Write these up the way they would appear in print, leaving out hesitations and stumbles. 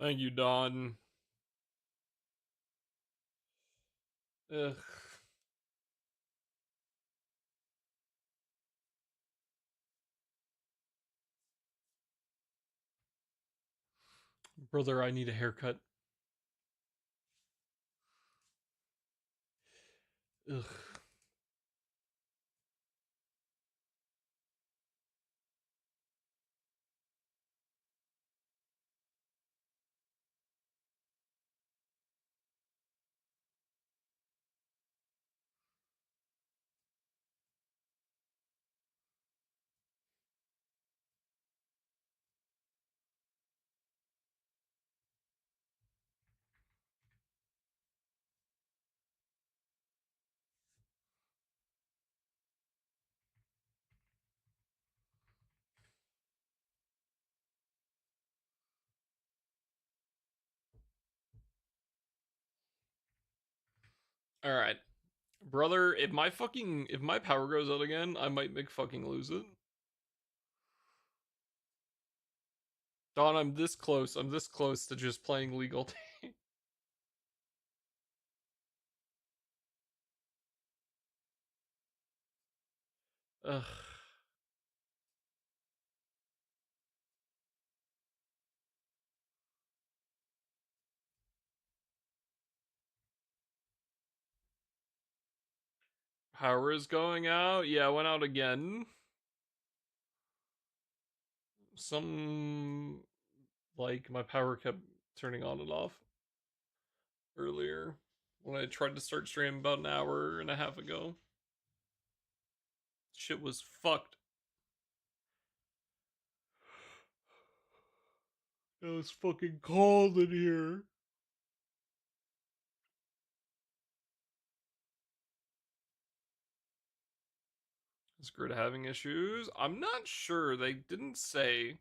Thank you, Don. Ugh. Brother, I need a haircut. Ugh. All right, brother. If my power goes out again, I might make fucking lose it. Don, I'm this close. I'm this close to just playing legal. Ugh. Power is going out. Yeah, it went out again. Some like my power kept turning on and off earlier when I tried to start stream about an hour and a half ago. Shit was fucked. It was fucking cold in here. Is Grid having issues? I'm not sure. They didn't say.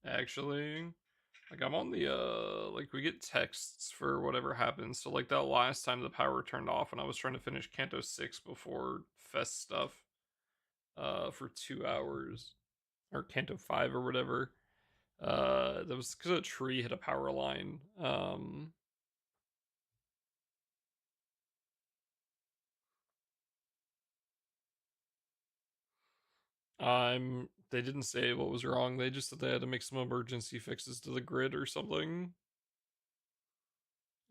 Actually, like I'm on the like we get texts for whatever happens. So like that last time the power turned off and I was trying to finish Canto 6 before Fest stuff for 2 hours, or Canto 5 or whatever. That was cuz a tree hit a power line. I'm they didn't say what was wrong. They just said they had to make some emergency fixes to the grid or something.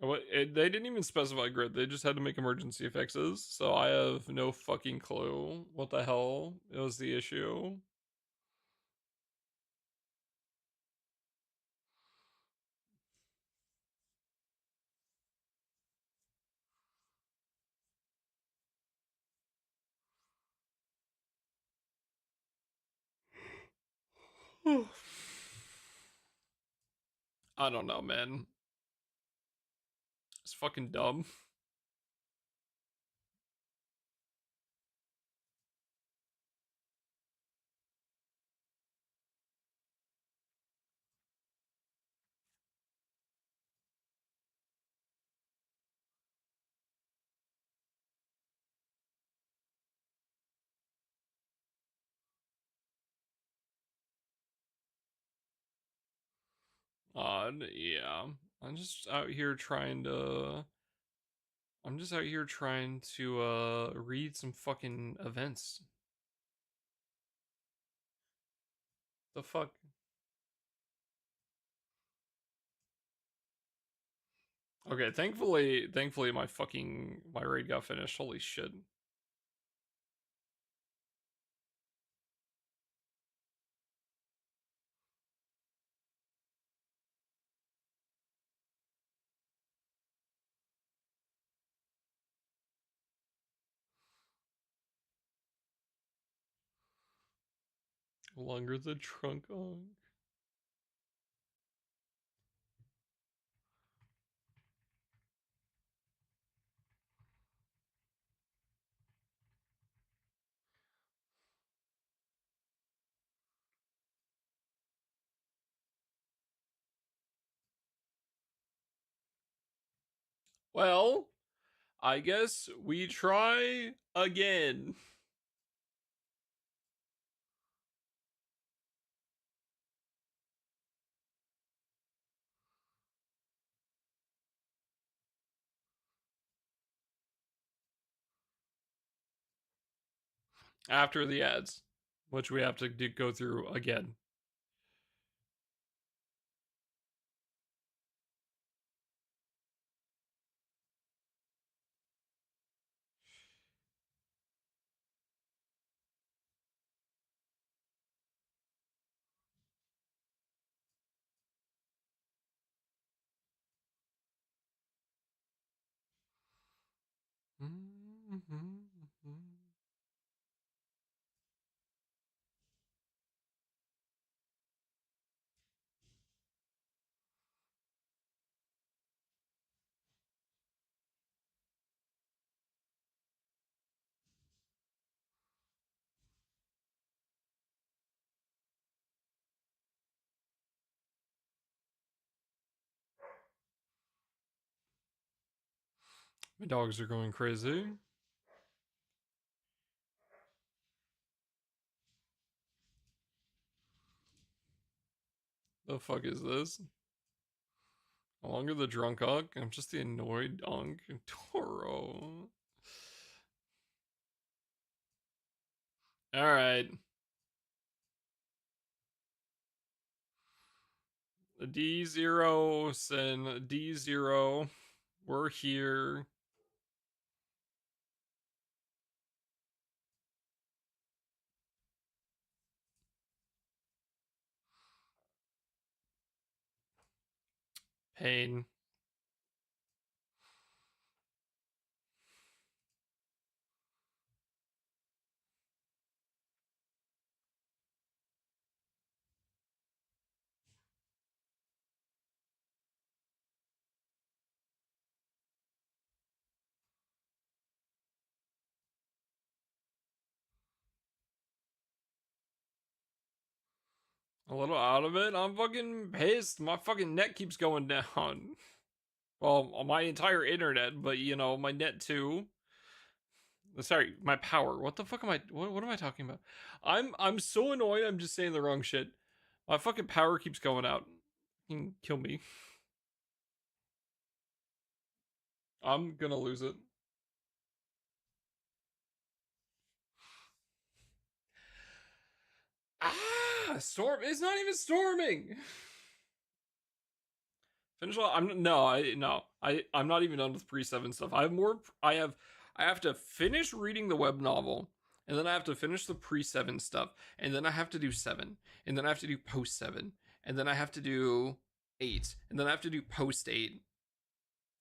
They didn't even specify grid. They just had to make emergency fixes. So I have no fucking clue what the hell was the issue. I don't know, man. It's fucking dumb. Odd, yeah. I'm just out here trying to. I'm just out here trying to read some fucking events. The fuck? Okay, thankfully my raid got finished. Holy shit. Longer the trunk on. Well, I guess we try again. After the ads, which we have to go through again. My dogs are going crazy. The fuck is this? No longer the drunk unk. I'm just the annoyed unk. Toro. Alright. D0 Sin D0. We're here. Pain. A little out of it. I'm fucking pissed. My fucking net keeps going down. Well, my entire internet, but you know, my net too. Sorry, my power. What the fuck am I? What am I talking about? I'm so annoyed. I'm just saying the wrong shit. My fucking power keeps going out. You can kill me. I'm gonna lose it. Storm. It's not even storming. Finish. I'm no. I'm not even done with pre-7 stuff. I have more. I have to finish reading the web novel, and then I have to finish the pre-7 stuff, and then I have to do 7, and then I have to do post-7, and then I have to do 8, and then I have to do post-8,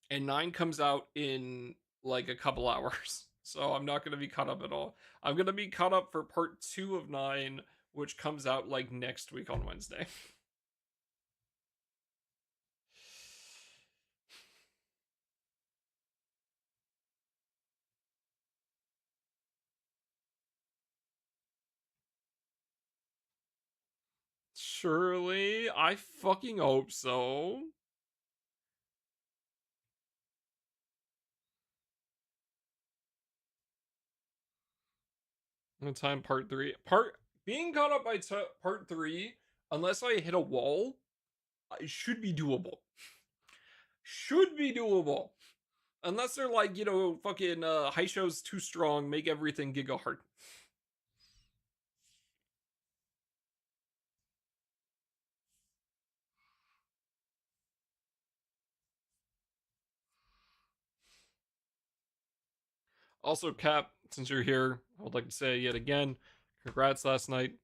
and 9 comes out in like a couple hours. So I'm not gonna be caught up at all. I'm gonna be caught up for part 2 of 9, which comes out like next week on Wednesday. Surely, I fucking hope so. What time part 3? Being caught up by part 3, unless I hit a wall, it should be doable. Should be doable. Unless they're like, you know, fucking Haisho's too strong, make everything giga hard. Also, Cap, since you're here, I would like to say yet again, congrats last night.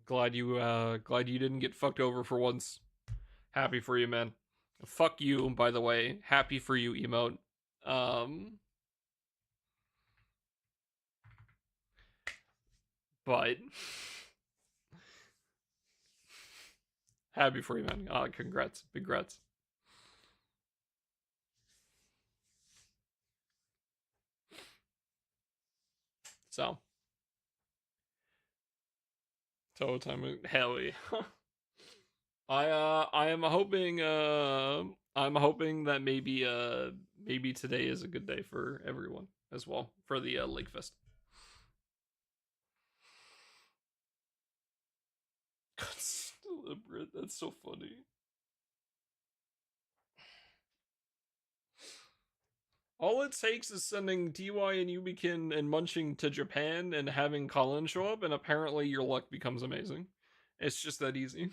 Glad you didn't get fucked over for once. Happy for you, man. Fuck you, by the way. Happy for you, emote. But happy for you, man. Congrats. Big congrats. So, total time. Hell yeah. I am hoping I'm hoping that maybe today is a good day for everyone as well for the Lake Fest. Deliberate. That's so funny. All it takes is sending DY and Yubikin and Munching to Japan and having Colin show up, and apparently your luck becomes amazing. It's just that easy.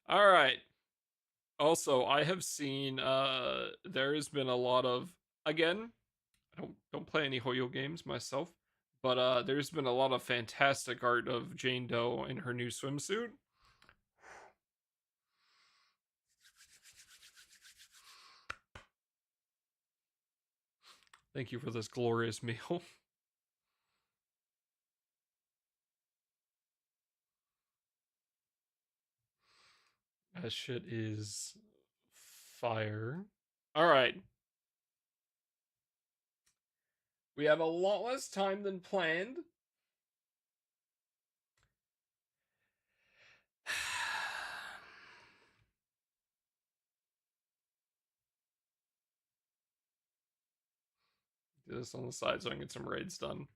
All right. Also, I have seen there has been a lot of, again, I don't play any Hoyo games myself, but there's been a lot of fantastic art of Jane Doe in her new swimsuit. Thank you for this glorious meal. That shit is fire. All right. We have a lot less time than planned. Do this on the side so I can get some raids done.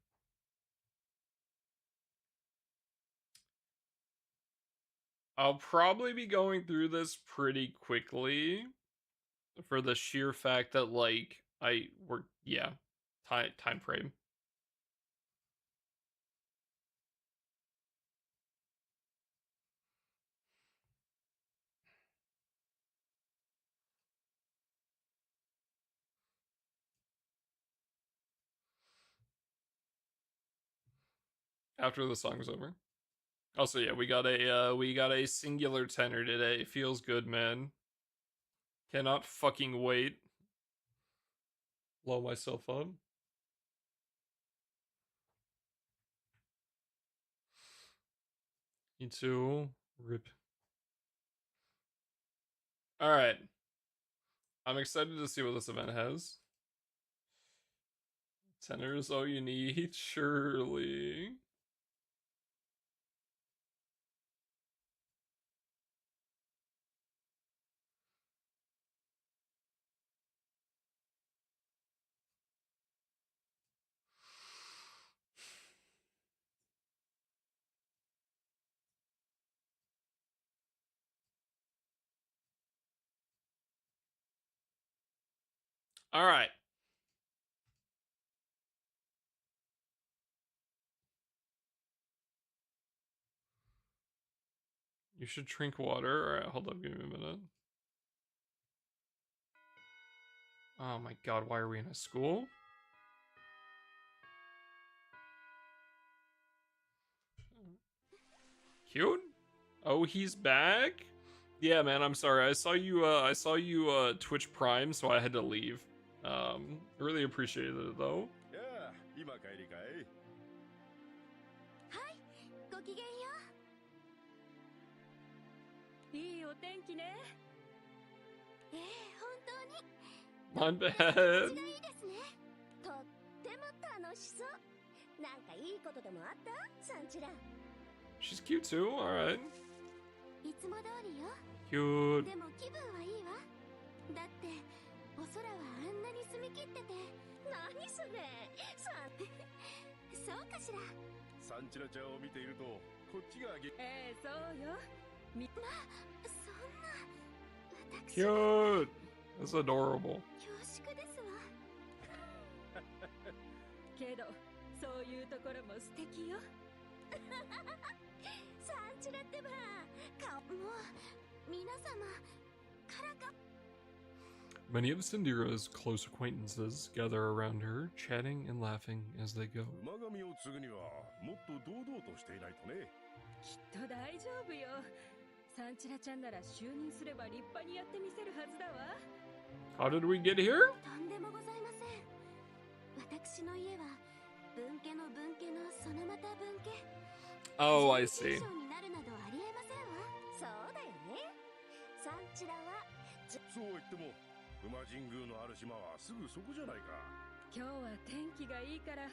I'll probably be going through this pretty quickly for the sheer fact that like time frame. After the song's over. Also, yeah, we got a singular tenor today. Feels good, man. Cannot fucking wait. Blow myself up. Me too. Rip. Alright. I'm excited to see what this event has. Tenor is all you need, surely. Alright. You should drink water. Alright, hold up, give me a minute. Oh my god, why are we in a school? Cute? Oh, he's back? Yeah, man, I'm sorry. I saw you Twitch Prime, so I had to leave. Really appreciated it though. Yeah, 今帰りかい? はい、ごきげんよう。いいお天気ね。本当に。 My bad. 気がいいですね。とっても楽しそう。なんかいいことでもあった？サンチラ。 She's cute too. All right. いつも通りよ。 Cute. でも気分はいいわ。だってお空はあんなに澄み切ってて。何それ？そうかしら。サンチラちゃんを見ているとこっちがそうよ。そんな私。 Cute. That's adorable. 恐縮ですわ。けどそういうところも素敵よ。サンチラってば顔もう皆様からか。 Many of Sindira's close acquaintances gather around her, chatting and laughing as they go. 馬神を継ぐにはもっと堂々としていないとね。きっと大丈夫よ。サンチラちゃんなら就任すれば立派にやってみせるはずだわ。 How did we get here? とんでもございません。私の家は分家の分家のそのまた分家。 Oh, I see. になるなどありえませんわ。そうだよね。サンチラはそう言っても馬神宮のある島はすぐそこじゃないか。今日は天気がいいから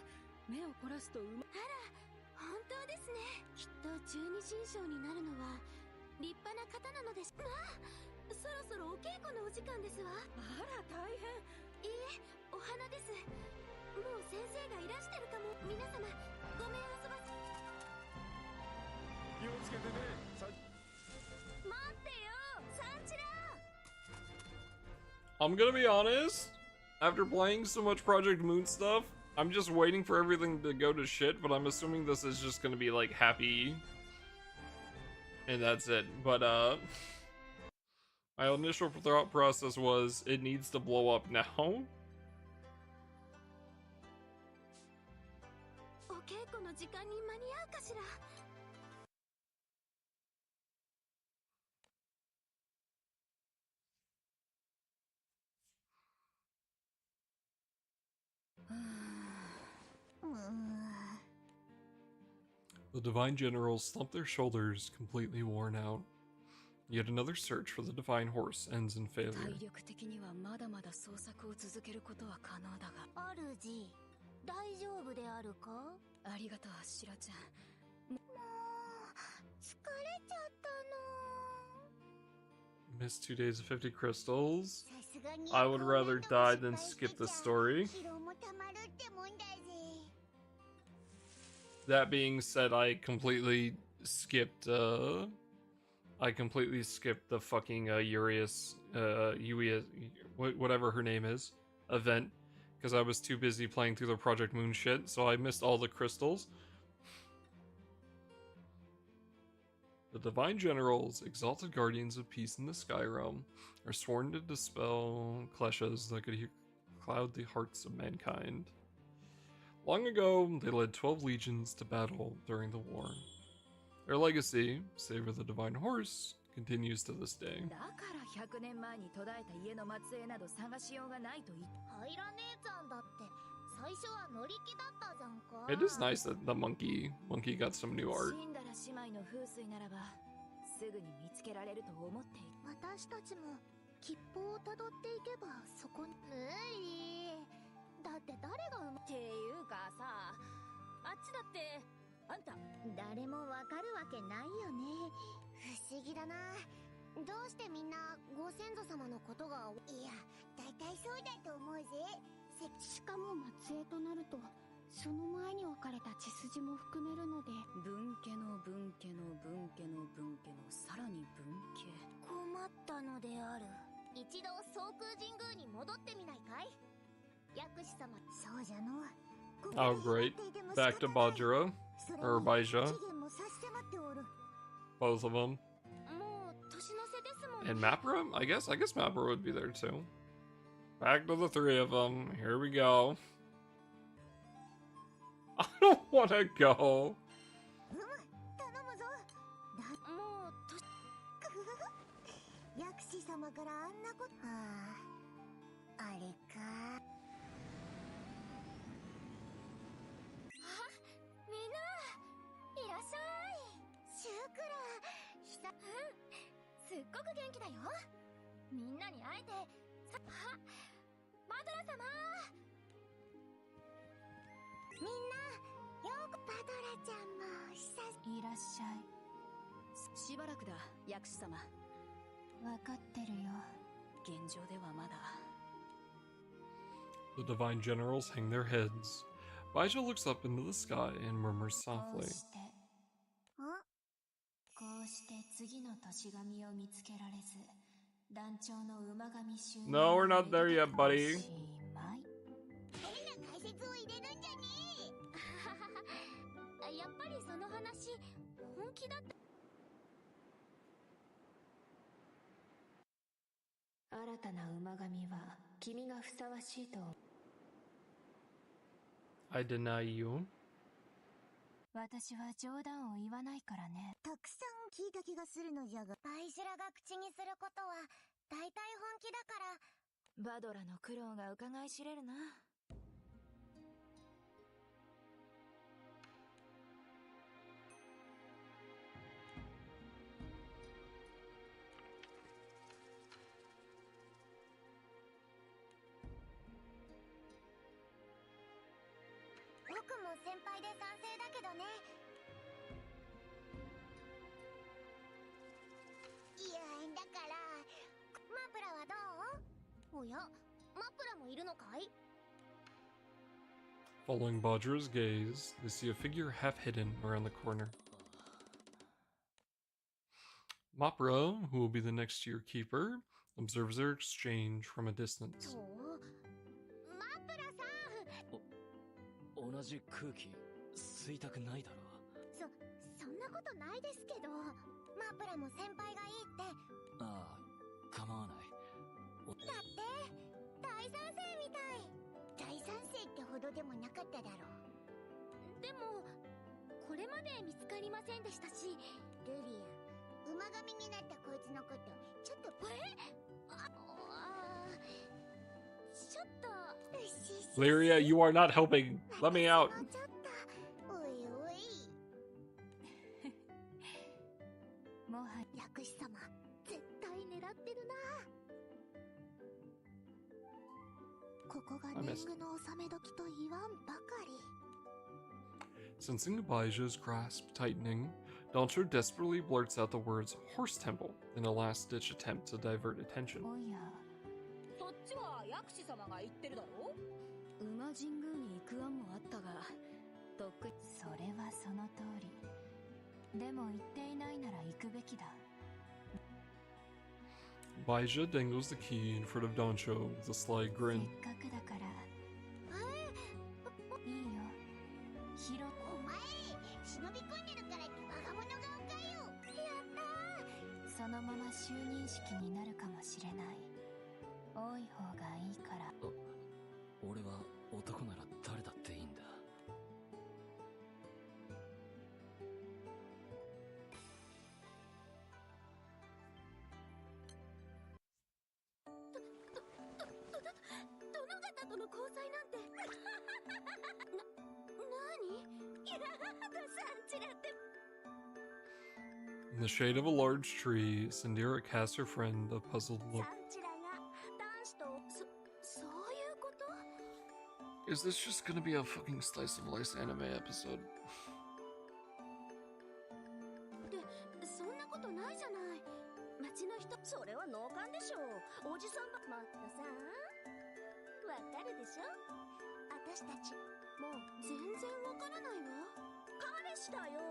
目を凝らすと馬。あら、本当ですね。きっと十二神将になるのは立派な方なのです。まあ、そろそろお稽古のお時間ですわ。あら大変。いいえ、お花です。もう先生がいらしてるかも。皆様、ごめんあそばせ。気をつけてね、サン I'm gonna be honest, after playing so much Project Moon stuff, I'm just waiting for everything to go to shit, but I'm assuming this is just gonna be like happy. And that's it. But my initial thought process was it needs to blow up now. お稽古の時間に間に合うかしら。The Divine Generals slump their shoulders, completely worn out. Yet another search for the Divine Horse ends in failure. 体力的にはまだまだ捜索を続けることは可能だが。主、大丈夫であるか？ありがとう、シラちゃん。もう、疲れちゃったの。 Missed 2 days of 50 crystals. さすがに I would rather die than skip the story. 疲労もたまるってもんだぜ。 That being said, I completely skipped the fucking Urias, whatever her name is, event, because I was too busy playing through the Project Moon shit, so I missed all the crystals. The Divine Generals, exalted guardians of peace in the Sky Realm, are sworn to dispel kleshas that could cloud the hearts of mankind. Long ago, they led 12 legions to battle during the war. Their legacy, Savor the Divine Horse, continues to this day. だから100年前に途絶えた家の末裔など探しようがないと言っハイラ姉ちゃんだって最初は乗り気だったじゃんか。 It is nice that the monkey got some new art. 死んだら姉妹の風水ならばすぐに見つけられると思っている。私たちも吉報をたどっていけばそこに。無理。だって誰がっていうかさ、あっちだってあんた誰もわかるわけないよね。不思議だな。どうしてみんなご先祖様のことが。いや、だいたいそうだと思うぜ。しかも末裔となるとその前に分かれた血筋も含めるので。分家の分家の分家の分家のさらに分家。困ったのである。一度総空神宮に戻ってみないかい？薬師様。そうじゃの。 Oh, great. Back to Bajra. Or Baija. Both of them. And Mapra? I guess Mapra would be there too. Back to the three of them. Here we go. I don't want to go. 薬師様からあんなこと。あれか。みんないらっしゃい。シュークラ。すっごく元気だよ。みんなに会えてバドラ様。みんなようこ。バドラちゃんもいらっしゃい。しばらくだ、薬師様。わかってるよ。現状ではまだ。 The Divine Generals hang their heads. Baija looks up into the sky and murmurs softly. こうして次の年神を見つけられず、団長の馬神襲撃。 No, we're not there yet, buddy. 変な解説を入れるんじゃねえ。やっぱりその話本気だった。新たな馬神は君がふさわしいと。 I deny you. 私は冗談を言わないからね。たくさん聞いた気がするのじゃが、バイジュラが口にすることは大体本気だから。バドラの苦労が伺い知れるな。僕も先輩で賛成だけどね。いや、だからマプラはどう？おや、マプラもいるのかい？ Following Badra's gaze, they see a figure half hidden around the corner. Mapra, who will be the next year keeper, observes their exchange from a distance. そうマプラさん同じ空気吸いたくないだろ。そんなことないですけどマプラも先輩がいいってああ、構わない。だって大賛成みたい大賛成ってほどでもなかっただろうでもこれまで見つかりませんでしたしルリア馬神になったこいつのことちょっとちょっと Lyria, you are not helping. Let me out. ちょっとおいおいもはや薬師様絶対狙ってるなここが年貢の納め時と言わんばかり Sensing Abijah's grasp tightening, Doncho desperately blurts out the words Horse Temple in a last-ditch attempt to divert attention. おやそっちは薬師様が言ってるだろ。馬神宮に行く案もあったが、とっくそれはその通りでも言っていないなら行くべきだ Abijah dangles the key in front of Doncho with a sly せっ grin. かくだからいいよ拾っお前忍び込んでるからって我が物顔かよやったそのまま就任式になるかもしれない多い方がいいから俺は男なら誰だっていいんだ。殿方との交際なんて何いやだサンチラって In the shade of a large tree, Sandira casts her friend a puzzled サ look. ンチラが男子とそういうこと Is this just gonna be a fucking slice of life anime episode? ってそんなことないじゃない町の人それは農館でしょおじさんばまったさわかるでしょ私たちもう全然わからないわ彼氏だよ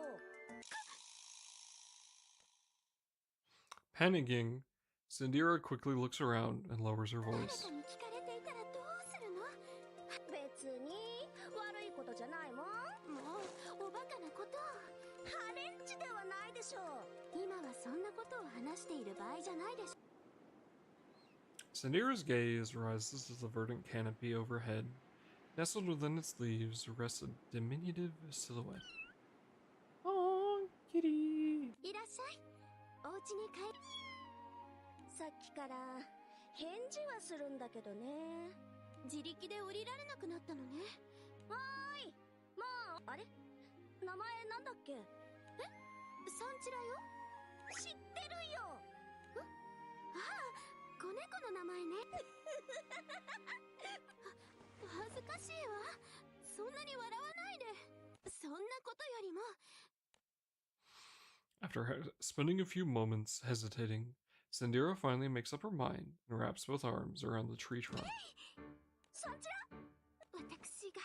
Panicking, Sandira quickly looks around and lowers her 誰 voice. かに聞かれていたらどうするの別に悪いことじゃないもんもうおバカなことハレンチではないでしょう今はそんなことを話している場合じゃないでしょ Sandira's gaze rises to the verdant canopy overhead. Nestled within its leaves rests a diminutive silhouette. Oh, kitty! いらっしゃいお家に帰さっきから返事はするんだけどね自力で降りられなくなったのねはーいまああれ名前なんだっけサンチラよ知ってるよああ子猫の名前ね恥ずかしいわそんなに笑わないでそんなことよりも After spending a few moments hesitating, Sandira finally makes up her mind and wraps both arms around the tree trunk. サンチラ私が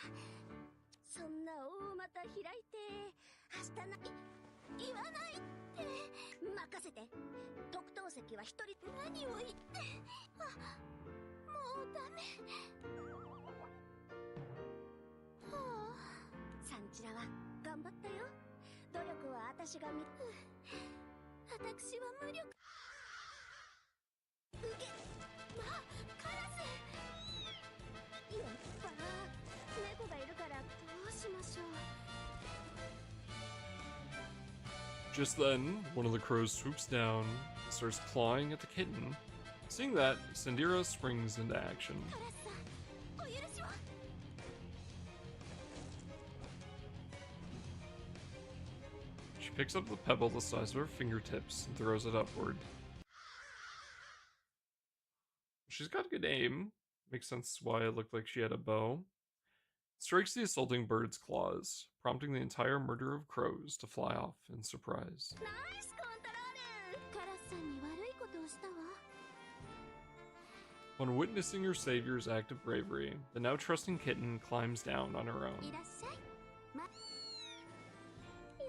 そんな大股開いて明日言わないって任せて特等席は一人何を言ってもうダメはあサンチラは頑張ったよ努力は私が私は無力うげまあカラスやっぱ猫がいるからどうしましょう Just then, one of the crows swoops down and starts clawing at the kitten. Seeing that, Sandira springs into action. カラスさんお許しを She picks up the pebble the size of her fingertips and throws it upward. She's got good aim. Makes sense why it looked like she had a bow. Strikes the assaulting bird's claws, prompting the entire murder of crows to fly off in surprise. ナイスコントロールカラスさんに悪いことをしたわ When witnessing her savior's act of bravery, the now trusting kitten climbs down on her い own. らっしゃい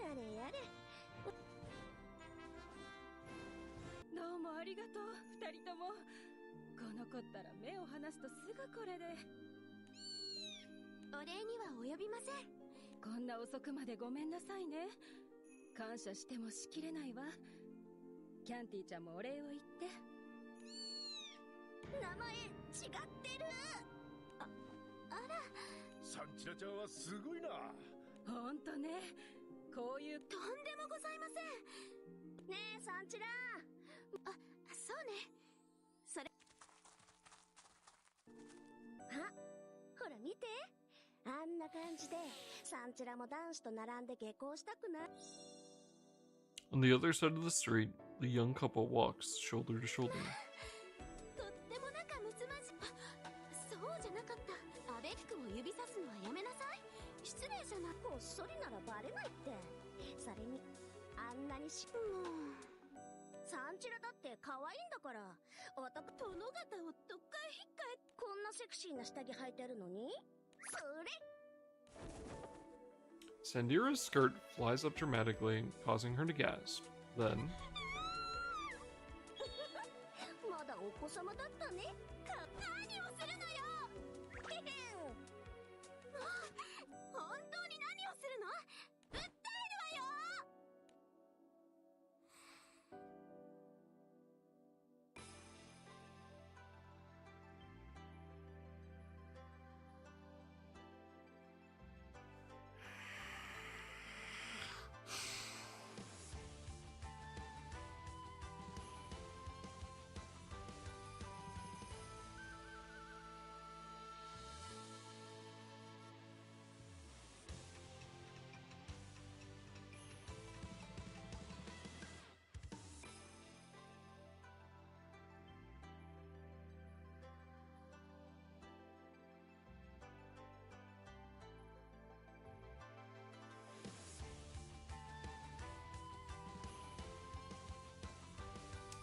やれやれどうもありがとう、二人とも。この子ったら目を離すとすぐこれで。お礼には及びません。こんな遅くまでごめんなさいね。感謝してもしきれないわ。キャンティちゃんもお礼を言って。名前違ってる。あら。サンチラちゃんはすごいな。ほんとね。こういうとんでもございません。ねえサンチラ。あ、そうね。それ。あ、ほら見て。あんな感じでサンチラも男子と並んで下校したくない？ On the other side of the street, the young couple walks shoulder to shoulder. とっても仲睦まじ。そうじゃなかった。アベックを指さすのはやめなさい。失礼じゃな。こっそりならバレないって。それにあんなにサンチラだって可愛いんだから。殿方をどっかへ引っかえ。こんなセクシーな下着履いてるのに。それ。 Sandira's skirt flies up dramatically, causing her to gasp. Then, まだお子様だったね。何をするのよ。本当に何をするの？訴えるわよ。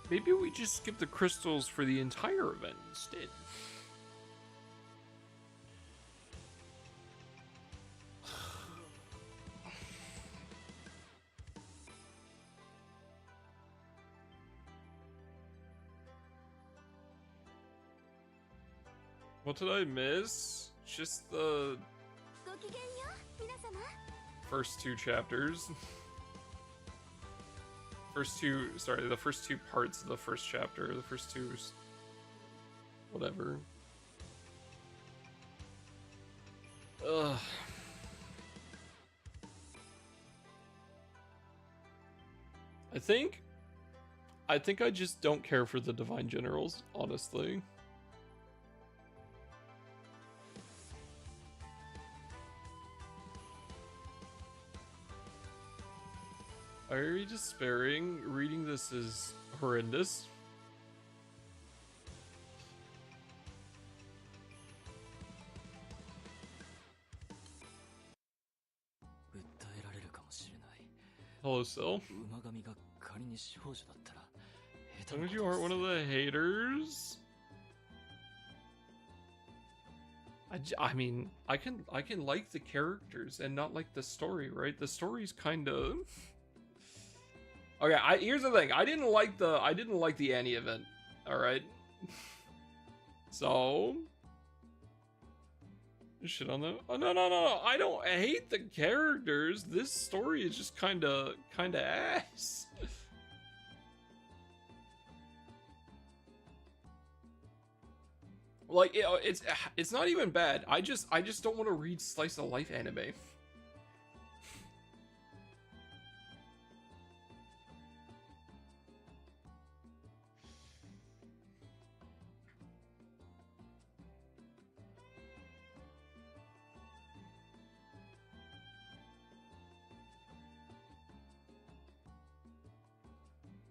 maybe we just skip the crystals for the entire event instead. What did I miss? Just the ごきげんよう、皆様。 first two chapters. The first two parts of the first chapter. The first two... whatever. Ugh. I think I just don't care for the Divine Generals, honestly. Are you despairing? Reading this is horrendous. 訴えられるかもしれない。 Hello, Sil. 馬神が仮に少女だったら、 As long as you aren't one of the haters. I mean, I can like the characters and not like the story, right? The story's kind of... Okay, here's the thing. I didn't like the Annie event. All right. So shit on them. Oh, no. I don't hate the characters. This story is just kind of ass. Like it's not even bad. I just don't want to read slice of life anime.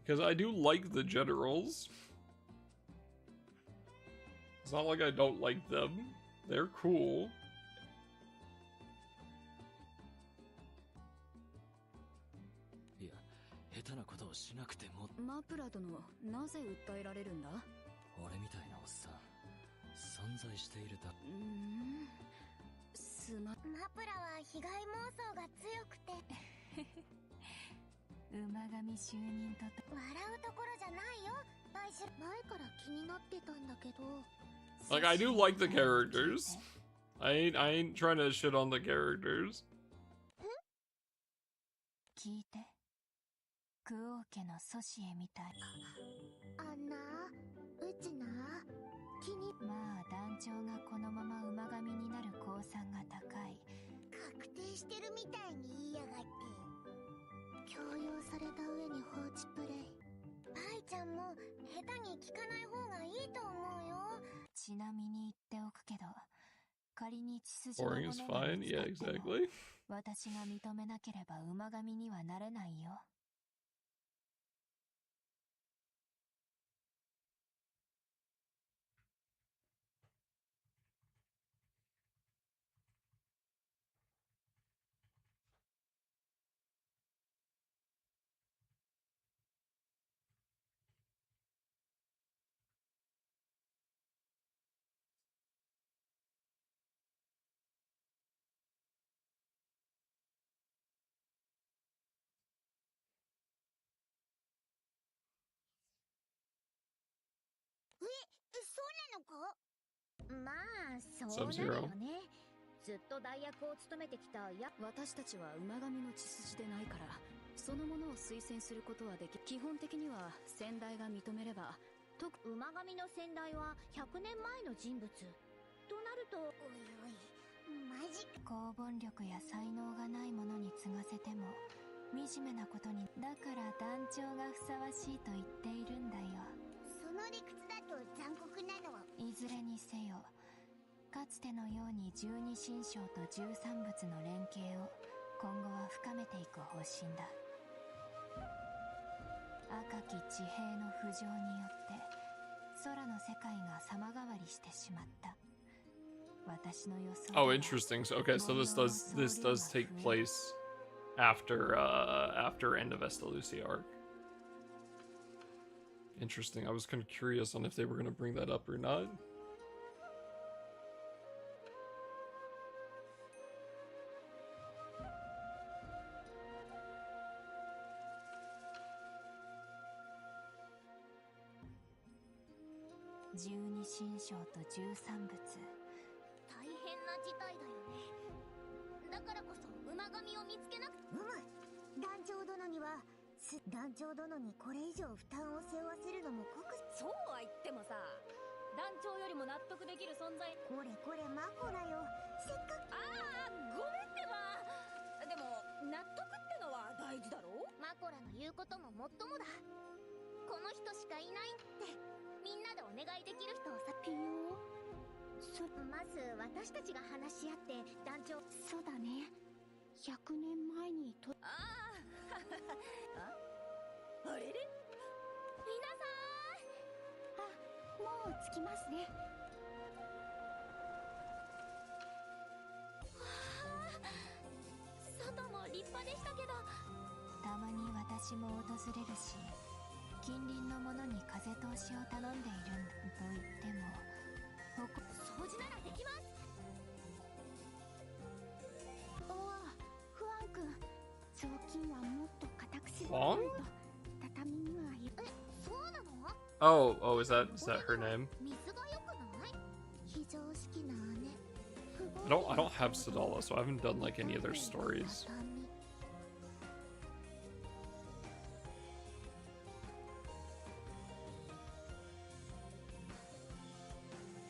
Because I do like the generals. It's not like I don't like them. They're cool. いや、下手なことをしなくても。マプラ殿、なぜ訴えられるんだ？俺みたいなおっさん、存在しているだ。マプラは被害妄想が強くて馬神就任と笑うところじゃないよ。敗し前から気になってたんだけど Like, I do like the characters. I ain't trying to shit on the characters. 聞いて。クオー家の祖師へみたい。あんなうちな気にまあ団長がこのまま馬神になる公算が高い。確定してるみたいに言いやがって強要された上に放置プレイパイちゃんも下手に聞かない方がいいと思うよちなみに言っておくけど、仮に血筋の Boring is 骨が fine. 見つか Yeah, っても exactly. 私が認めなければ馬神にはなれないよ。そうなのかまあそうなるよねずっと代役を務めてきた私たちは馬神の血筋でないから、そのものを推薦することはでき、基本的には先代が認めれば、馬神の先代は100年前の人物となるとおいおいマジ公文力や才能がない者に継がせても惨めなことに、だから団長がふさわしいと言っているんだよ。その理屈だと残酷なのはいずれにせよ、かつてのように十二神将と十三仏の連携を今後は深めていく方針だ。赤き地平の浮上によって空の世界が様変わりしてしまった。私の予想では Oh, interesting. So, okay, so this does take place after end of Estalucia arc. Interesting. I was kind of curious on if they were going to bring that up or not.十二神将と十三仏、大変な事態だよねだからこそ馬神を見つけなく団長殿には団長殿にこれ以上負担を背負わせるのも酷そうは言ってもさ、団長よりも納得できる存在。これマコラよせっかくああ、ごめんってば。でも納得ってのは大事だろ。マコラの言うことももっともだこの人しかいないってみんなでお願いできる人をさピヨまず私たちが話し合って団長そうだね100年前にとああれれ皆さんもう着きますね外も立派でしたけどたまに私も訪れるし、近隣の者に風通しを頼んでいるんだと言っても、掃除ならできますおわフワン君雑巾はもっと固く絞らないと畳にはそうなの Oh, is that her name? 水が良くない非常識な姉 I don't have Sadala, so I haven't done like any of their stories.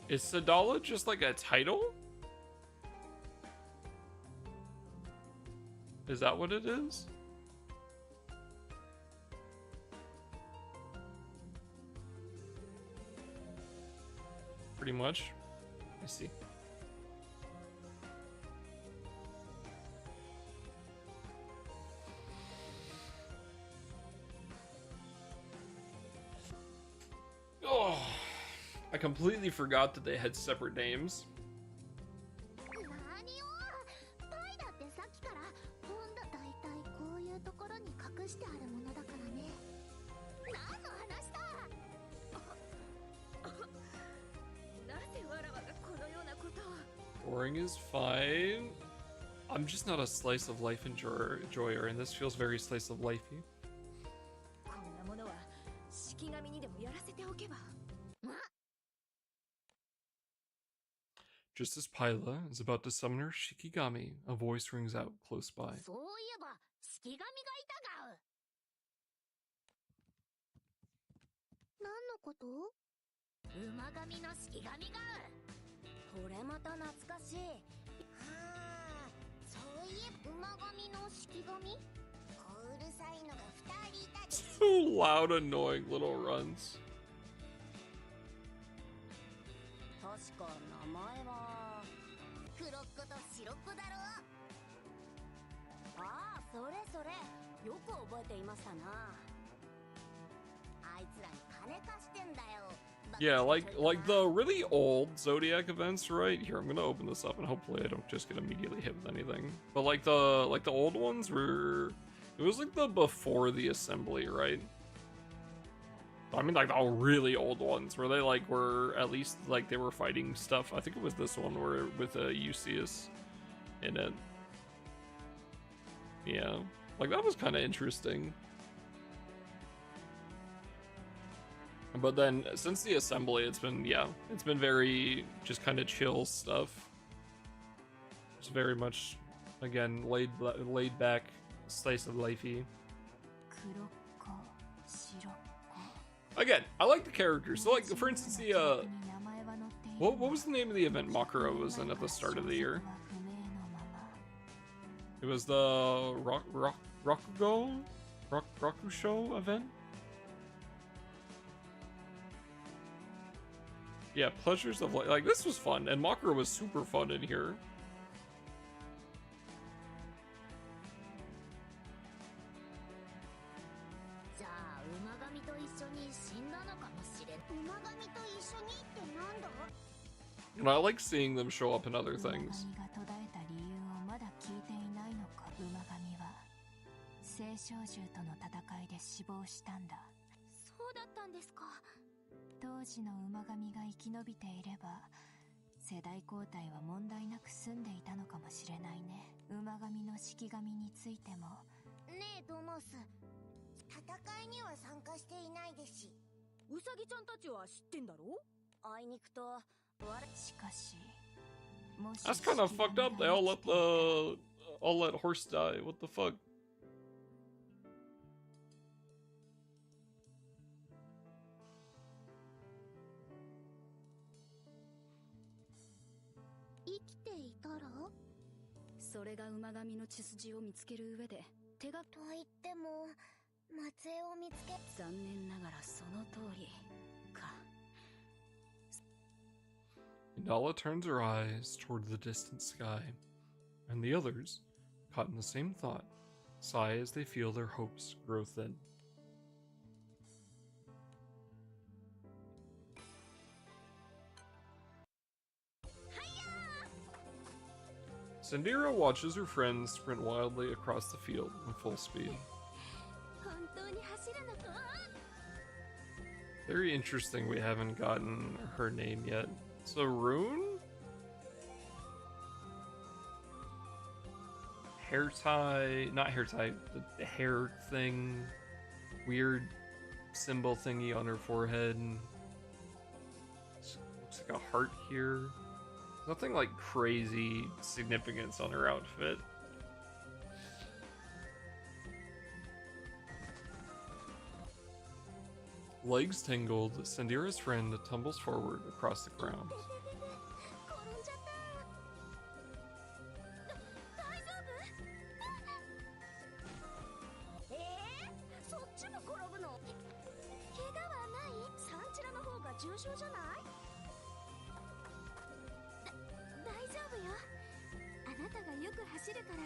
Is Sadala just like a title? Is that what it is? Pretty much. I see. Oh, I completely forgot that they had separate names. 何をパイだってさっきからほんだ大体こういうところに隠してあるものだからね何の話だなぜわらわがこのようなことを。 Boring is fine. I'm just not a slice of life enjoyer, and this feels very slice of lifey. こんなものは式神にでもやらせて Just as Pyla is about to summon her Shikigami, a voice rings out close by. そういえば式神がいたが何のこと？馬神の式神がこれまた懐かしい。はあ、そういえば馬神の式神？こううるさいのが2人いたで。So loud, annoying little runs. 確か名前は黒っ子と白っ子だろ。ああ、それそれ、よく覚えていましたな。あいつらに金貸してんだよ。 Yeah, like the really old Zodiac events, right? Here, I'm gonna open this up and hopefully I don't just get immediately hit with anything. But like the old ones were, it was like the before the assembly, right? I mean, like the really old ones where they like were at least like they were fighting stuff. I think it was this one where with Euseus in it. Yeah, like that was kind of interesting. But then since the assembly, it's been very just kind of chill stuff. It's very much again laid back, slice of lifey. Again, I like the characters. So like for instance the what was the name of the event Makura was in at the start of the year? It was the Rakusho event? Yeah, Pleasures of Life. Like, this was fun, and Makura was super fun in here. And I like seeing them show up in other things. 当時の馬神が生き延びていれば世代交代は問題なく済んでいたのかもしれないね。馬神の式神についても。ねえトモス、戦いには参加していないですし、ウサギちゃんたちは知ってんだろ？あいにくとしかし That's kind of fucked up. They all let horse die. What the fuck? 生きていたら？それが馬神の血筋を見つける上で手がと言っても末裔を見つけ、残念ながらその通りか。 Nala turns her eyes toward the distant sky, and the others, caught in the same thought, sigh as they feel their hopes grow thin. Sandira watches her friends sprint wildly across the field in full speed. 本当に走るのか？ Very interesting we haven't gotten her name yet. So Rune? Hair tie, not hair tie, the hair thing. Weird symbol thingy on her forehead. Looks like a heart here. Nothing like crazy significance on her outfit. Legs tingled, Sandira's friend tumbles forward across the ground. 転んじゃった。大丈夫？そっちも転ぶの？怪我はない？サンチラの方が重傷じゃない？大丈夫よ。あなたがよく走るから。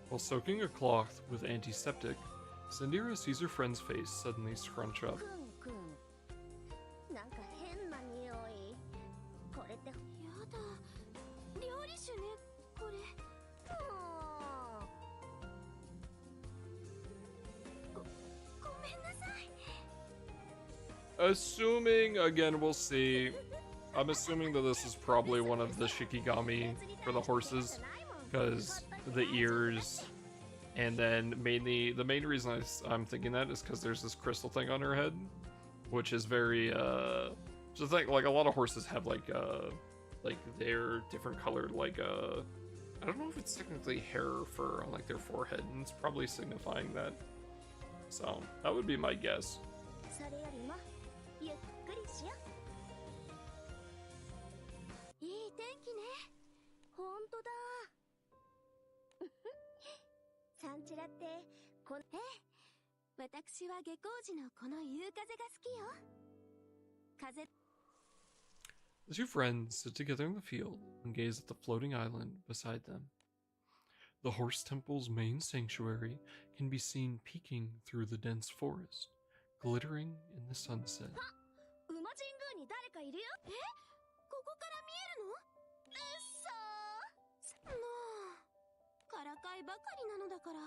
While soaking a cloth with antiseptic, Sandira sees her friend's face suddenly scrunch up. くんくん。なんか変な匂い。これってやだ。料理酒ね、これ。ごめんなさい。 Assuming, again, we'll see. I'm assuming that this is probably one of the Shikigami for the horses, because the ears, and then mainly, the main reason I'm thinking that is because there's this crystal thing on her head, which is very, just like a lot of horses have like like their different colored, like I don't know if it's technically hair or fur on like their forehead, and it's probably signifying that. So that would be my guess. それよりもゆっくりしよう。いい天気ね。ほんとだ。サンチラってこええ、私は下校時のこの夕風が好きよ。風 The two friends sit together in the field and gaze at the floating island beside them. The Horse Temple's main sanctuary can be seen peeking through the dense forest, glittering in the sunset. 馬神宮に誰かいるよ。え、ここから見えるの？うっそー。もうからかいばかりなのだから。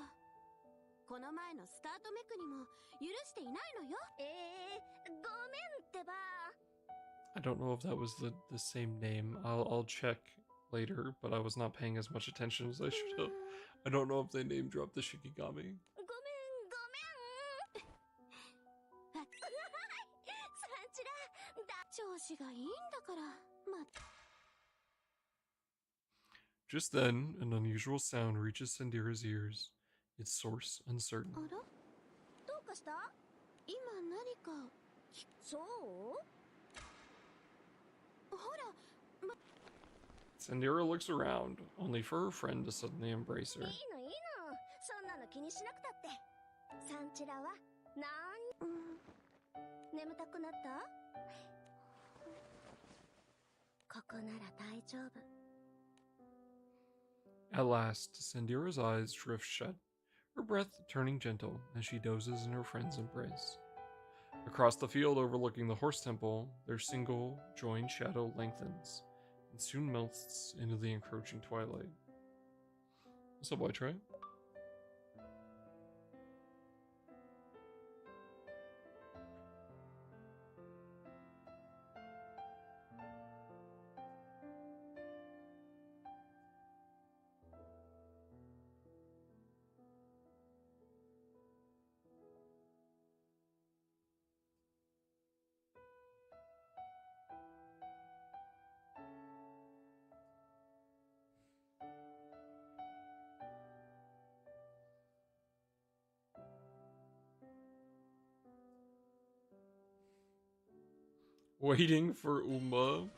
この前のスタートメクにも許していないのよ。ごめんってば。I don't know if that was the same name. I'll check later, but I was not paying as much attention as I should have. I don't know if they name dropped the Shikigami. ごめん。サンチラ、調子がいいんだから。Just then, an unusual sound reaches Sandira's ears, its source uncertain. あら？どうかした？今何かそう？ほら、Sandira looks around, only for her friend to suddenly embrace her. いいの。そんなの気にしなくたって。サンチラは眠たくなった？ここなら大丈夫。At last, Sandira's eyes drift shut, her breath turning gentle as she dozes in her friend's embrace. Across the field overlooking the Horse Temple, their single, joined shadow lengthens, and soon melts into the encroaching twilight. What's up, White Trey? Waiting for Uma.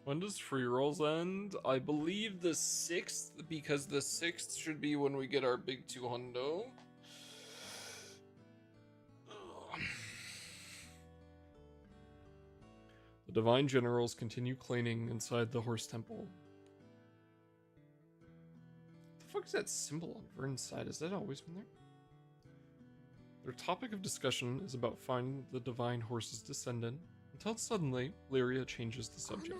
When does free rolls end? I believe the 6th, because the 6th should be when we get our big 200. The Divine Generals continue cleaning inside the Horse Temple. What the fuck is that symbol on Vern's side? Has that always been there? Their topic of discussion is about finding the Divine Horse's descendant, until suddenly, Lyria changes the subject.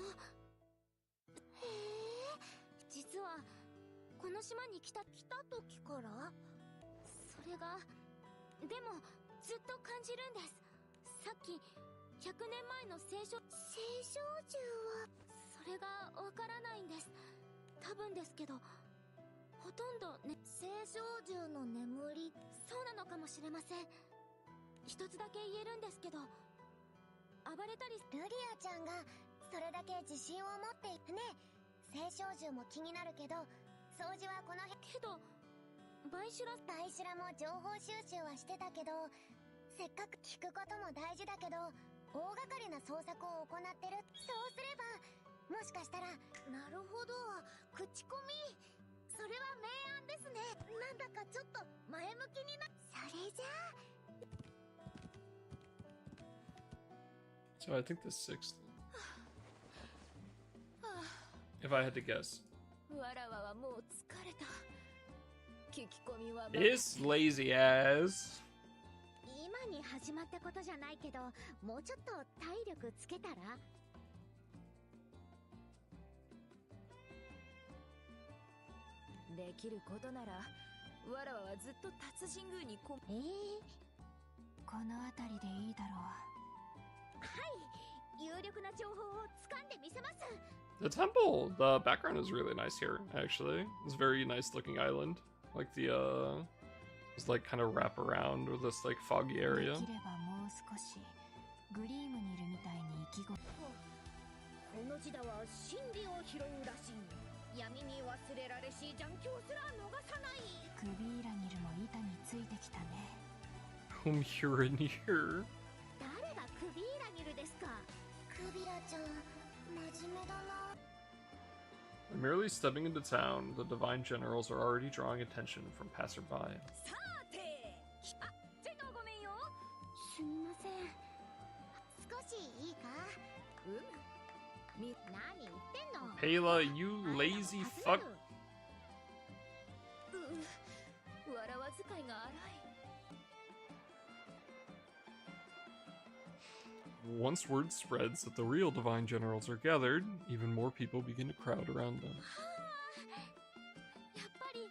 実はこの島に来た時からそれがでもずっと感じるんです。さっき100年前の聖書獣はそれがわからないんです。多分ですけどほとんどね聖少獣の眠りそうなのかもしれません。一つだけ言えるんですけど暴れたりルリアちゃんがそれだけ自信を持ってね。聖少獣も気になるけど掃除はこの辺けどバイシュラも情報収集はしてたけどせっかく聞くことも大事だけど大掛かりな捜索を行ってる。そうすればもしかしたらなるほど口コミそれは明暗ですね。なんだかちょっと前向きになサれじゃ So I think the 6th. If I had to guess. わらわはもう疲れた。聞き込みは This lazy ass. 今に始まったことじゃないけど、もうちょっと体力つけたら。できることなら、わらわはずっと達人宮にここの辺りでいいだろ有力な情報を掴んでみせます。 The temple, the background is really nice here, actually. It's a very nice looking island. Like the, it's like kind of wrap around with this like foggy う。 area. できればもう少しグリームにいるみたいに意気込む。この地だは真理を拾うらしい。闇に忘れられし残響すら逃さない。クビーラニルも板についてきたね。Whom here and here. 誰がクビーラニルですか。クビラちゃん、真面目だな。 By merely stepping into town, the divine generals are already drawing attention from passerby. さて、あ、ちょいとごめんよ。すみません。少しいいか。何言ってんの。 Pela, you lazy fuck. わらわ使いが荒い。 Once word spreads that the real divine generals are gathered, even more people begin to crowd around them. やっぱり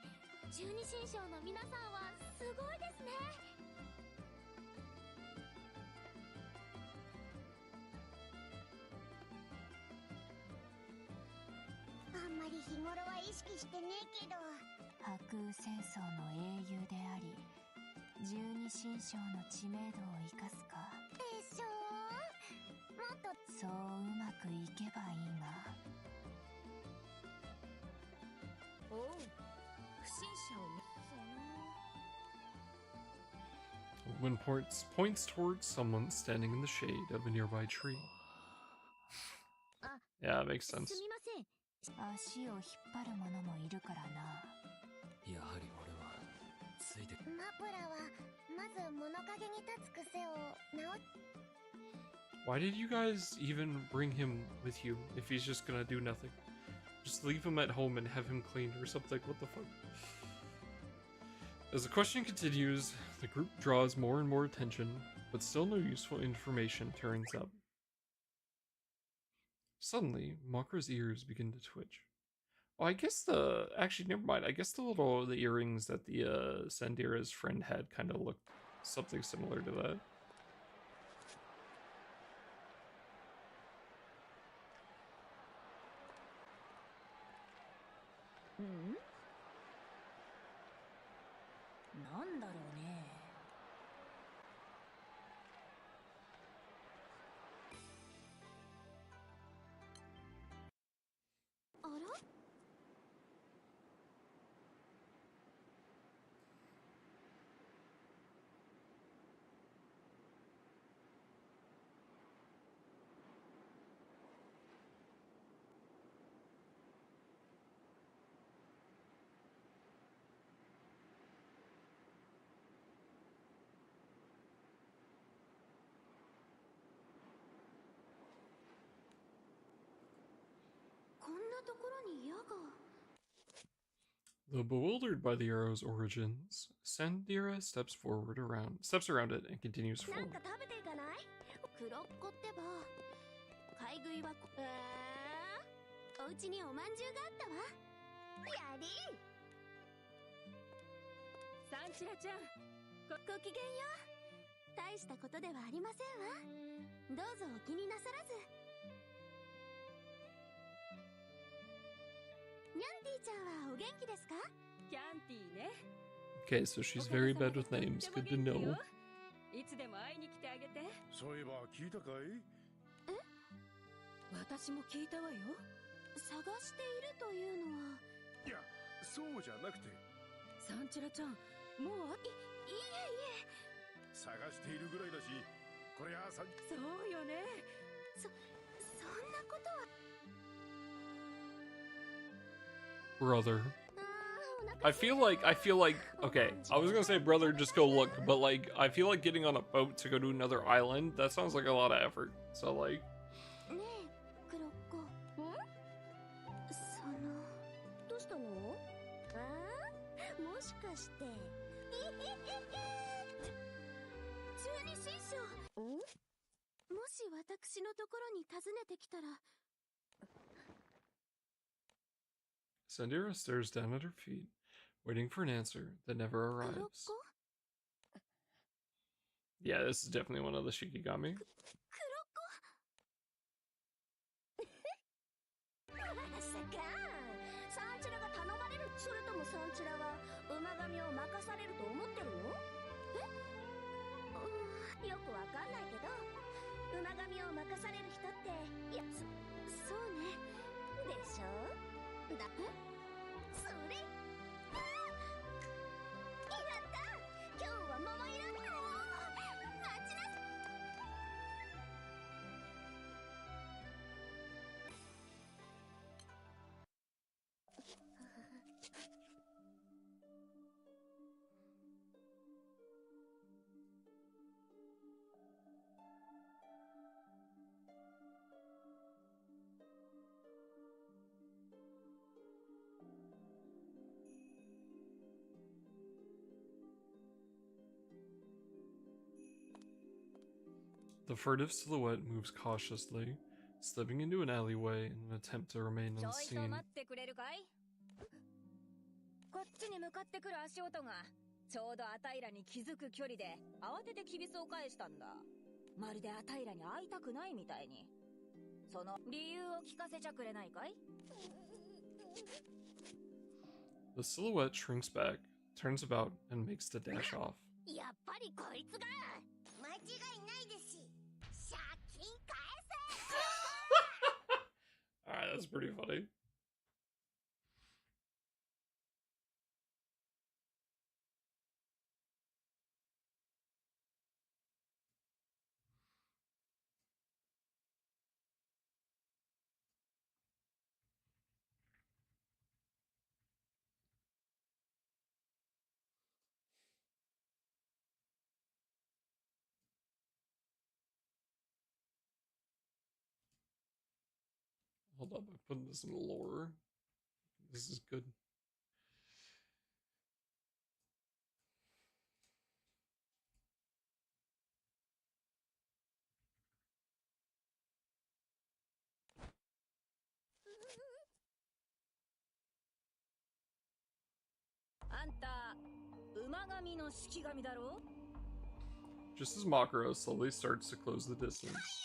十二神将の皆さんはすごいですね。あんまり日頃は意識してねえけど。白空戦争の英雄であり十二神将の知名度を生かすか。でしょう。もっとそううまくいけばいいが。おう、不審者を見。 When points towards someone standing in the shade of a nearby tree. Yeah, it makes sense. すみません。足を引っ張る者もいるからな。やはり俺はついてマプラはまず物陰に立つ癖を直。 Why did you guys even bring him with you if he's just gonna do nothing? Just leave him at home and have him cleaned or something. What the fuck? As the questioning continues, the group draws more and more attention, but still no useful information turns up. Suddenly, Makara's ears begin to twitch. Oh, I guess actually, never mind. I guess the earrings that the Sandira's friend had kind of looked something similar to that. なんだろうね。あら。 こんなところに矢が。 Though bewildered by the arrow's origins, Sandira steps around it and continues なん forward. か食べていかない？黒っこってば。買い食いはお家におまんじゅうがあったわ。やり。サンチラちゃん、ごきげんよう。大したことではありませんわ。どうぞお気になさらず。ニャンティちゃんはお元気ですか？キャンティね。 Okay, so she's very bad with names. Good to know. いつでも会いに来てあげて。そういえば聞いたかい？私も聞いたわよ。探しているというのは。いや、そうじゃなくてサンチラちゃん、もういえいえ。探しているぐらいだし、これはそうよね。そんなことは。Brother. ああ、I feel like okay, I was gonna say brother just go look, but like I feel like getting on a boat to go to another island, that sounds like a lot of effort. So like ねえクロッコどうしたの？ああもしかして中二新章もし私のところに訪ねてきたら Sandira stares down at her feet, waiting for an answer that never クロッ arrives. コ Yeah, this is definitely one of the Shikigami. クロッコまさかサンチラが頼まれるそれともサンチラが馬神を任されると思ってるの？よくわかんないけど馬神を任される人っていやそうねでしょだそれやった今日は桃色待ちなさい The furtive silhouette moves cautiously, slipping into an alleyway in an attempt to remain ちょいと unseen. 待ってくれるかい？こっちに向かってくる足音がちょうどアタイラに気づく距離で慌ててキビスを返したんだ。まるでアタイラに会いたくないみたいに。その理由を聞かせちゃくれないかい？ The silhouette shrinks back, turns about, and makes the dash off. やっぱりこいつが間違いないですし借金返せ Alright, that's pretty funny. Hold up, I put this in the lore. This is good. Just as Makaro slowly starts to close the distance.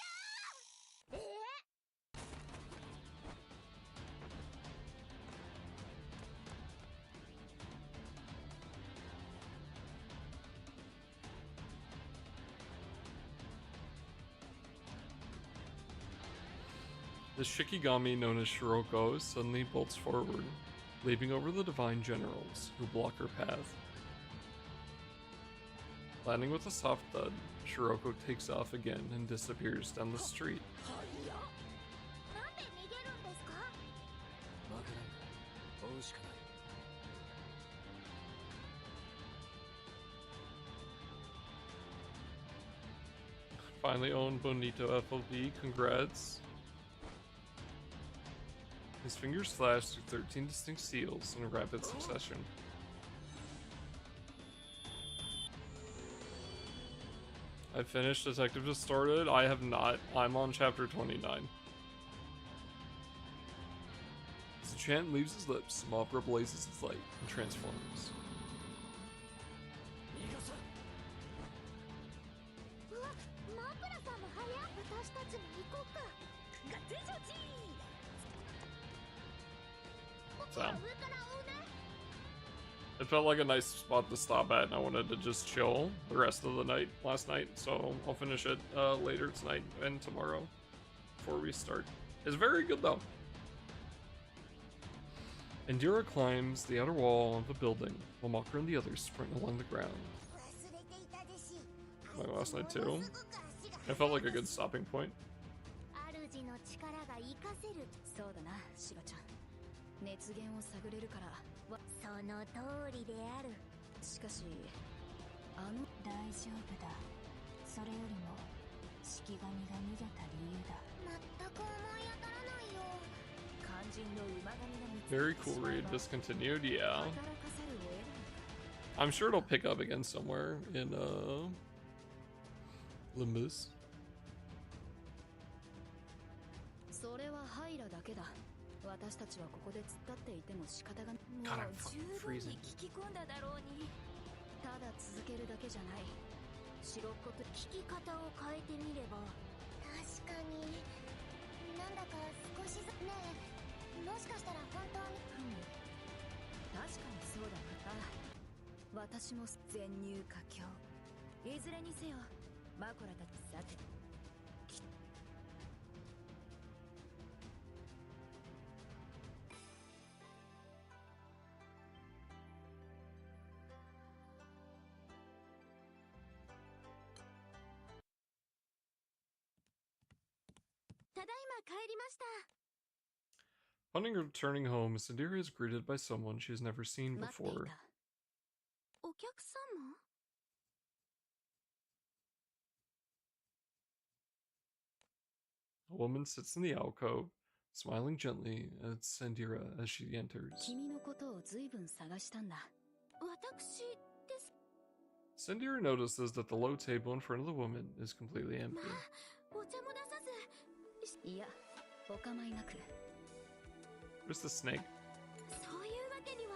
The Shikigami known as Shiroko suddenly bolts forward, leaping over the divine generals who block her path. Landing with a soft thud, Shiroko takes off again and disappears down the street. なんで逃げるんですか？わからん。追うしかない。 Finally owned Bonito FOB, congrats. His fingers flash through 13 distinct seals in a rapid succession. I finished Detective Distorted. I have not. I'm on chapter 29. As the chant leaves his lips, Mopra blazes its light and transforms. うわマプラさんも早い私たちも行こうかガッツリジョーチ So, 上から追うね it felt like a nice spot to stop at, and I wanted to just chill the rest of the night last night, so I'll finish it later tonight and tomorrow before we start. It's very good though. Indira climbs the outer wall of the building, while Makra and the others sprint along the ground. 忘れていたでし Like last night too. もうすぐから死が It felt like a good stopping point. 主の力が活かせるそうだなシロちゃん熱源を探れるからその通りである。しかし大丈夫だ。それよりも式神が逃げた理由だ。全く思い当たらないよ。肝心の馬神が見つ Very かって cool しまえ read. ば Discontinued, yeah. 働かざるを得ない。 I'm sure it'll pick up again somewhere in Limbus. それはハイラだけだ。私たちはここで突っ立っていても仕方がない。 God, も I'm う fucking 十分 freezing. に聞き込んだだろうに。ただ続けるだけじゃない。白っ子と聞き方を変えてみれば。確かに。なんだか少しずつねえ、もしかしたら本当に。確かにそうだな。私も全入佳境。いずれにせよマコラたちさて。ただいま帰りました。 Upon returning home, Sandira is greeted by someone she has never seen 待ってい before. た。お客様？ A woman sits in the alcove, smiling gently at Sandira as she enters. 君のことを随分探したんだ。私です。 Sandira notices that the low table in front of the woman is completely empty. お茶も出さず。いや、お構いなく。 Where's the snake? そういうわけには。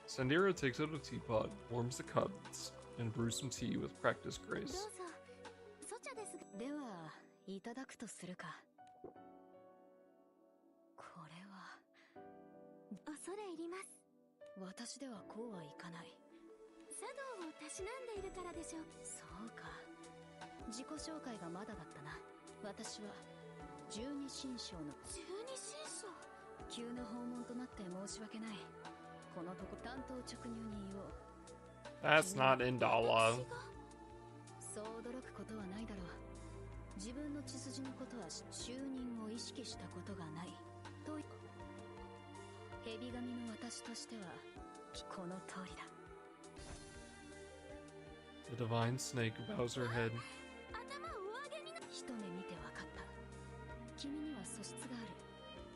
Sandira takes out a teapot, warms the cups, and brews some tea with practiced どう grace. ぞ。そちゃですが。では、いただくとするか。これは、恐れ入ります。私ではこうはいかない。茶道をたしなんでいるからでしょう。そうか。自己紹介がまだだったな。私は、十二神将の十二神将。急な訪問となって申し訳ない。このとこ担当直入に言おう。 That's not Indala. そう驚くことはないだろう。自分の血筋のことは就任を意識したことがないと。蛇神の私としてはこの通りだ。 The divine snake bows her head. 頭をお上げにな。一目見て分かった。君には素質がある。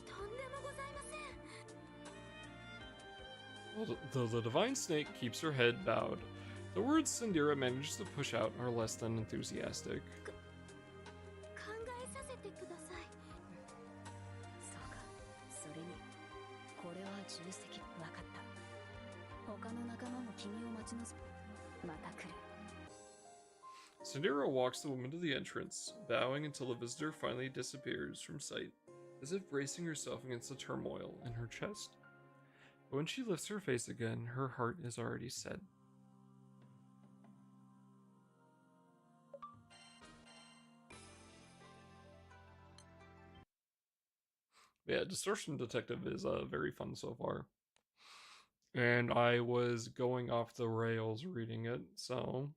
とんでもございません。 Though the divine snake keeps her head bowed, the words Sandira manages to push out are less than enthusiastic. 考えさせてください。そうか。それにこれは重責。分かった。他の仲間も君を待ち望む。また来る。 Sandira walks the woman to the entrance, bowing until the visitor finally disappears from sight, as if bracing herself against the turmoil in her chest. But when she lifts her face again, her heart is already set. Yeah, Distortion Detective is very fun so far. And I was going off the rails reading it, so...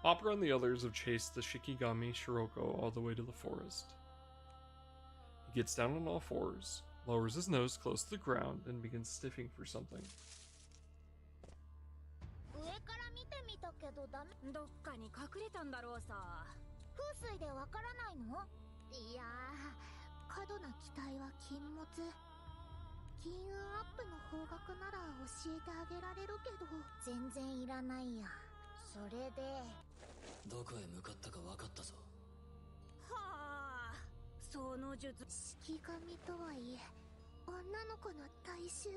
Opera and the others have chased the Shikigami Shiroko all the way to the forest. He gets down on all fours, lowers his nose close to the ground, and begins sniffing for something. 上から見てみたけどダメ。どっかに隠れたんだろうさ。風水でわからないの？いやー、過度な期待は禁物。金運アップの方角なら教えてあげられるけど、全然いらないや。それで、どこへ向かったか分かったぞ。はあ、その術。式神とはいえ、女の子の体臭を。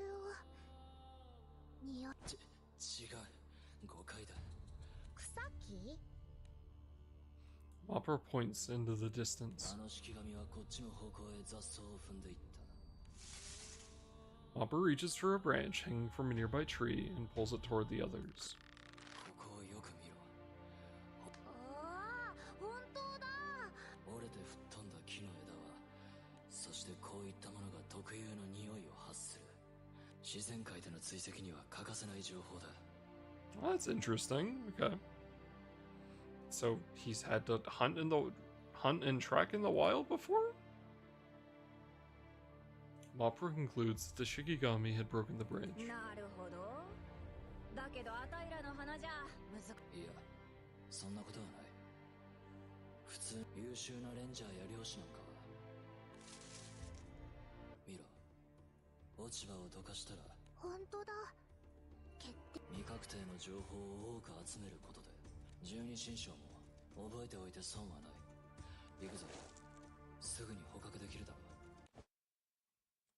匂い。違う、誤解だ。草木？ Opera points into the distance. あの式神はこっちの方向へ雑草を踏んでいった。 Opera reaches for a branch hanging from a nearby tree and pulls it toward the others. ここをよく見ろ。ああ、本当だ。折れて吹っ飛んだ木の枝は自然界での追跡には欠かせない情報だ。 Well, that's interesting. Okay. So he's had to hunt and track in the wild before? Mopra concludes that the Shikigami had broken the bridge. なるほど。だけどアタイらの花じゃ難しいや、そんなことはない。普通優秀なレンジャーや漁師なんかは。見ろ、落ち葉をどかしたら本当だ。決定。未確定の情報を多く集めることで十二神将も覚えておいて損はない。行くぞ、すぐに捕獲できるだろう。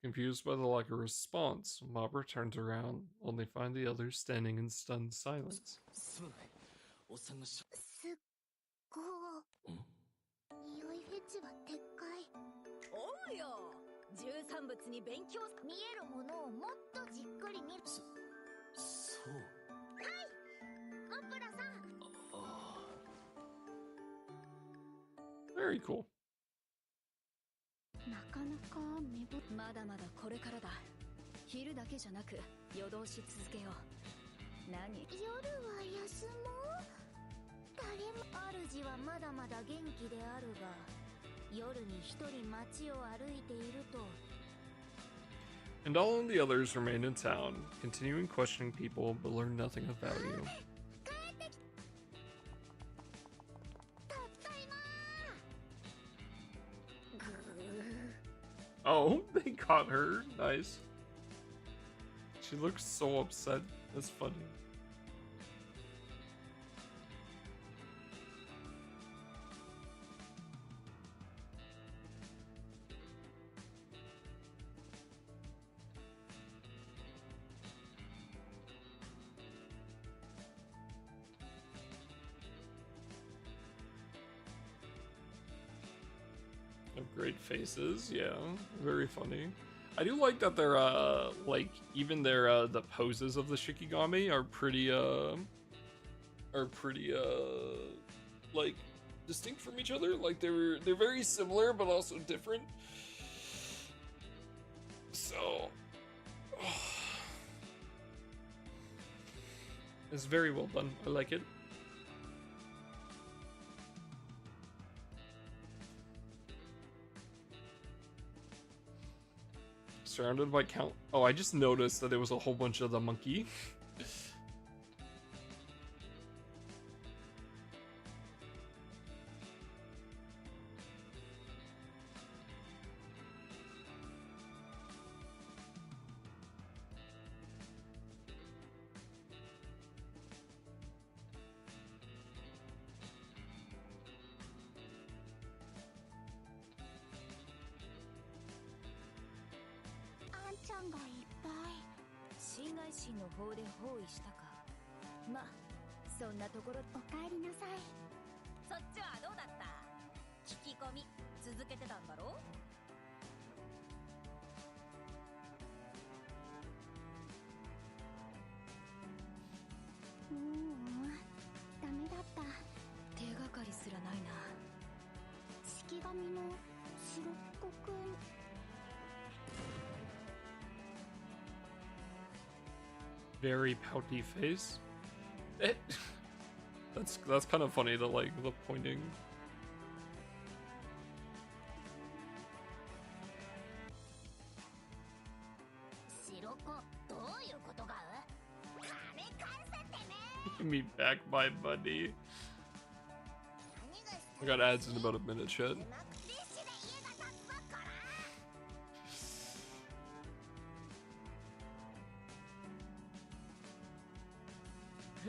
Confused by the lack of response, Mopra turns around, only find the others standing in stunned silence. すまない、おっさんがすっごー。匂いフェチは撤回。おうよ。13物に勉強見えるものをもっとじっくり見る。そう。モプラさん。ああ。 Very cool. なかなかまだまだこれからだ。昼だけじゃなく夜通し続けよう。何？夜は休もう。誰も。主はまだまだ元気であるが、夜に一人街を歩いていると。 And all of the others remain in town, continuing questioning people but learn nothing of value. 帰ってきたったいま。 Oh, they caught her. Nice. She looks so upset. That's funny. Have great faces, yeah, very funny. I do like that they're like even their the poses of the Shikigami are pretty like distinct from each other. Like they're very similar but also different. So it's very well done. I like it. Surrounded by count. Oh, I just noticed that there was a whole bunch of the monkey.心の方で包囲したか。ま、そんなところ。おかえりなさい。そっちはどうだった？聞き込み続けてたんだろ？ダメだった。手がかりすらないな。式神の白子くん。Very pouty face. That's kind of funny. The like the pointing. 白子、どういうことが？金返せってね。 Me back by buddy. I got ads in about a minute, shit.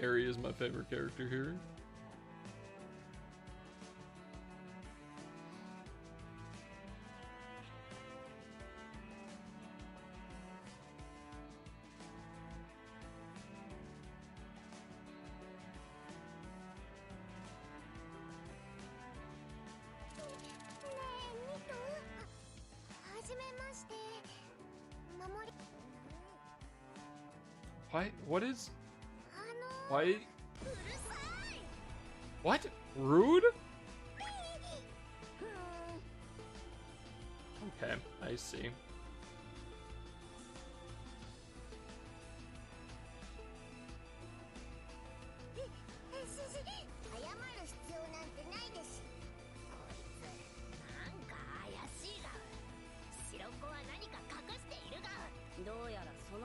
Harry is my favorite character here. Why? What is? Why? What? Rude? Okay, I see.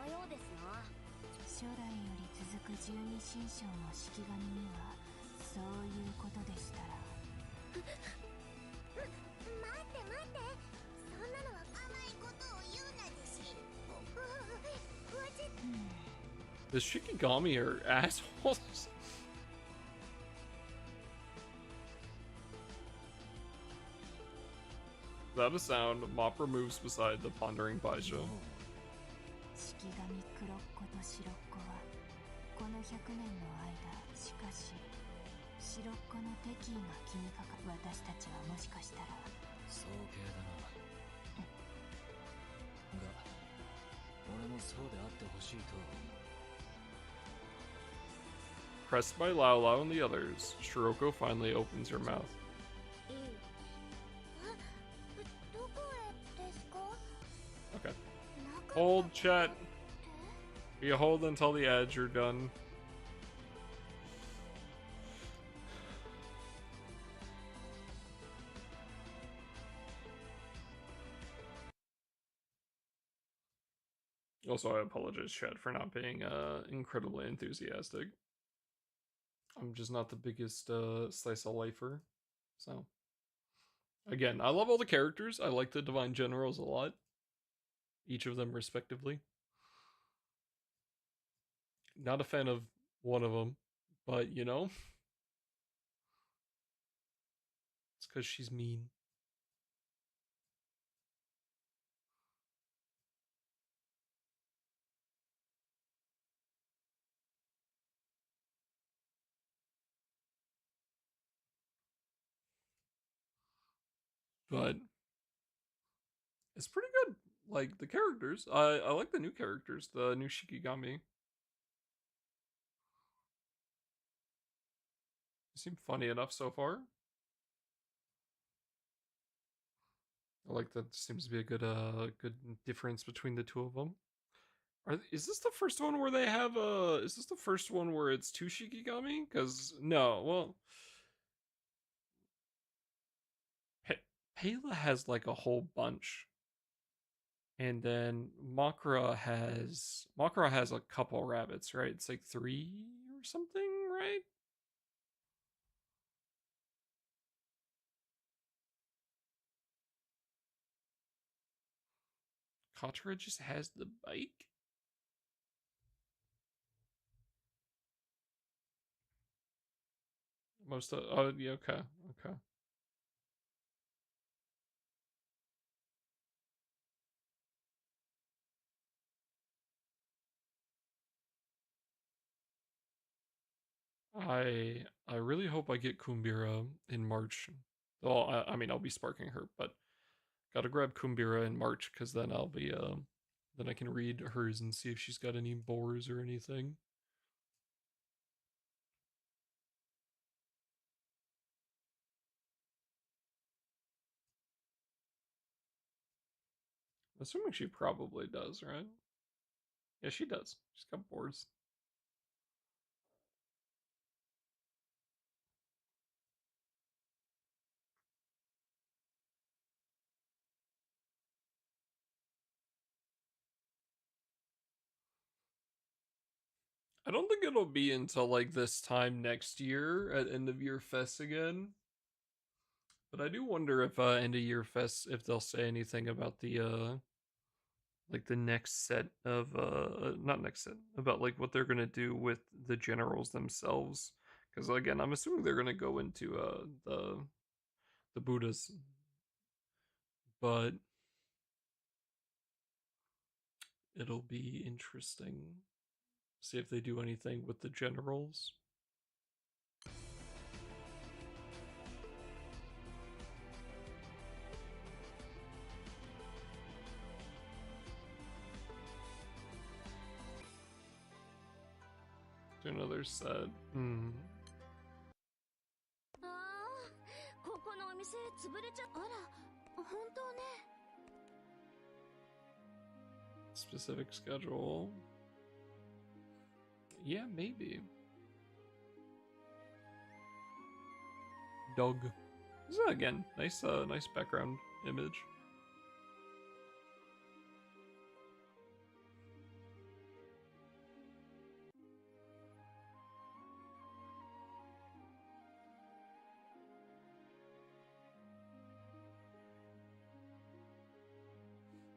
ようですな。初代より続く十二神将の式神にはそういうことでしたら。待って待って、そんなのは甘いことを言うなでし。The Shikigami are assholes. Without a sound, Mopra moves beside the pondering Baisha. 式神黒っ子と白っ子はこの100年の間、しかし白っ子の敵意が気にかかる。私たちはもしかしたら早計だな。が俺もそうであってほしいと。 Pressed by Lao Lao and the others, Shiroko finally opens her mouth. どこへですか？ Okay. 中 Hold, chat. You hold until the edge, you're done. Also, I apologize, chat, for not being incredibly enthusiastic. I'm just not the biggest slice of lifer. So, again, I love all the characters. I like the Divine Generals a lot. Each of them respectively. Not a fan of one of them, but you know, it's because she's mean. But it's pretty good. Like the characters, I like the new characters, the new Shikigami. They seem funny enough so far. I like that. Seems to be a good difference between the two of them. Is this the first one where they have is this the first one where it's two Shikigami? Because no, well, Pela has like a whole bunch, and then Makara has a couple rabbits, right? It's like 3 or something, right? Katara just has the bike. Most of oh yeah, okay. I really hope I get Kumbira in March. Well, I mean I'll be sparking her, but gotta grab Kumbira in March because then I'll be then I can read hers and see if she's got any boars or anything. Assuming she probably does, right? Yeah, she does. She's got boars. I don't think it'll be until like this time next year at end of year fest again. But I do wonder if end of year fest if they'll say anything about the like the next set of not next set about like what they're gonna do with the generals themselves. Because again, I'm assuming they're gonna go into the Buddhas, but it'll be interesting. See if they do anything with the generals. Do another set. ああ、ここのお店潰れちゃあら、本当ね。Specific schedule. Yeah, maybe. Dog. This is, again, nice nice background image.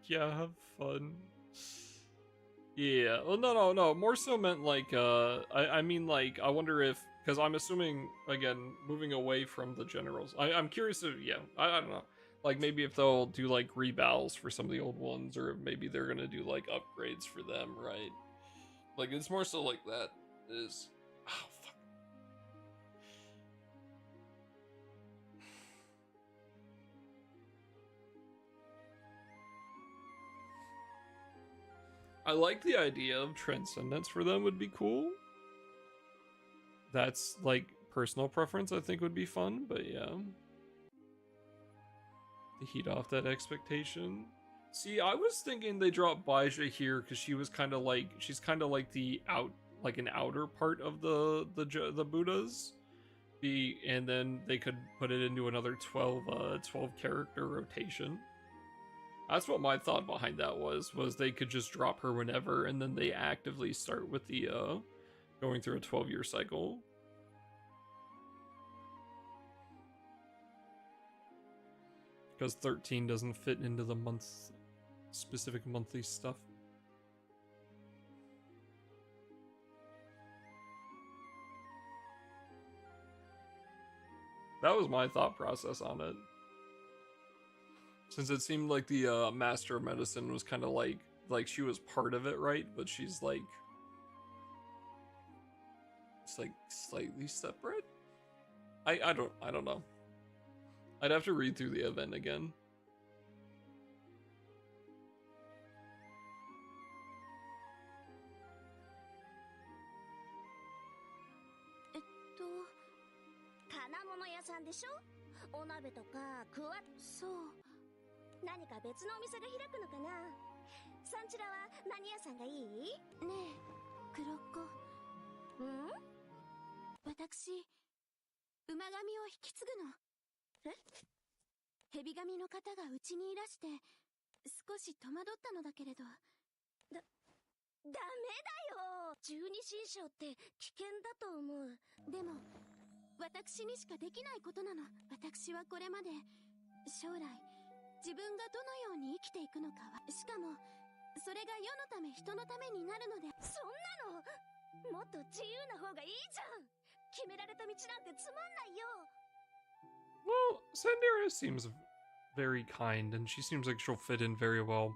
yeah, have fun. Yeah, well, no. More so meant like, I mean, like, I wonder if, because I'm assuming, again, moving away from the generals. I'm curious if, yeah, I don't know. Like, maybe if they'll do, like, rebals for some of the old ones, or maybe they're gonna do, like, upgrades for them, right? Like, it's more so like that is. Oh, fuck. I like the idea of transcendence for them would be cool. That's like personal preference, I think would be fun, but yeah. To heat off that expectation. See, I was thinking they dropped Baija here because she was kind of like, she's kind of like the like an outer part of the Buddhas. And then they could put it into another 12 character rotation. That's what my thought behind that was they could just drop her whenever, and then they actively start with the going through a 12-year cycle. Because 13 doesn't fit into the specific monthly stuff. That was my thought process on it. Since it seemed like the Master of Medicine was kind of like she was part of it, right? But she's like, it's like slightly separate. I don't know. I'd have to read through the event again. Well, Sandera seems very kind, and she seems like she'll fit in very well.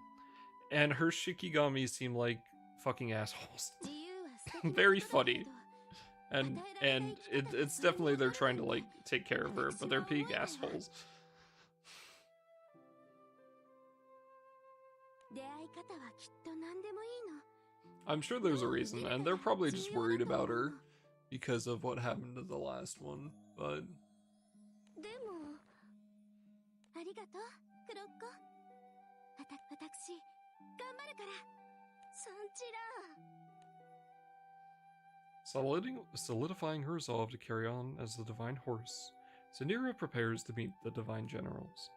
And her Shikigami seem like fucking assholes. Very funny. And it's definitely they're trying to like take care of her, but they're big assholes. I'm sure there's a reason, and they're probably just worried about her because of what happened to the last one, but... Solidifying her resolve to carry on as the Divine Horse, Sandera prepares to meet the Divine Generals.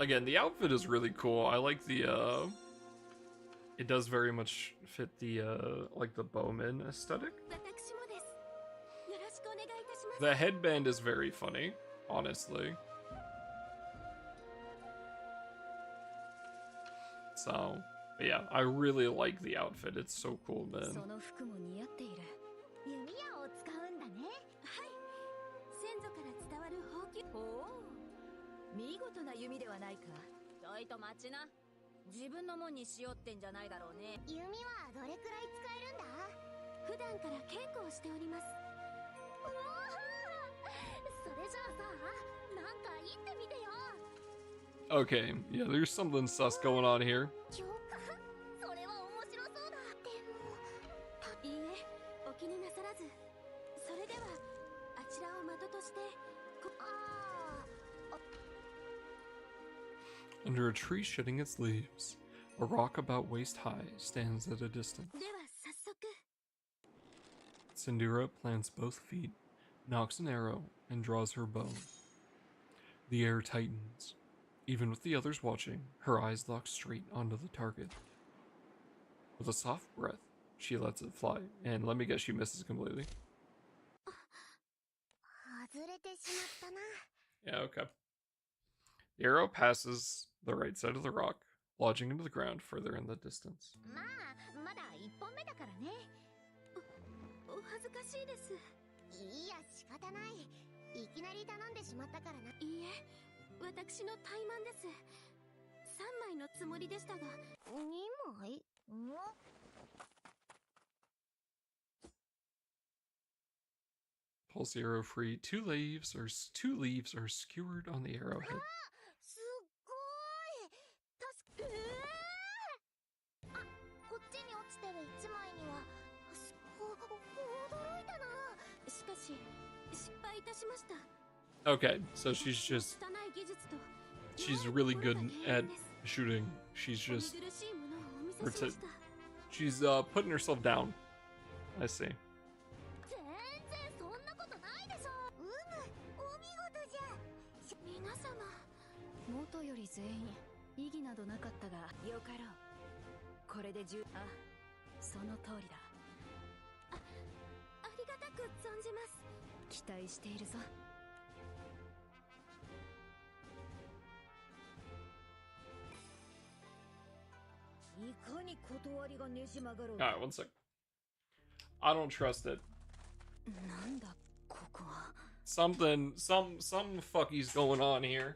Again, the outfit is really cool. I like the, it does very much fit the, like the bowman aesthetic. The headband is very funny, honestly. So, but yeah, I really like the outfit. It's so cool, man. Okay, yeah, there's something sus going on here. Under a tree shedding its leaves, a rock about waist high stands at a distance. Sandera plants both feet, nocks an arrow, and draws her bow. The air tightens. Even with the others watching, her eyes lock straight onto the target. With a soft breath, she lets it fly, and let me guess, she misses completely. 外れてしまったな。 Yeah, okay. The arrow passes the right side of the rock, lodging into the ground further in the distance. まあまだ1本目だからね。お恥ずかしいです。いいや仕方ない。いきなり頼んでしまったからな。いいえ、私の怠慢です。3枚のつもりでしたが。2枚？ん？ Pulls the arrow free. Two leaves are skewered on the arrowhead. すっごい。あ、こっちに落ちてる1枚には驚いたな。しかし失敗いたしました。 Okay, so she's really good at shooting. She's putting herself down. I see. 全然そんなことないでしょ。お見事じゃ。皆様、元より全員意義などなかったがよかろう。これでその通りだ。ありがたく存じます。期待しているぞ。いかに断りがねじ曲がろう。 Alright, one sec. I don't trust it. なんだここは。Some fucky's going on here.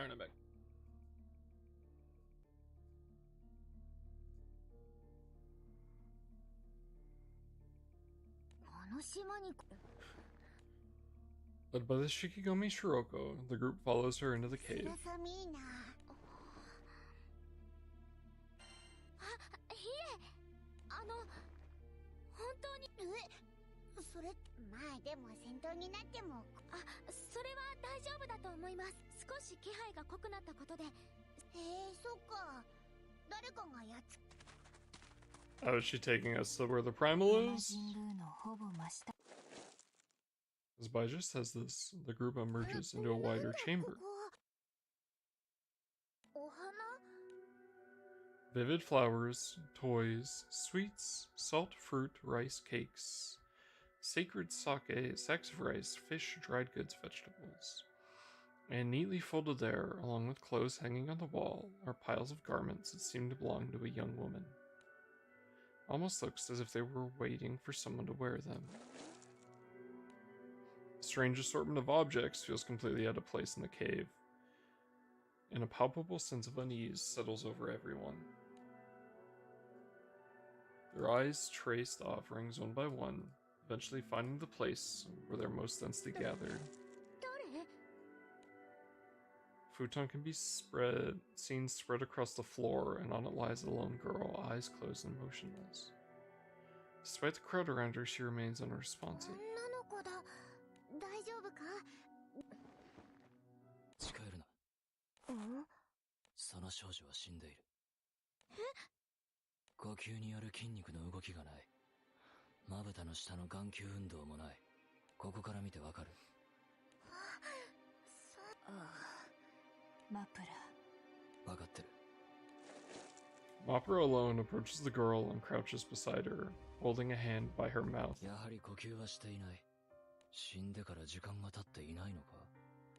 Alright, I'm back. Led by the Shikigami Shiroko, the group follows her into the cave. 寒いな。あ、いえ、本当に。それ、まあでも戦闘になっても。あ、それは大丈夫だと思います。少し気配が濃くなったことで。へえ、そっか。誰かがやっつ。 Oh, is she taking us to where the primal is? 神宮のほぼ真下。 As Baija says this, the group emerges into a wider chamber. お花？ Vivid flowers, toys, sweets, salt fruit, rice cakes, sacred sake, sacks of rice, fish, dried goods, vegetables. And neatly folded there, along with clothes hanging on the wall, are piles of garments that seem to belong to a young woman. Almost looks as if they were waiting for someone to wear them. The strange assortment of objects feels completely out of place in the cave, and a palpable sense of unease settles over everyone. Their eyes trace the offerings one by one, eventually finding the place where they're most densely gathered. 誰？ Futon can be seen spread across the floor, and on it lies a lone girl, eyes closed and motionless. Despite the crowd around her, she remains unresponsive. 女の子だ。大丈夫か？近寄るな。うん？その少女は死んでいる。呼吸による筋肉の動きがない。まぶたの下の眼球運動もない。ここから見てわかる？マプラ。わかってる。Mopper alone approaches the girl and crouches beside her, holding a hand by her mouth. やはり呼吸はしていない。死んでから時間が経っていないのか？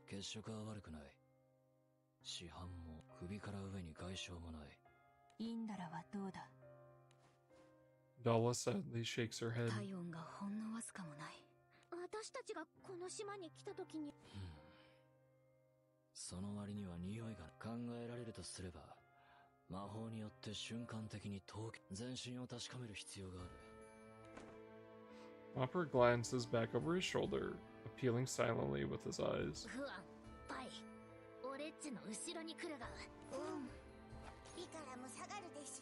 血色は悪くない。死斑も首から上に外傷もない。インダラはどうだ？ Dala sadly shakes her head. 体温がほんのわずかもない。私たちがこの島に来た時に。その割には匂いが考えられるとすれば、魔法によって瞬間的に全身を確かめる必要がある。Mopper glances back over his shoulder, appealing silently with his eyes. 不安、パイ、俺っちの後ろに来るが。うん。ビからも下がるでし。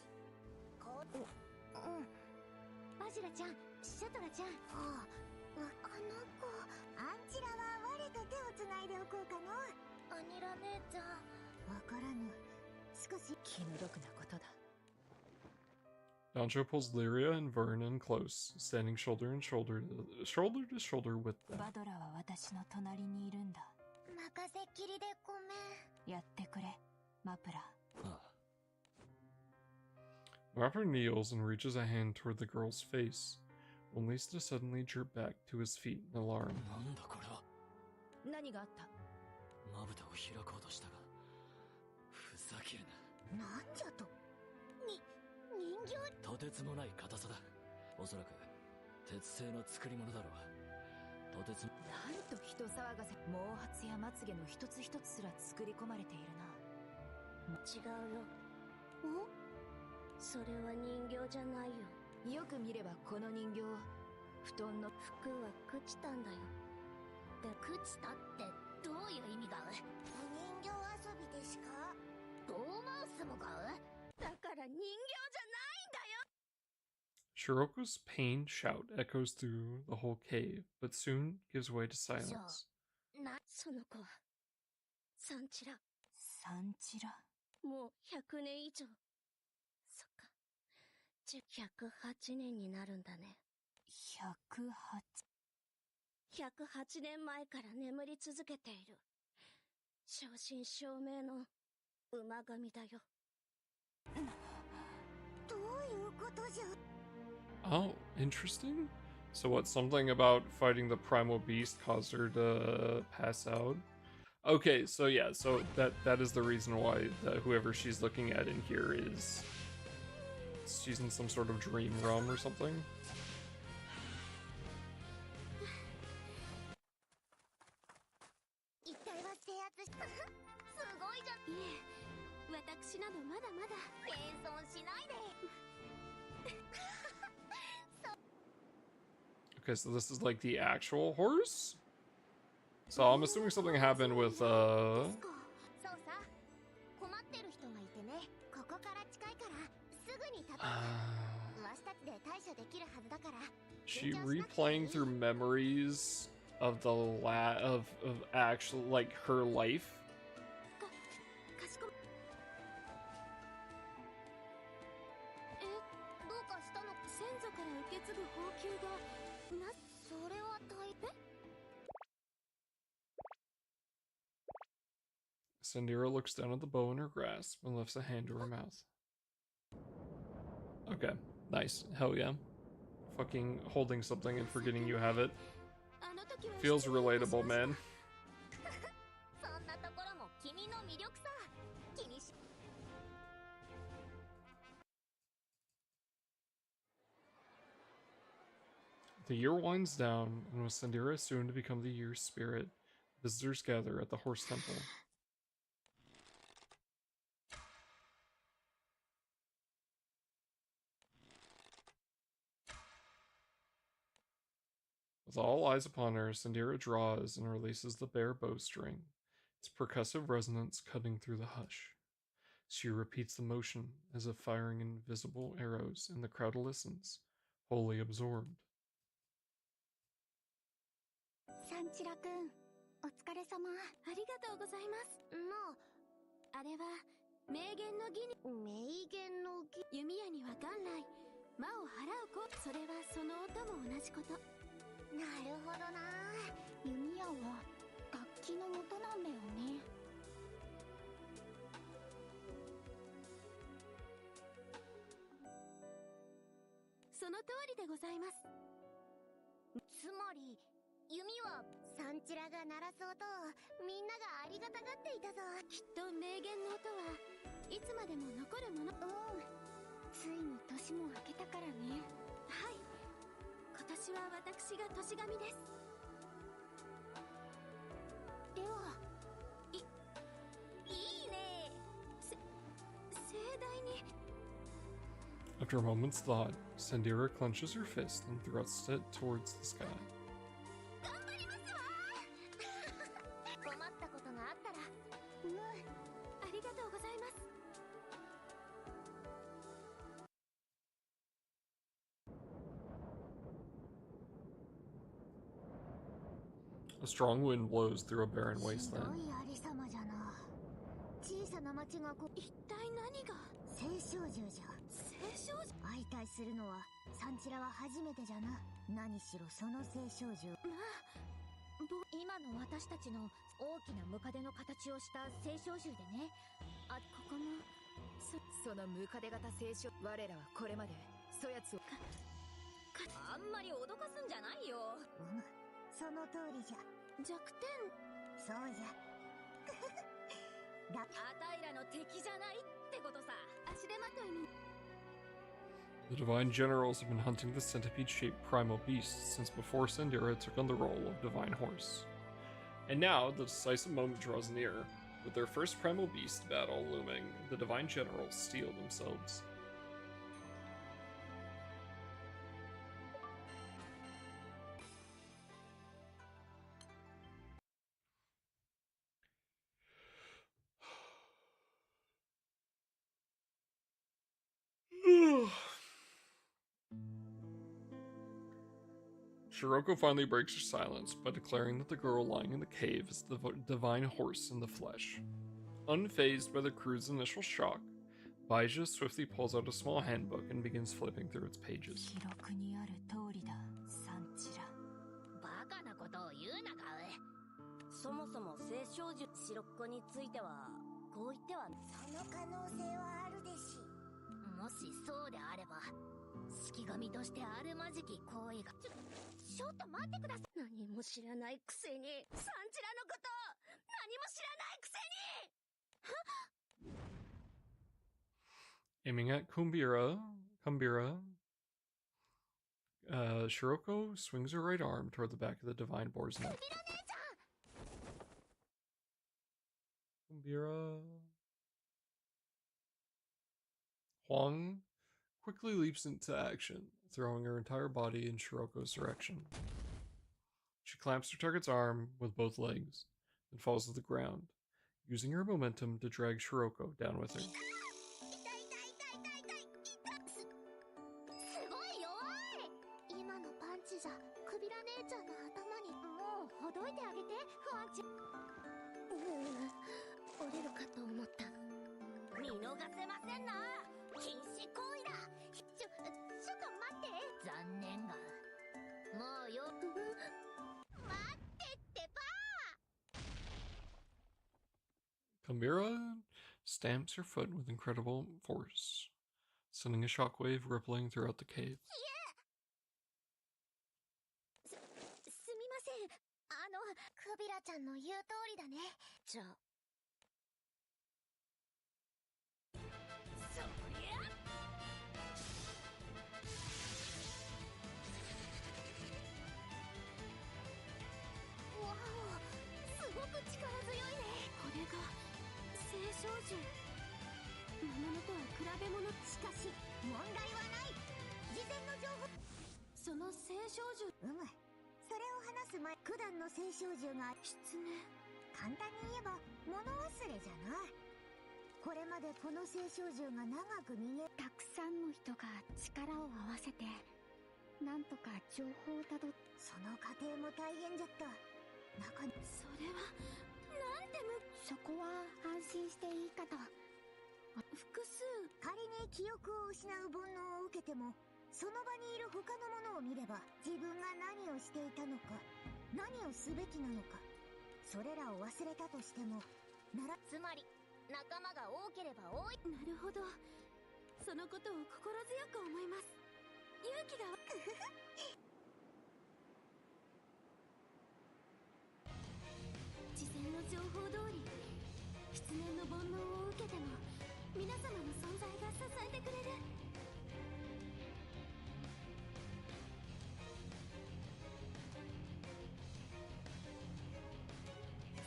こう。うん。バジラちゃん、シャトラちゃん。ああ、あの子、アンチラは我と手をつないでおこうかの。アニラ姉ちゃん。わからぬ。少し気の毒なことだ。 Dancho pulls Lyria and Vernon close, standing shoulder to shoulder with them. バドラは私の隣にいるんだ。任せっきりでごめん。やってくれ、マプラ。ああ。 Mopper kneels and reaches a hand toward the girl's face, only to suddenly jerk back to his feet in alarm. なんだこれは。何があった？まぶたを開こうとしたが、ふざけるな。なんじゃと。人形。とてつもない硬さだ。おそらく鉄製の作り物だろう。とてつも。なんと人騒がせ。毛髪やまつげの一つ一つすら作り込まれているな。違うよ。ん？それは人形じゃないよ。よく見ればこの人形は布団の服は朽ちたんだよ。で、朽ちたってどういう意味が？人形遊びでしか？ドーマウスもか？だから人形じゃないんだよ。 Shiroko's pained shout echoes through the whole cave, but soon gives way to silence. その子はサンチラ。サンチラ。もう100年以上。そっか。108年になるんだね。108。108年前から眠り続けている。正真正銘の馬神だよ。どういうことじゃ？ Oh, interesting. So what, something about fighting the primal beast caused her to pass out? Okay, so yeah, so that is the reason why whoever she's looking at in here is... she's in some sort of dream realm or something. 一体は制圧した。すごい Okay, so this is like the actual horse? So I'm assuming something happened with, そうさ、困ってる人がいてね、ここから近いからすぐに叩いて、わしたちで対処できるはずだから。 she replaying through memories of the of actual, like, her life? かしこどうかしたの？先祖から受け継ぐ宝球がそれは大変。 Sandira looks down at the bow in her grasp and lifts a hand to her mouth. Okay, nice. Hell yeah. Fucking holding something and forgetting you have it. Feels relatable, man. そんなところも君の魅力さ。気にし The year winds down, and with Sandira soon to become the year's spirit, visitors gather at the Horse Temple. With all eyes upon her, Sandira draws and releases the bare bowstring, its percussive resonance cutting through the hush. She repeats the motion as if firing invisible arrows, and the crowd listens, wholly absorbed. サンチラくん、お疲れ様。ありがとうございます。もう、あれは名言の儀に。名言の儀。弓矢には元来魔を払う子。それはその音も同じこと。なるほどな。弓矢は楽器の元なんだよね。その通りでございます。つまり弓はサンチラが鳴らす音をみんながありがたがっていたぞ。きっと名言の音はいつまでも残るもの。ついに年も明けたからね。はい、今年は私が年神です。ではいいね。盛大に。 After a moment's thought, Sandira clenches her fist and thrusts it towards the sky. 頑張りますわ。困ったことがあったら。ありがとうございます。 A strong wind blows through a barren ひど wasteland. いありさまじゃな。小さな町が一体何が。青少獣じゃ。青少獣。相対するのはサンチラは初めてじゃな。何しろその青少獣。まあ今の私たちの大きなムカデの形をした青少獣でね。あ、ここもそのムカデ型青少。我らはこれまでそやつをあんまり脅かすんじゃないよ。その通りじゃ。弱点。そうじゃ。アタイらの敵じゃないってことさ。足手まといに。 The Divine Generals have been hunting the centipede-shaped primal beast since before Sandira took on the role of Divine Horse. And now, the decisive moment draws near. With their first primal beast battle looming, the Divine Generals steel themselves. Shiroko finally breaks her silence by declaring that the girl lying in the cave is the divine horse in the flesh. Unfazed by the crew's initial shock, Baija swiftly pulls out a small handbook and begins flipping through its pages. 記録にある通りだ、サンチラ。バカなことを言うなかう。そもそも青少獣白っ子についてはこう言っては。その可能性はあるでし。もしそうであれば式神としてあるまじき行為が。ちょっと待ってください。何も知らないくせにサンチラのこと何も知らないくせに。 Aiming at Kumbira, Shiroko swings her right arm toward the back of the divine boar's neck. Kumbira. Huang quickly leaps into action, throwing her entire body in Shiroko's direction. She clamps her target's arm with both legs and falls to the ground, using her momentum to drag Shiroko down with her. 痛い痛い痛い痛い痛いすごい弱い。今のパンチじゃクビラ姉ちゃんの頭にもうほどいてあげて不安ち折れるかと思った。見逃せませんな。禁止行為だ。ちょっと待って。残念がもうよ待ってってば。 Chimera stamps her foot with incredible force, sending a shockwave rippling throughout the cave. すみません。クビラちゃんの言う通りだね。じゃあ。そりゃ。わお、すごく力強いね。これが青少獣。魔物とは比べ物。しかし問題はない。事前の情報。その青少獣。それを話す前、九段の青少獣が狐。簡単に言えば物忘れじゃな。これまでこの青少獣が長く逃げ、たくさんの人が力を合わせてなんとか情報をたどっ、その過程も大変じゃった。中にそれはなんでそこは安心していいかと。複数仮に記憶を失う煩悩を受けても、その場にいる他のものを見れば自分が何をしていたのか、何をすべきなのか、それらを忘れたとしてもつまり仲間が多ければ多い。なるほど、そのことを心強く思います。勇気が事前の情報通り失念の煩悩を受けても皆様の存在が支えてくれる。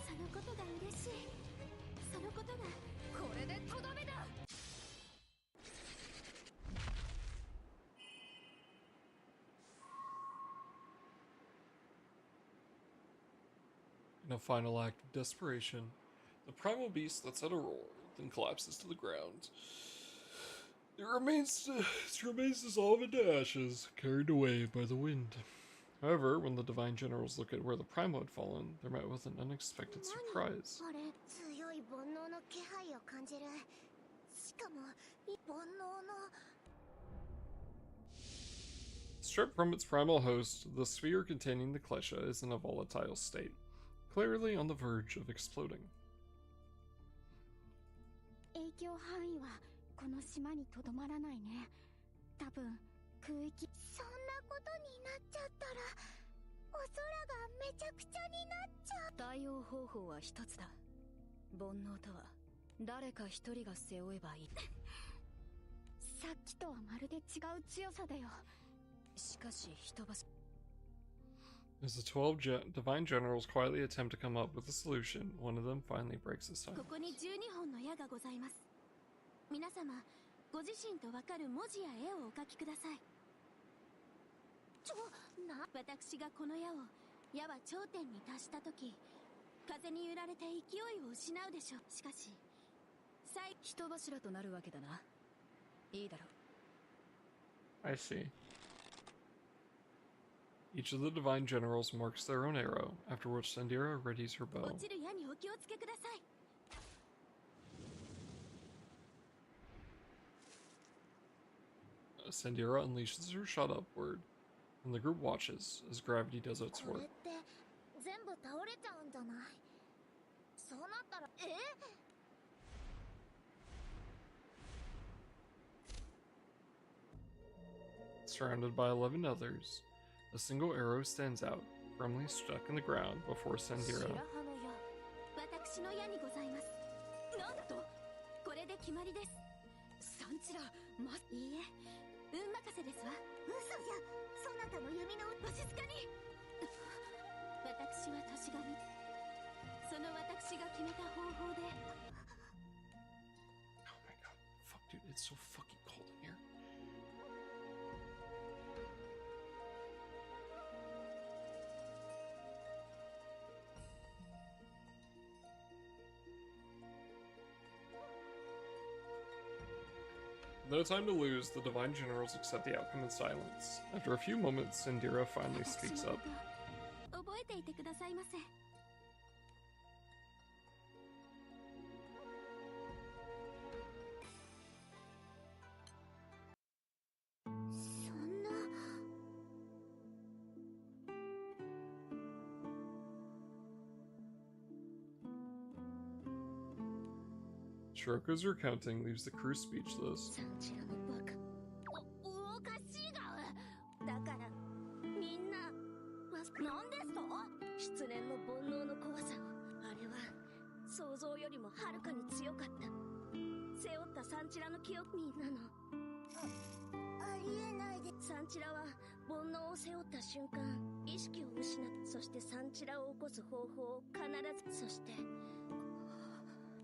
そのことが嬉しい。そのことがこれでとどめだ。 In a final act of desperation, the primal beast lets out a roar, then collapses to the ground. It remains dissolved into ashes, carried away by the wind. However, when the Divine Generals look at where the primal had fallen, they're met with an unexpected surprise. あれ、強い煩悩の気配を感じる。しかも、煩悩の Stripped from its primal host, the sphere containing the Klesha is in a volatile state, clearly on the verge of exploding. 影響範囲はこの島にとどまらないね。多分空域。そんなことになっちゃったらお空がめちゃくちゃになっちゃう。対応方法は一つだ。煩悩とは誰か一人が背負えばいい。さっきとはまるで違う強さだよ。しかし人ばし As the 12 Divine Generals quietly attempt to come up with a solution, one of them finally breaks the silence. ここに12本の矢がございます。皆様、ご自身とわかる文字や絵をお書きください。私がこの矢を、矢は頂点に達したとき、風に揺られて勢いを失うでしょう。しかし、人柱となるわけだな。いいだろう。 I see. Each of the Divine Generals marks their own arrow, after which Sandira readies her bow. 落ちる矢にお気をつけください。 Sandira unleashes her shot upward, and the group watches as gravity does its こ work. れって全部倒れちゃうんじゃない？そうなったら、Surrounded by 11 others, a single arrow stands out, firmly stuck in the ground before Sandira. 白羽の矢、私の矢にございます。なんだと？これで決まりです。サンチラ、いいえ、運任せですわ。嘘じゃ、そなたの弓のわしづかに。私は年神。その私が決めた方法で。Oh my god, fuck dude, it's so fucking cold in here. No time to lose, the Divine Generals accept the outcome in silence. After a few moments, Sandira finally speaks up. 覚えていてくださいませ。そんな。 Shiroko's recounting leaves the crew speechless. サンチラのバカ。おかしいが。だからみんななんですと？失念の煩悩の怖さを。あれは想像よりもはるかに強かった。背負ったサンチラの記憶。みんなのありえないで。サンチラは煩悩を背負った瞬間意識を失っ、そしてサンチラを起こす方法を必ず。そして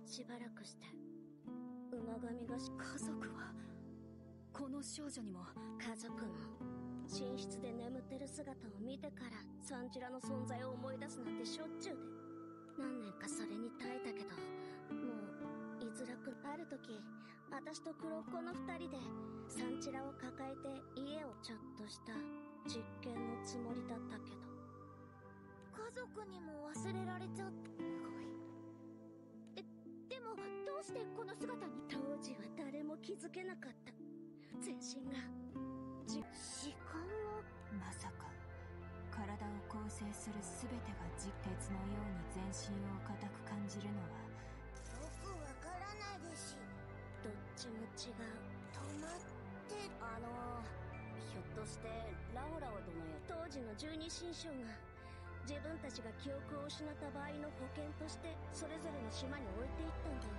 しばらくして馬神が。家族はこの少女にも。家族の寝室で眠ってる姿を見てからサンチラの存在を思い出すなんてしょっちゅうで、何年かそれに耐えたけど、もう居づらく。ある時私と黒子の2人でサンチラを抱えて家を。ちょっとした実験のつもりだったけど、家族にも忘れられちゃった。でもどうしてこの姿に。当時は誰も気づけなかった。全身が時間を。まさか体を構成する全てが鉄のように全身を固く感じるのは。よくわからないですし。どっちも違う。止まって。ひょっとしてラオラオ殿や当時の十二神将が自分たちが記憶を失った場合の保険としてそれぞれの島に置いていったんだよ。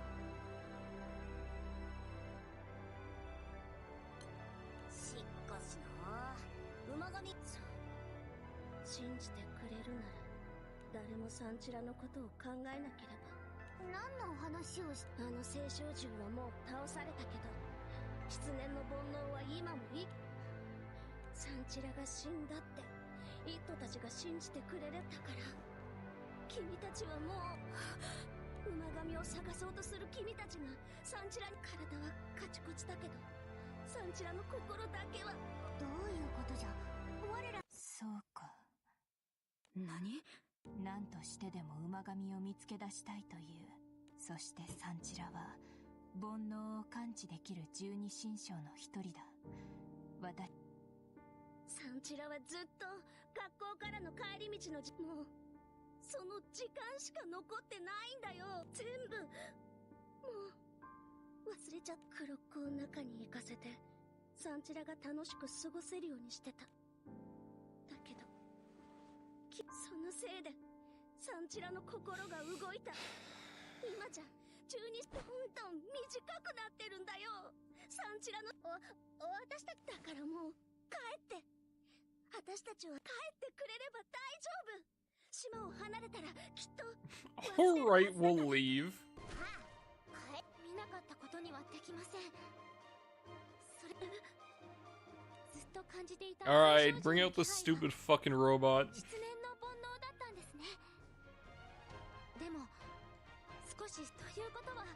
しかしな。馬神。そう信じてくれるなら誰もサンチラのことを考えなければ。何の話をし。あの聖少獣はもう倒されたけど、失念の煩悩は今もサンチラが死んだってイットたちが信じてくれれたから。君たちはもう馬神を探そうとする君たちがサンチラに。体はカチコチだけどサンチラの心だけは。どういうことじゃ。我ら。そうか。何？何としてでも馬神を見つけ出したいという。そしてサンチラは煩悩を感知できる十二神将の一人だ。サンチラはずっと学校からの帰り道のもうその時間しか残ってないんだよ。全部もう忘れちゃった。黒子を中に行かせてサンチラが楽しく過ごせるようにしてた。だけどそのせいでサンチラの心が動いた。今じゃ中にどんどん短くなってるんだよ。サンチラの私たちだからもう帰って。私たちは帰ってくれれば大丈夫。島を離れたらきっと。Alright, we'll leave. 見なかったことにはできません。それずっと感じていた。 Alright, bring out the stupid fucking robot. 失念の煩悩だったんですね。でも少しということは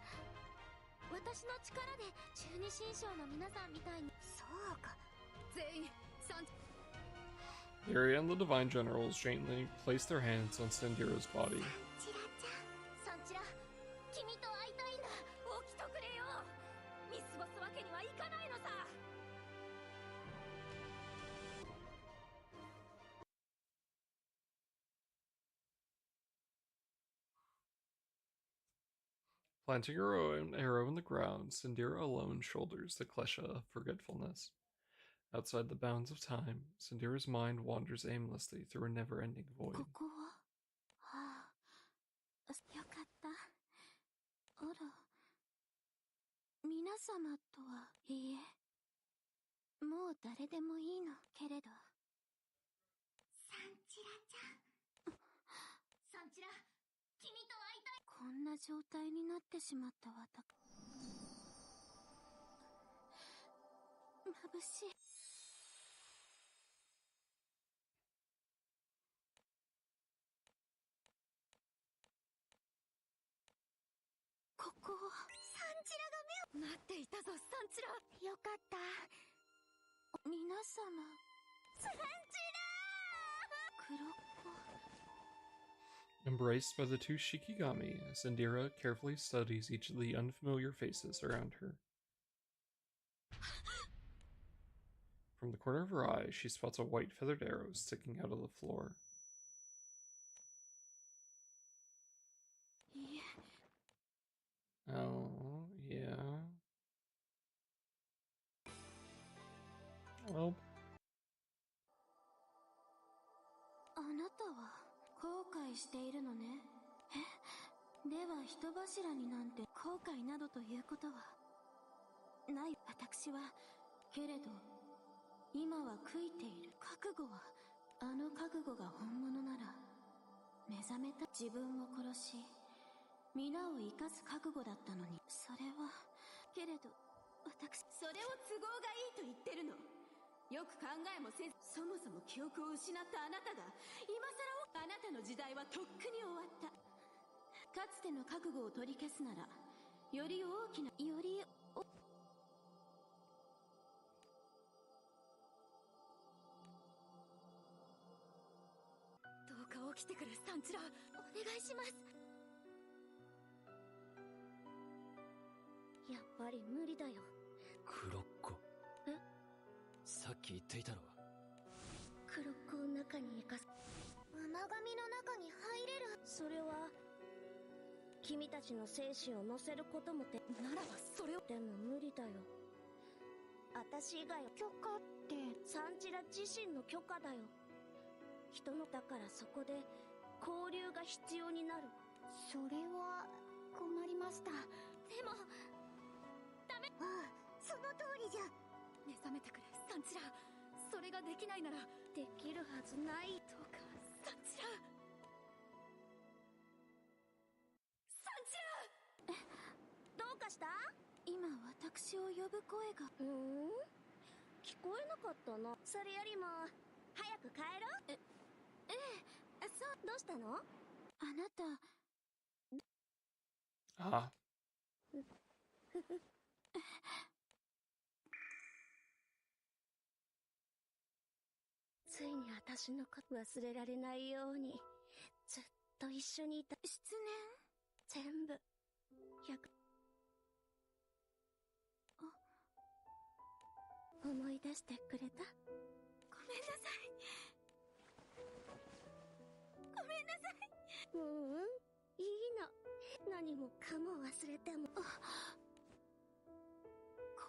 私の力で十二神将の皆さんみたいに。そうか。全員サン。 Area and the Divine Generals gently place their hands on Sandira's body. チラちゃん。サンチラ、君と会いたいんだ。起きとくれよ。見過ごすわけにはいかないのさ。Planting her own arrow in the ground, Sandira alone shoulders the klesha of forgetfulness. Outside the bounds of time, Sandira's mind wanders aimlessly through a never-ending void. ここは。はあ。よかった。あら。皆様とは。いいえ。もう誰でもいいのけれど。サンチラちゃん。サンチラ、君と会いたい。こんな状態になってしまった私。眩しい。ここを。サンチラが目を。待っていたぞサンチラ。よかった。皆様。サンチ黒っ子。 Embraced by the two Shikigami, Zendira carefully studies each of the unfamiliar faces around her. From the corner of her eye, she spots a white feathered arrow sticking out of the floor. Oh, yeah. Well. あなたは後悔しているのね。では人柱になんて後悔などということはない。私はけれど今は悔いている。覚悟はあの覚悟が本物なら目覚めた自分を殺し皆を生かす覚悟だったのに。それはけれど私それを都合がいいと言ってるの。よく考えもせずそもそも記憶を失ったあなたが今更あなたの時代はとっくに終わった。かつての覚悟を取り消すならより大きなよりどうか起きてくれサンチラ。お願いします。やっぱり無理だよ。黒っ子。さっき言っていたろ。黒子を中に生かす。馬神の中に入れる。それは君たちの精神を乗せることもでならばそれを。でも無理だよ。私以外許可ってサンチラ自身の許可だよ。人のだからそこで交流が必要になる。それは困りました。でもダメ。ああ、その通りじゃ。目覚めてくれサンチラ。それができないならできるはずない。どうかサンチラ。サンチラ。どうかした？今私を呼ぶ声が。聞こえなかったな。それよりも早く帰ろう。ええ、そう。どうしたの？あなた。Ah. ついに私のこと忘れられないようにずっと一緒にいた。失全部思い出してくれた？ごめんなさい。ごめんなさい。いいの。何もかも忘れても。こ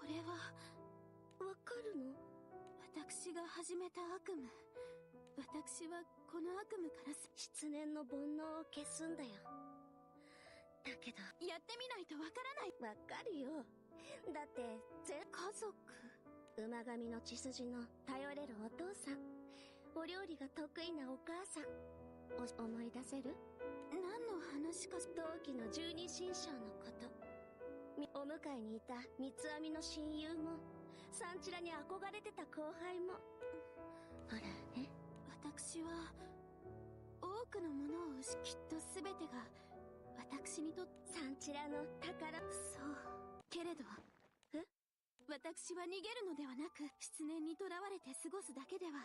れはわかるの？私が始めた悪夢。私はこの悪夢から失念の煩悩を消すんだよ。だけどやってみないとわからない。わかるよ。だって家族。馬神の血筋の頼れるお父さん、お料理が得意なお母さん、思い出せる？何の話か。同期の十二神将のこと。お迎えにいた三つ編みの親友も、サンチラに憧れてた後輩も。ほらね。私は多くのものをきっと全てが私にとってサンチラの宝。そうけれど私は逃げるのではなく失念にとらわれて過ごすだけでは。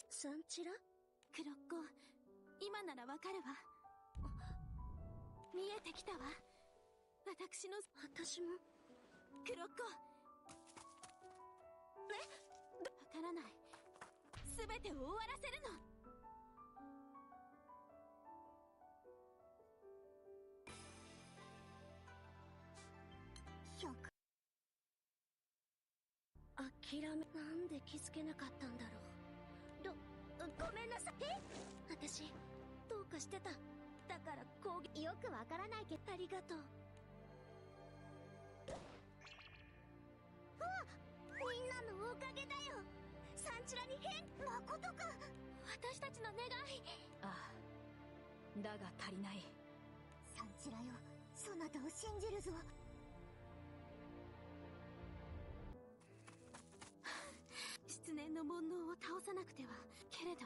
サンチラ？黒っ子、今ならわかるわ。見えてきたわ。私の。私も。黒っ子。わからない。全てを終わらせるの。諦め、なんで気づけなかったんだろう。ごめんなさい。私どうかしてた。だから攻撃よくわからないけど。ありがとう。みんなのおかげだよ。サンチラに誠か。私たちの願い。ああ、だが足りない。サンチラよ、そなたを信じるぞ。失念の煩悩を倒さなくては。けれど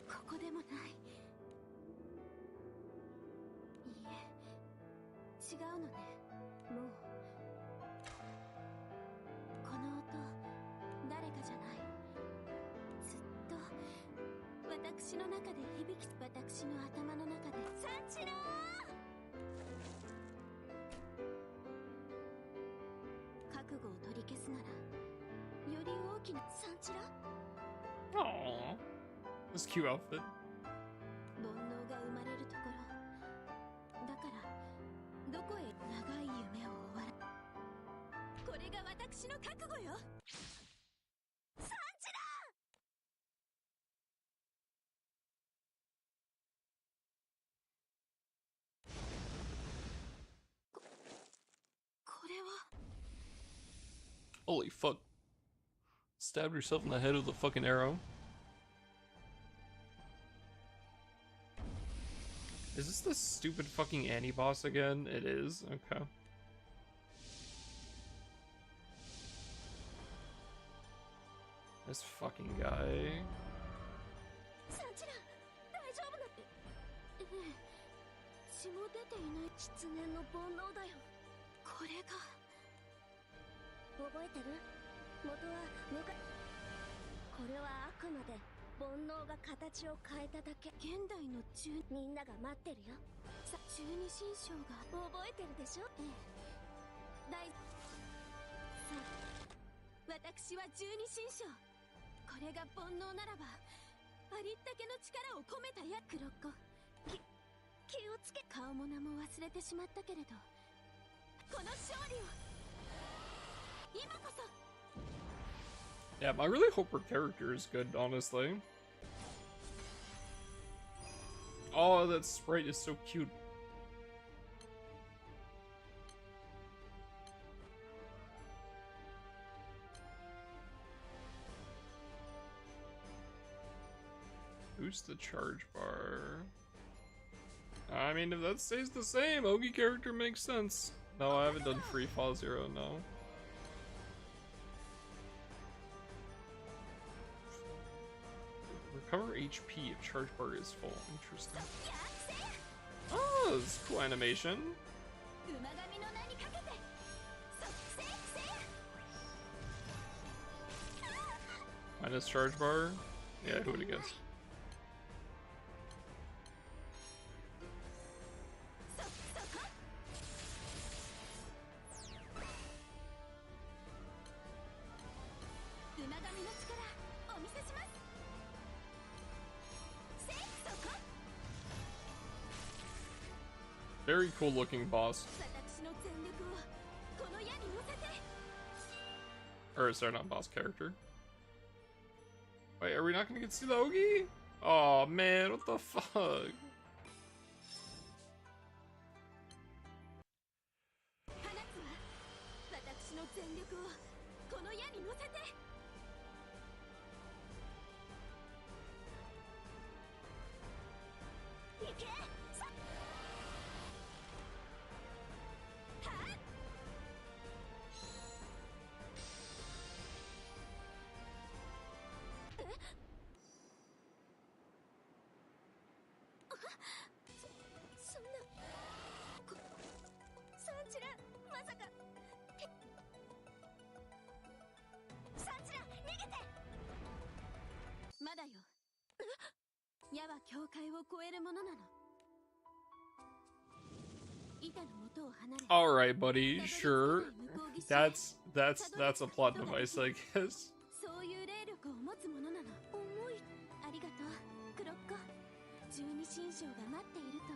ここでもない。いいえ、違うのね。もうこの音誰かじゃない。ずっと私の中で響き、私の頭の中で。三四郎、覚悟を取り消すならより大きな。三四郎、 Aww. This cute outfit. 煩悩が生まれるところだから、どこへ長い夢を終わら。これが私の覚悟よ。三四郎、これは。 Holy fuck. Stabbed yourself in the head with a fucking arrow. Is this the stupid fucking Annie boss again? It is? Okay. This fucking guy. サンチラ、大丈夫だって。ええ、血も出ていない。失念の煩悩だよ。これが。覚えてる？元はこれはあくまで煩悩が形を変えただけ。現代のみんなが待ってるよ。十二神将が。覚えてるでしょ？ええ、さあ、私は十二神将。これが煩悩ならば、ありったけの力を込めたや。黒子、気をつけ。顔も名も忘れてしまったけれど、この勝利を今こそ。 Yeah, I really hope her character is good, honestly. Oh, that sprite is so cute. Boost the charge bar. I mean, if that stays the same, Ogi character makes sense. No, I haven't done Free Fall Zero, no. Recover HP if charge bar is full. Interesting. Oh, this is cool animation. Minus charge bar? Yeah, who would have guessed? Very cool looking boss. Or sorry, not boss, character. Wait, are we not gonna get to see the Ogi? Oh man, what the fuck? Alright, buddy, sure. That's a plot device, I guess. そういう霊力を持つものなの。重い。ありがとう、黒子。十二神将が待っていると。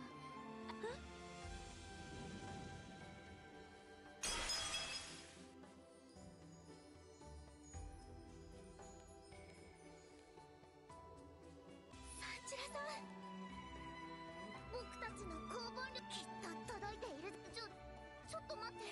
サンチラさん、僕たちの攻防力きっと届いている。ちょっと待って。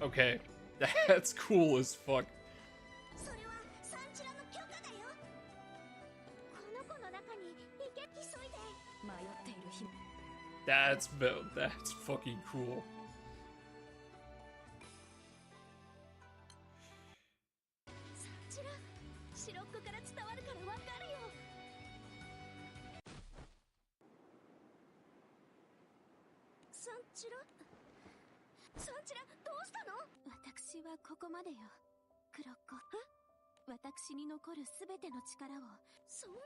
Okay, that's cool as fuck. それはサンチラの許可だよ。この子の中に行け、急いで。迷っている姫。That's fucking cool. サンチラ、シロッコから伝わるからわかるよ。サンチラ、サンチラ、どうしたの？私はここまでよ、クロッコ。私に残るすべての力を。そんな。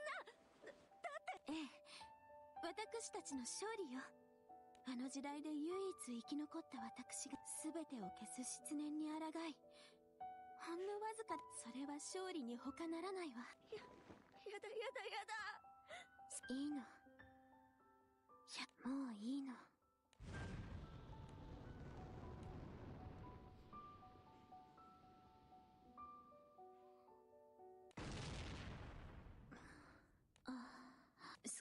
ええ、私たちの勝利よ。あの時代で唯一生き残った私が全てを消す失念に抗い、ほんのわずか、それは勝利に他ならないわ。やだ。いいの。もういいの。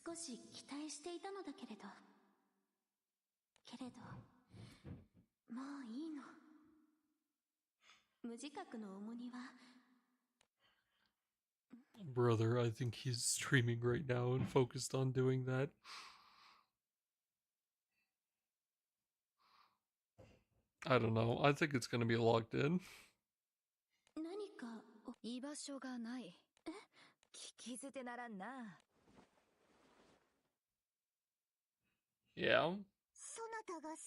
少し期待していたのだけれどもういいの。無自覚の重荷は。 Brother, I think he's streaming right now and focused on doing that. I don't know. I think it's gonna be locked in. 何か居場所がない。聞き捨てならんな。Yeah. そなたが。よ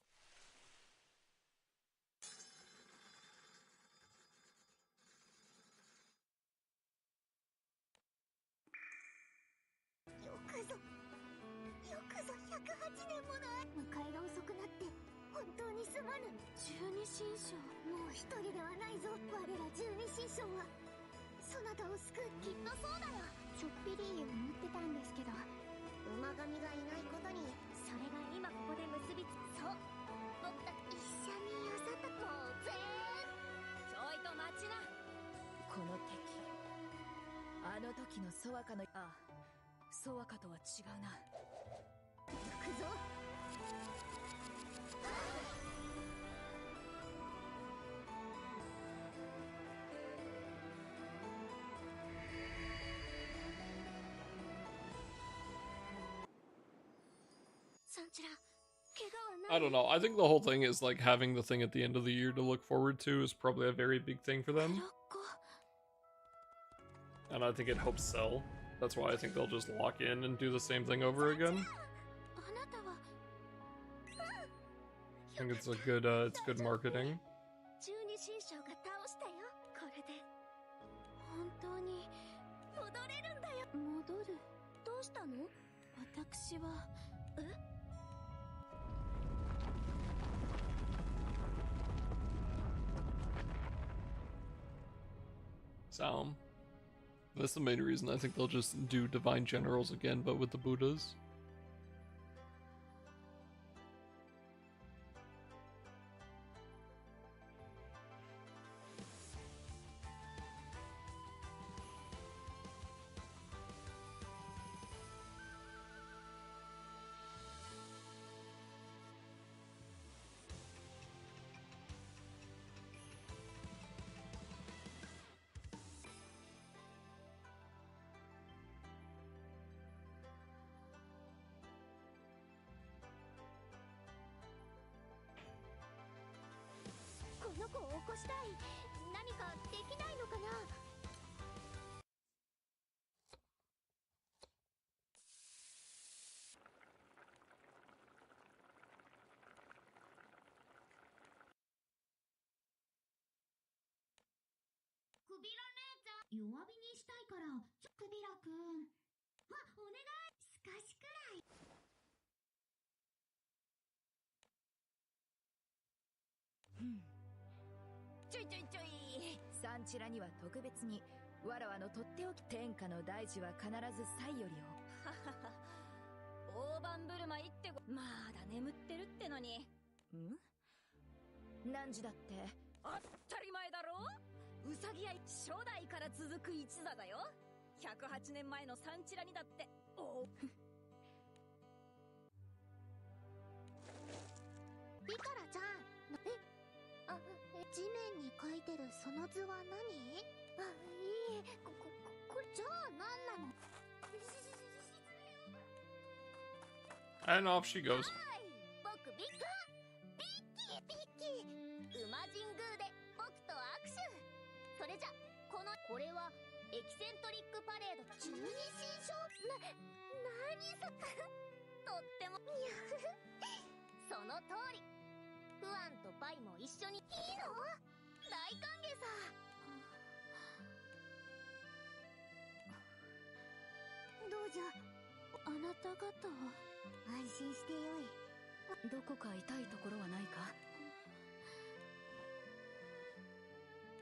くぞ108年もの迎えが遅くなって本当にすまぬ。十二神将。もう一人ではないぞ。我ら十二神将はそなたを救う。きっとそうだよ。ちょっぴり思ってたんですけど、馬神がいないことに。それが今ここで結びつく。そう、僕たち一緒によさと。もうぜちょいと待ちな。この敵、あの時のソワカの。ああ、ソワカとは違うな。行くぞ。サンチラ、怪我はない？ I don't know. I think the whole thing is like having the thing at the end of the year to look forward to is probably a very big thing for クロッ them. コ。 And I think it helps sell. That's why I think they'll just lock in and do the same thing over again. あなたは。 I think it's good marketing. 十二神将が倒したよ。これで本当に戻れるんだよ。戻る。どうしたの？私は。 So, that's the main reason I think they'll just do Divine Generals again, but with the Buddhas.この子を起こしたい。何かできないのかな？クビラ姉ちゃん、弱火にしたいから、クビラくん。お願い。少しくらい。ちょい。サンチラには特別に、わらわのとっておき。天下の大事は必ず祭よりを。大盤振る舞いってまだ眠ってるってのに。何時だって。当たり前だろ。うさぎ屋初代から続く一座だよ。108年前のサンチラにだって。リカラちゃん。地てるその図は何？あ、いいえ、これじゃあ何なの？ I don't know if she goes. 僕ビッグビッキー馬神宮で僕と握手。それじゃこれはエキセントリックパレード12神将何そとってもその通り。フアンとパイも一緒にいいの？大歓迎さ。どうじゃあなた方は。安心してよい。どこか痛いところはないか？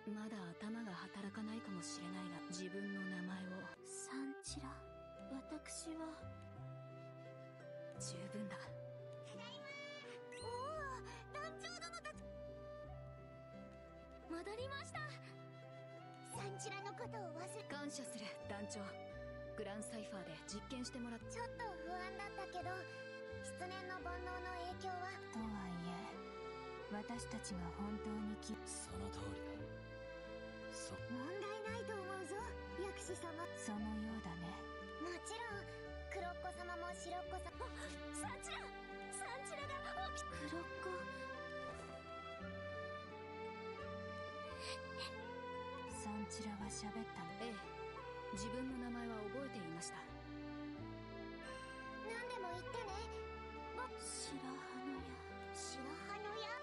まだ頭が働かないかもしれないが、自分の名前を。サンチラ、私は十分だ。おお、団長殿たち戻りました。サンチラのことを忘れ。感謝する団長。グランサイファーで実験してもらっ。ちょっと不安だったけど、失念の煩悩の影響は。とはいえ私たちが本当にその通りだ。問題ないと思うぞ、薬師様。そのようだね。もちろん黒っ子様も白っ子様。サンチラが起き。黒っ子。サンチラは喋ったの？ええ、自分の名前は覚えていました。何でも言ってね。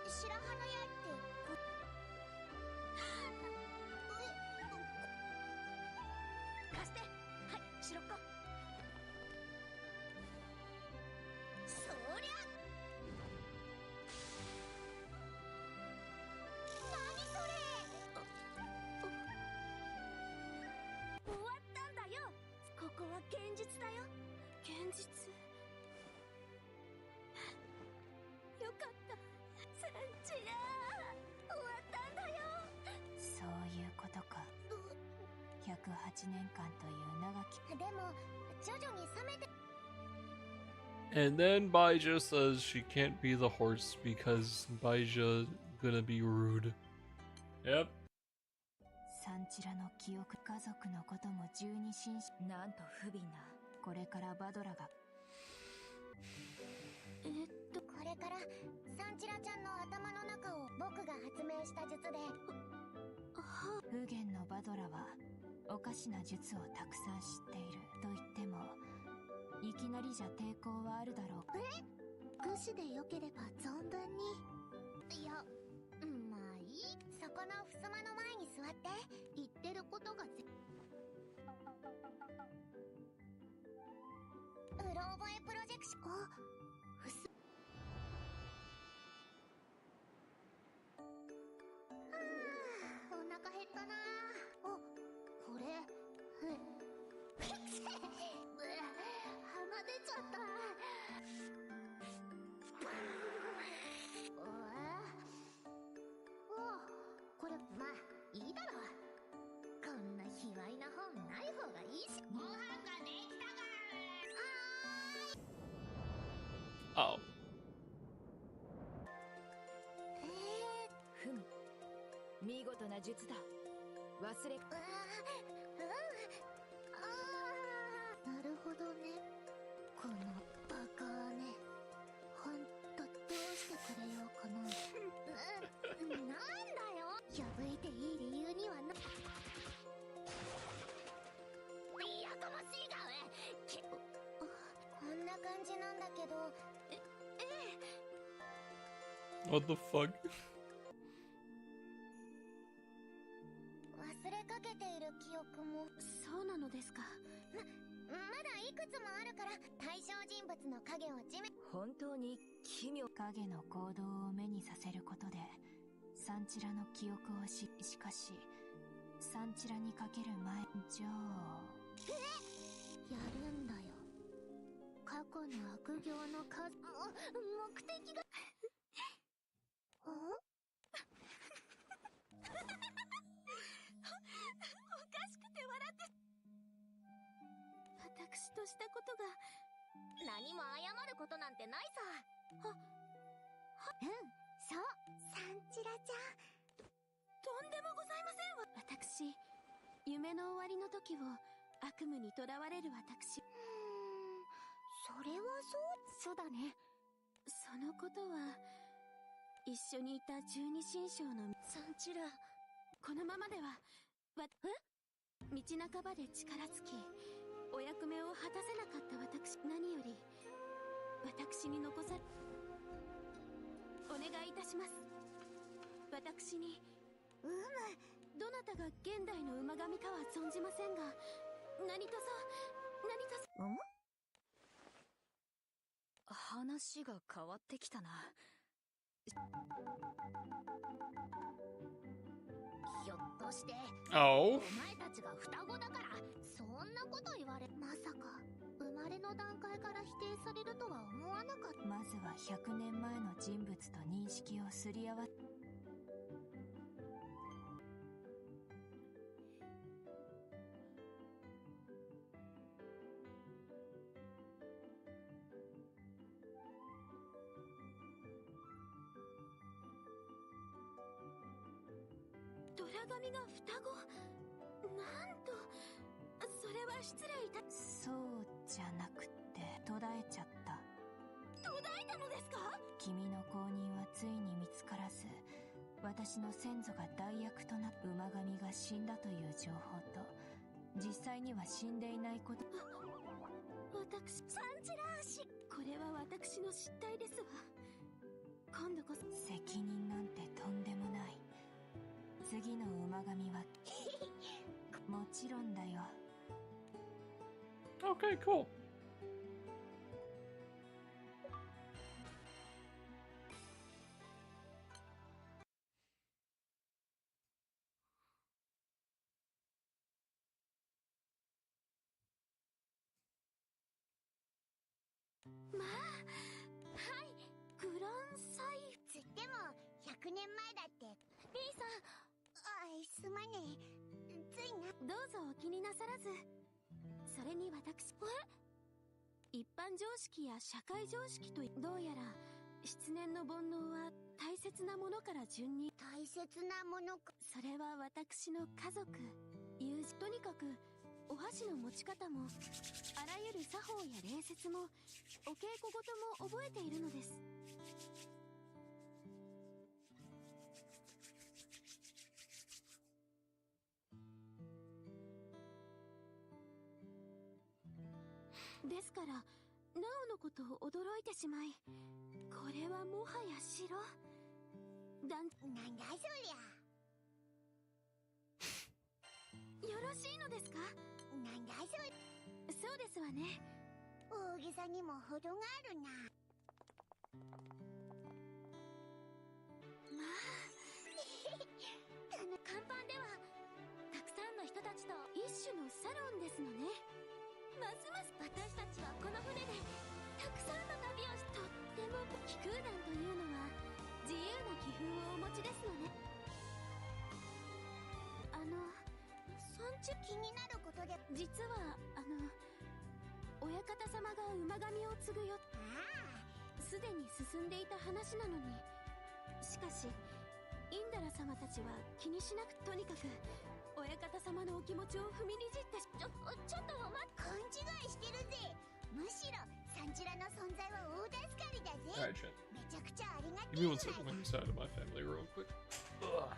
白羽の矢って貸して。はい、白っ子。そりゃ何それ。終わったんだよ。ここは現実だよ。現実。よかった。サンチラ終わったんだよ。そういうことか。108年間という長き。でも徐々に冷めて。 And then Baija says she can't be the horse because Baija gonna be rude. Yep. サンチラの記憶、家族のことも十二神将。なんと不憫な。これからバドラが。これからサンチラちゃんの頭の中を僕が発明した術で。不言のバドラはおかしな術をたくさん知っていると言っても、いきなりじゃ抵抗はあるだろう。武士でよければ存分に。いや、まあいい。そこの襖の前に座って言ってることがうろ覚えプロジェクション。お腹減ったな。お、これ鼻出ちゃった。これまあいいだろう。こんな卑猥な本ない方がいいし。ご飯ができたから。Oh. ふむ、見事な術だ。忘れ。なるほどね。このバカね。ほんとどうしてくれようかな。なんだよ。破いていい理由にはな。やかましいがこんな感じなんだけど。What the fuck? 忘れかけている記憶も。そうなのですか。まだいくつもあるから対象人物の影を地面。本当に奇妙。影の行動を目にさせることでサンチラの記憶をしかしサンチラにかける前。じゃあやるんだよ。過去の悪行の数。目的が。おかしくて笑って。私としたことが。何も謝ることなんてないさ。そう、サンチラちゃん。んでもございませんわ。私、夢の終わりの時を悪夢にとらわれる私。それはそうだね。そのことは、一緒にいた十二神将のサンチラ。このままでは、道半ばで力尽き、お役目を果たせなかった私、何より、私に残され、お願いいたします。私に、どなたが現代の馬神かは存じませんが、何とぞ、話が変わってきたな。ひょっとして Oh. お前たちが双子だからそんなこと言われ、まさか生まれの段階から否定されるとは思わなかった。まずは100年前の人物と認識をすり合わ、ドラ神が双子、なんと、それは失礼いた、そうじゃなくて途絶えちゃった。途絶えたのですか？君の後任はついに見つからず、私の先祖が代役となった馬神が死んだという情報と、実際には死んでいないこと。私、サンジラーシ、これは私の失態ですわ。今度こそ責任なんてとんでもない。次の馬神はもちろんだよ。 Okay, cool. まあ、はい、グランサイつっても100年前だって。 B さん、すまねえ、ついな。どうぞお気になさらず。それに私、一般常識や社会常識と、どうやら失念の煩悩は大切なものから順に、大切なものか。それは私の家族、友人、とにかくお箸の持ち方もあらゆる作法や礼節もお稽古事も覚えているのです。ですからなおのことを驚いてしまい、これはもはや城なんだそりゃ。よろしいのですか？なんだそりゃ。そうですわね。大げさにも程があるな。まあ甲板ではたくさんの人たちと一種のサロンですのね。ますます私たちはこの船でたくさんの旅をし、とっても気空団というのは自由な気風をお持ちですのね。気になることで。実は親方様が馬神を継ぐよ、すでに進んでいた話なのに、しかしインダラ様たちは気にしなく、とにかく親方様のお気持ちを踏みにじって、ちょっと勘違いしてるぜ。むしろサンチラの存在は大助かりだぜ。 Alright, chat. めちゃくちゃありがたい Give me one second. Let me side of my family real quick. Ugh.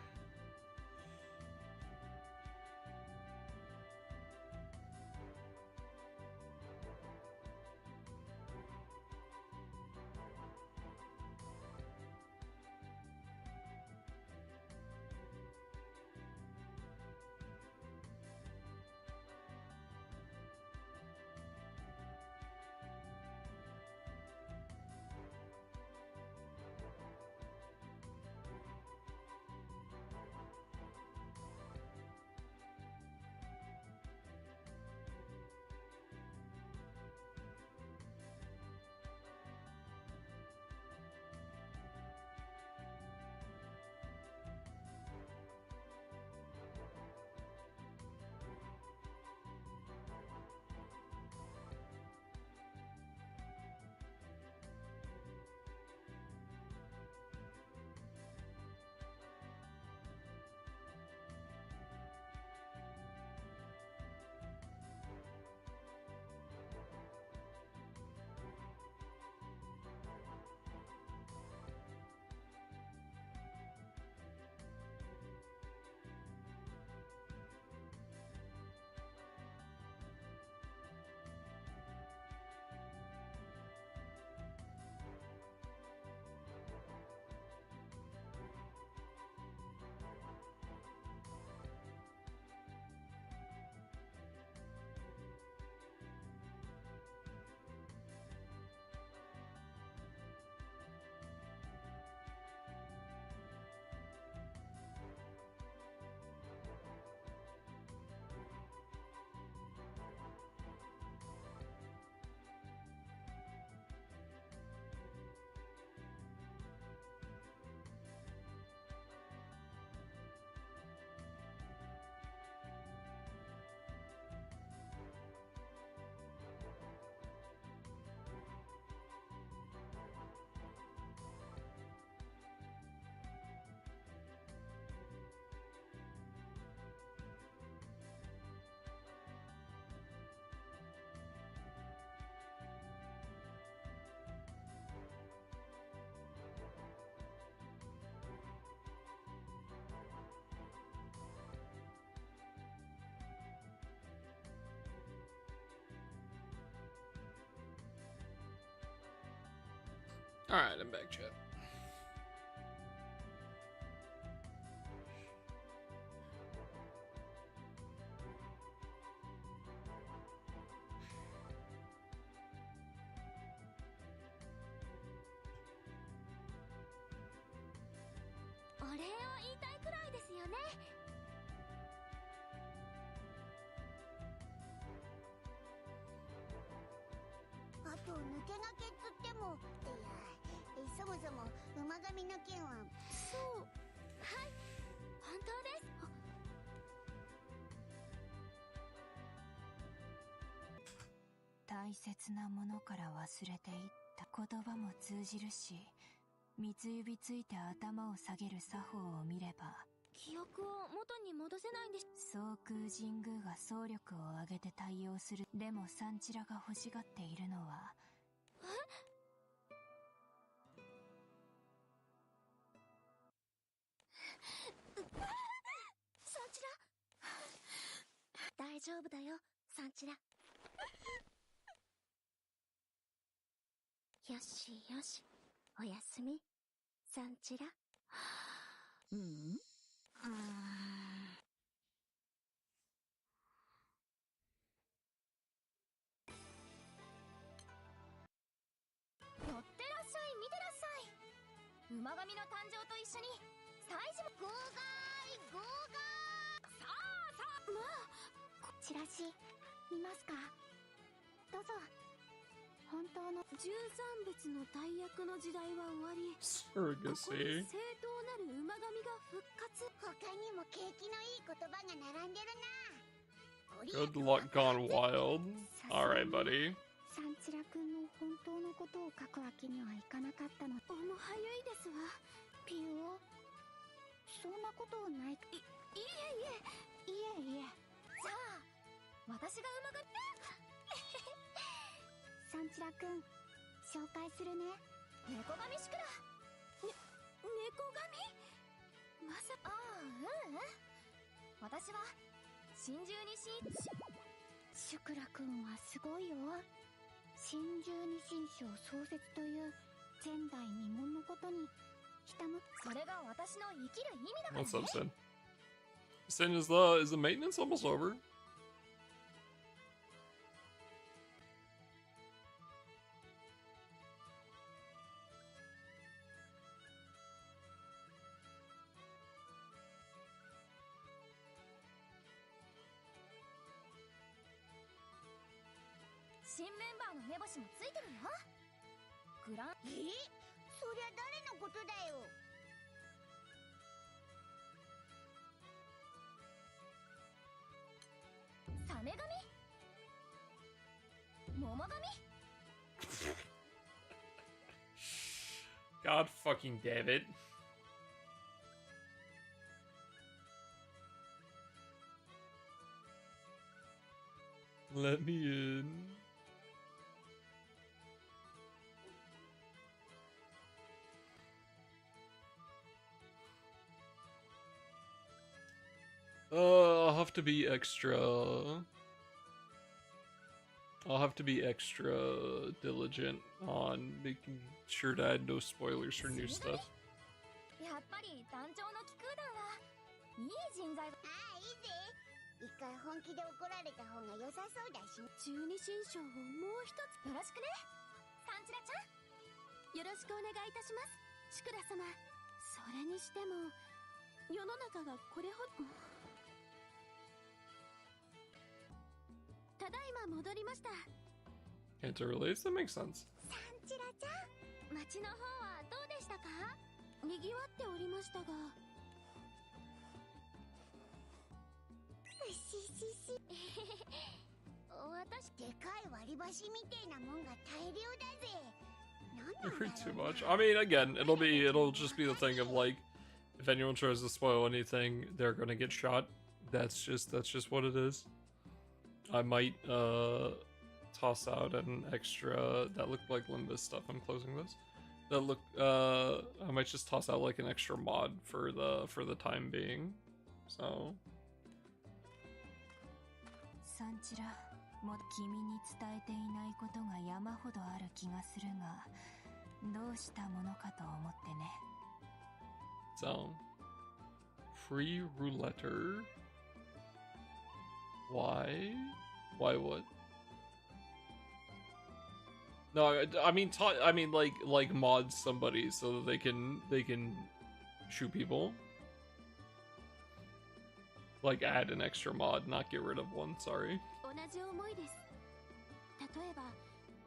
Alright, I'm back, chat.大切なものから忘れていった言葉も通じるし、三つ指ついて頭を下げる作法を見れば記憶を元に戻せないんでし総空神宮が総力を挙げて対応する。でもサンチラが欲しがっているのはサンチラ大丈夫だよ、サンチラ。よしよし、おやすみ、サンチラ。乗ってらっしゃい、見てらっしゃい。馬神の誕生と一緒に祭事も。号外号外。さあさあ、まあチラシ見ますか。どうぞ。本当の13仏の大役の時代は終わり、ここに Surrogacy. 正当なる馬神が復活。他にも景気のいい言葉が並んでるな。 Good luck gone wild. Alright, buddy. サンチラ君の本当のことを書くわけにはいかなかったの。おもはゆいですわ、ピュオ。そんなことない。いえいえ。じゃあ私が馬神。サンチラ君、紹介するね。猫神シクラ。猫神。まさああ、私は神獣にシュクラ君はすごいよ。神獣二神将創設という前代未聞のことにひたむ。それが私の生きる意味だからね。 What's up, Sin? Sin, is the maintenance almost over? 新メンバーの目星もついてるよ。グラン。そりゃ誰のことだよ。サメ神、桃神。 God fucking damn it. Let me in. I'll have to be extra. I'll have to be extra diligent on making sure to add no spoilers for new stuff. やっぱり団長の気空団はいい人材。ああ、いいぜ。一回本気で怒られた方が良さそうだし。十二神将をもう一つ。よろしくね、サンチラちゃん。よろしくお願いいたします、シクラ様。それにしても世の中がこれほど。ただいま戻りました。 Interrelates? That makes sense. サンチラちゃん、街の方はどうでしたか。にぎわっておりましたが。し私、でかい割り箸みてえなもんが大量だぜ。なんなんだろう Read な。 too much. I mean, again, it'll just be the thing of like, if anyone tries to spoil anything, they're gonna get shot. That's just what it is. I might toss out an extra that looked like Limbus stuff. I'm closing this. That look I might just toss out like an extra mod for the time being. So サンチラ、も君に伝えていないことが山ほどある気がするが、どうしたものかと思ってね。 So, free roulette. Why? Why what? No, I mean, like mod somebody so that they can shoot people. Like add an extra mod, not get rid of one. Sorry. 同じ思いです。例えば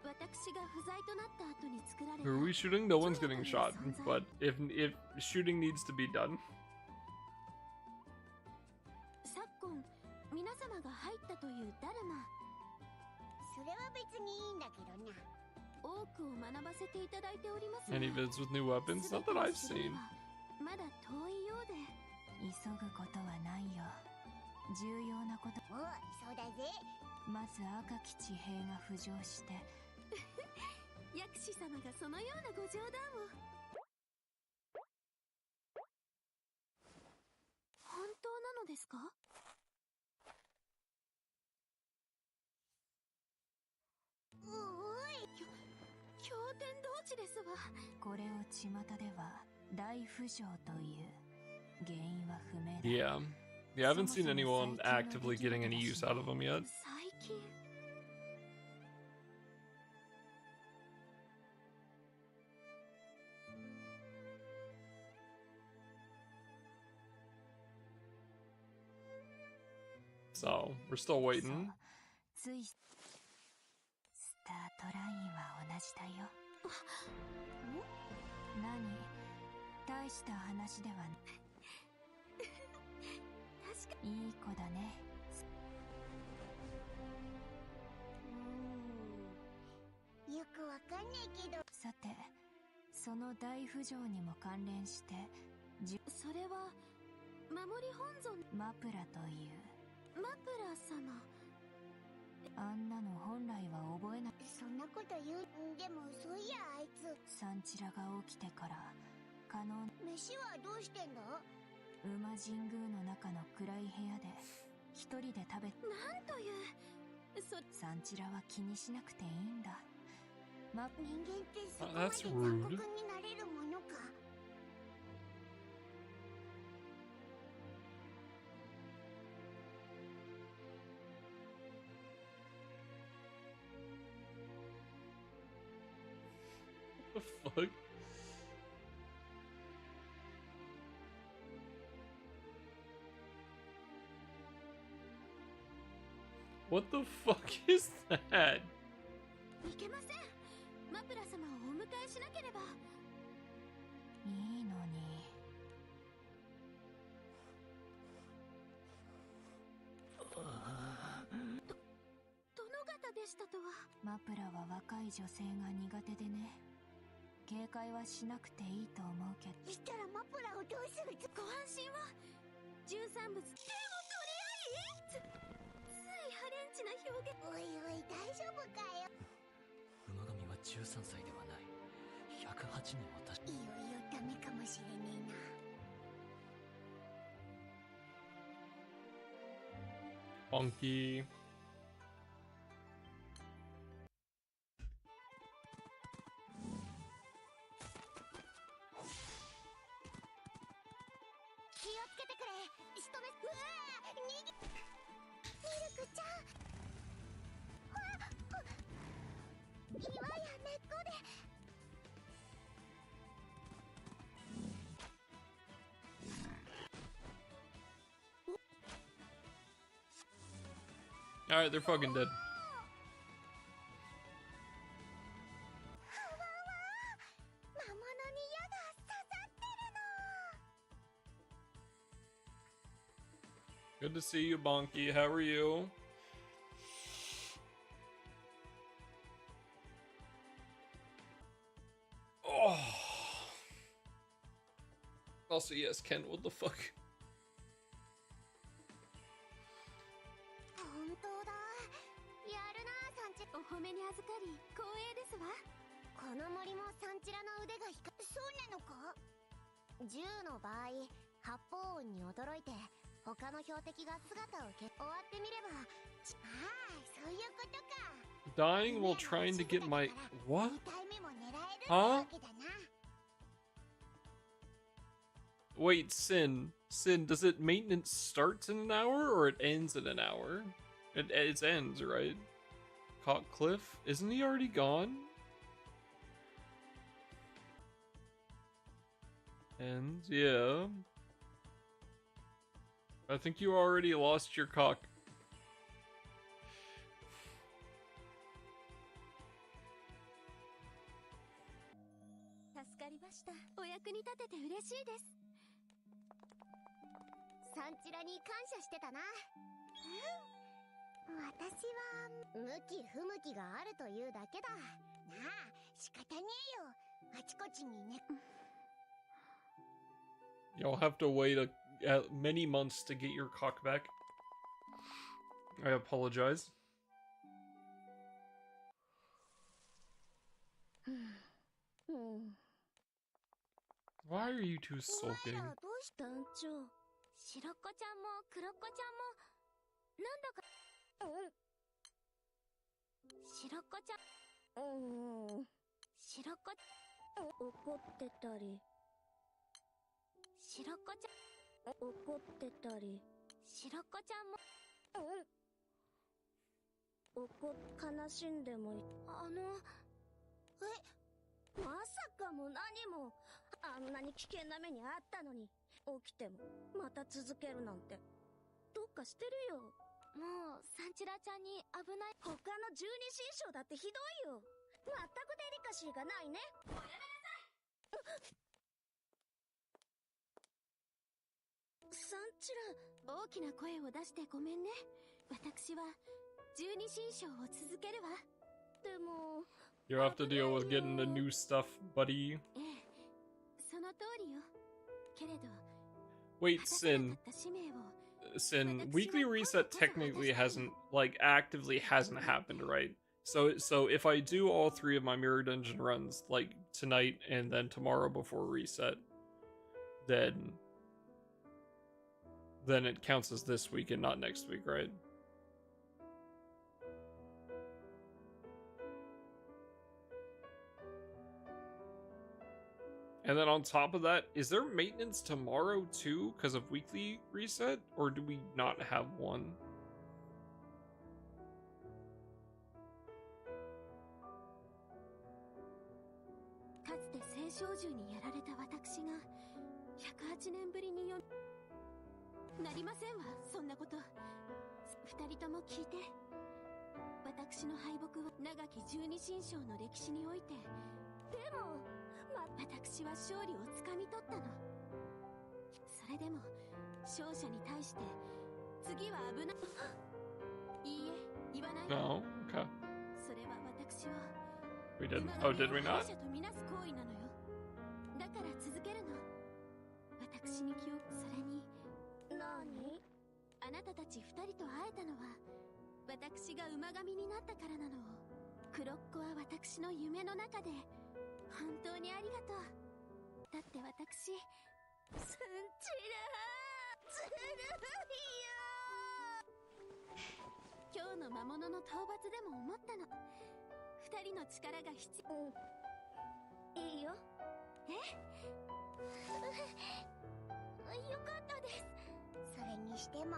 私が不在となった後に作られた Who are we shooting? No one's getting shot. But if shooting needs to be done, 昨今皆様が入ったというダルマ、それは別にいいんだけどな。多くを学ばせていただいておりますが、 any vids with new weapons? Not that I've seen. まだ遠いようで。急ぐことはないよ。重要なこと。おい、そうだぜ。まず赤き地平が浮上して。薬師様がそのようなご冗談を。本当なのですか？おい、経典同地ですわ。これを巷では大浮上という。原因は不明だ。 Yeah. Yeah, I haven't seen anyone actively getting any use out of them yet. 最近。So, we're still waiting. ついスタートラインは同じだよ。何？大した話ではない。いい子だね。よくわかんないけど。さて、その大浮上にも関連して、それは守り本尊マプラという。マプラ様。あんなの本来は覚えない。そんなこと言う。でもそういやあいつ。サンチラが起きてから可能。飯はどうしてんだ？馬神宮の中の暗い部屋で一人で食べ。なんという。サンチラは気にしなくていいんだ。人間ってそこまで残酷になれるものか。What the fuck? What the fuck is that? いけません。マプラ様をお迎えしなければ。いいのに。殿方でしたとは。マプラは若い女性が苦手でね。警戒はしなくていいと思うけど。したらマプラをどうする？ご安心は。13物。手を取り合い？ついハレンチな表現。おいおい、大丈夫かよ。馬神は13歳ではない。108年は確か。いよいよダメかもしれねえな。Funky. Alright, they're fucking dead. Good to see you, Bonky. How are you? Oh. Also, yes, Ken, what the fuck? 本当だ。やるな、サンチ。お褒めに預かり光栄ですわ。この森もサンチラの腕がそうなのか？銃の場合、発砲音に驚いて他の標的が姿を消終わってみれば。ああ、そういうことか。Dying while trying to get my... What? 2体目も狙える。Huh? わけだな。 Wait, Sin, does it maintenance starts in an hour or it ends in an hour? It ends, right? Caught Cliff? Isn't he already gone? Ends, yeah. I think you already lost your cock. 助かりました。お役に立てて嬉しいです。サンチラに感謝してたな。私は向き不向きがあるというだけだ。なあ、仕方ねえよ。あちこちにね。 You'll have to wait many months to get your cock back. I apologize. Why are you two お前 sulking? らどうし団長、白子ちゃんも黒子ちゃんも、なんだか、白子ちゃん、白子、怒ってたり、白子ちゃん、怒ってたり、白子ちゃんも、悲しんでもい、まさかも何も、あんなに危険な目にあったのに、起きても、また続けるなんて。どっかしてるよ。もう、サンチラちゃんに危ない。他の十二神将だってひどいよ。全くデリカシーがないね。おやめなさい。サンチラ、大きな声を出してごめんね。私は、十二神将を続けるわ。でも、You have to deal with getting the new stuff, buddy. ええ、その通りよ。けれど、 Wait, Sin, weekly reset technically actively hasn't happened, right? So if I do all 3 of my mirror dungeon runs, like tonight and then tomorrow before reset, then it counts as this week and not next week, right? And then on top of that, is there maintenance tomorrow too because of weekly reset? Or do we not have one? かつて青少獣にやられた私が108年ぶりになりませんわ、そんなこと。2人とも聞いて。私の敗北は長き十二神将の歴史において、でも私は勝利をつかみ取ったの。それでも勝者に対して次は危ない。いいえ、言わない。 No? Okay. それは私を We didn't. Oh, did we not? 者とみなす行為なのよ。だから続けるの。私に記憶、それに。何？あなたたち2人と会えたのは私が馬神になったからなの。黒っ子は私の夢の中で本当にありがとう。だって私、サンチラずるいよ。今日の魔物の討伐でも思ったの。2人の力が必要。いいよ。よかったです。それにしても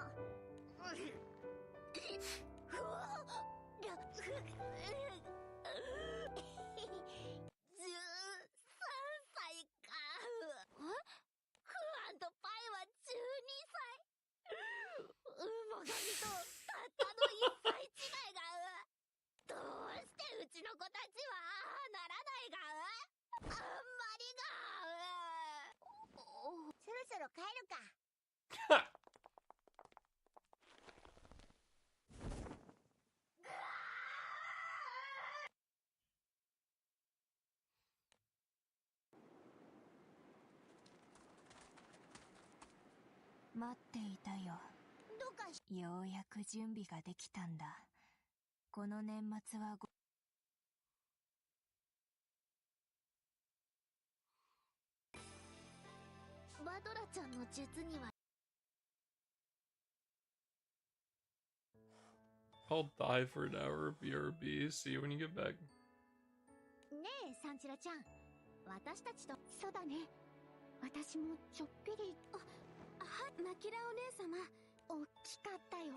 そろそろ帰るか。 待っていたよ。どうかし、ようやく準備ができたんだ。この年末はバドラちゃんの術には I'll die for an hour of BRB. See you when you get back. ねえサンチラちゃん。私たちと。そうだね。私もちょっぴり。マキラお姉様。大きかったよ。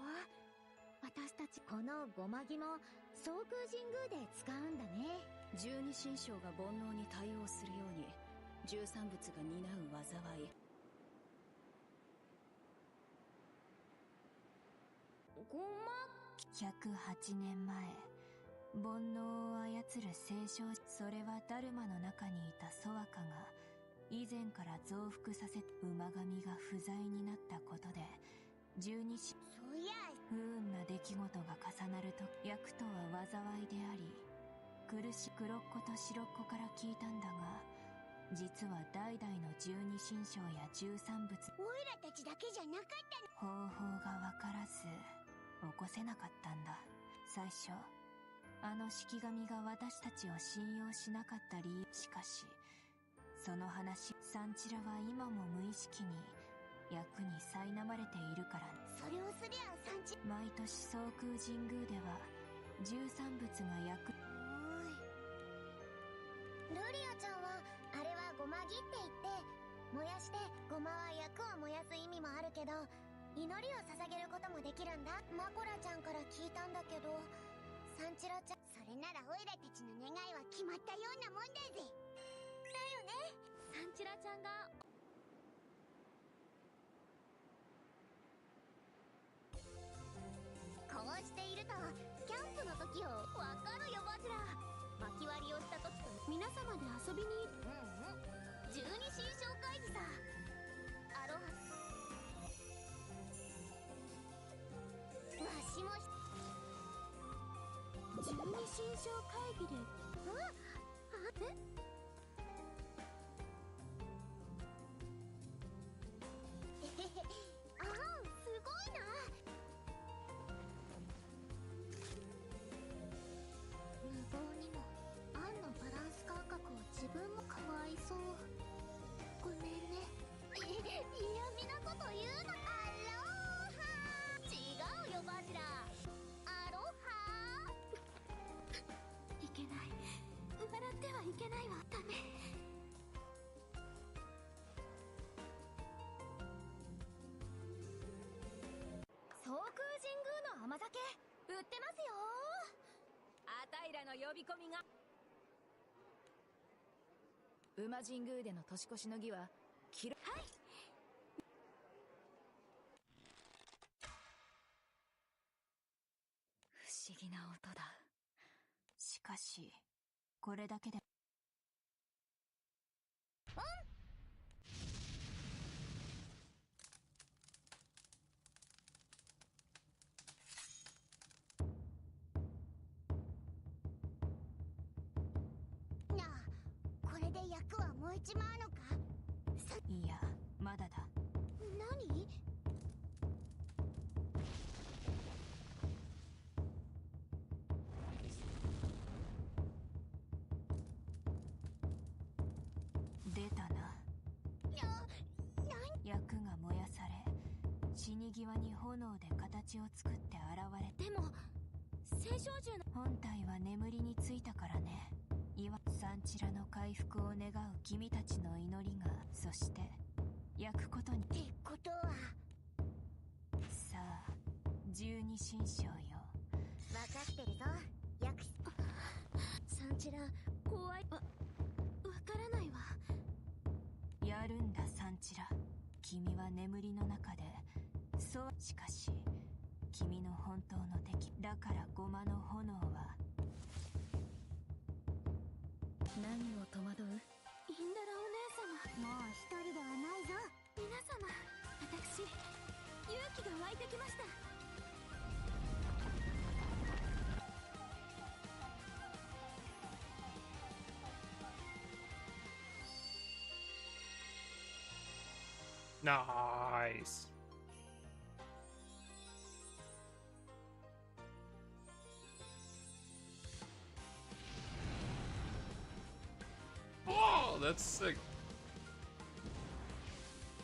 私たちこのごまぎも総空神宮で使うんだね。十二神将が煩悩に対応するように13物が担う災い。ごま。108年前、煩悩を操る聖少女、それはダルマの中にいたソワカが以前から増幅させ馬神が不在になったことで十二神。そういや、不運な出来事が重なると、役とは災いであり苦し黒っ子と白っ子から聞いたんだが、実は代々の十二神将や13物。オイラたちだけじゃなかったの。方法がわからず起こせなかったんだ。最初あの式神が私たちを信用しなかった理由。しかしその話、サンチラは今も無意識に役に苛まれているからね。それをすりゃサンチ。毎年総空神宮では13物が役。ルリアちゃんはあれはごまぎって言って燃やして、ごまは役を燃やす意味もあるけど祈りを捧げることもできるんだ。マコラちゃんから聞いたんだけど、サンチロちゃん、それならオイラたちの願いは決まったようなもんだぜ。だよね。サンチラちゃんが。こうしているとキャンプの時を。わかるよバジラ。薪割りをした時と皆様で遊びに。十二神将会議さ。アロハ。わしも十二神将会議で。ああ、すごいな。無謀にもアンのバランス感覚を自分もかわいそう。ごめんね。嫌味なこと言うな。アロハ。違うよバジラ。アロハ。いけない。笑ってはいけないわ。ダメ。総空神宮の甘酒売ってますよ。アタイらの呼び込みが。馬神宮での年越しの儀ははい。不思議な音だ。しかしこれだけで。なあ、これで役は燃えちまうのか。いや、まだだ。何？出たな。役が燃やされ死に際に炎で形を作って現れ。でも聖少獣の本体は眠りについたからね。サンチラの回復を願う君たちの祈りが、そして焼くことに。ってことはさあ十二神将よ。分かってるぞ。サンチラ怖い。わからないわ。やるんだサンチラ。君は眠りの中で。そう。しかし君の本当の敵だからゴマの炎は。何を戸惑う？インダラお姉様。もう一人ではないぞ。皆様、私勇気が湧いてきました。Nice. Oh, that's sick.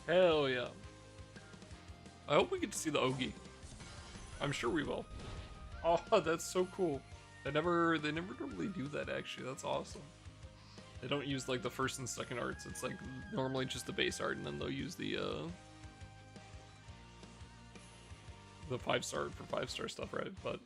Hell yeah. I hope we get to see the Ogi. I'm sure we will. Oh, that's so cool. They never really do that actually. That's awesome. They don't use like the first and second arts. It's like normally just the base art, and then they'll use the 5-star for 5-star stuff, right? But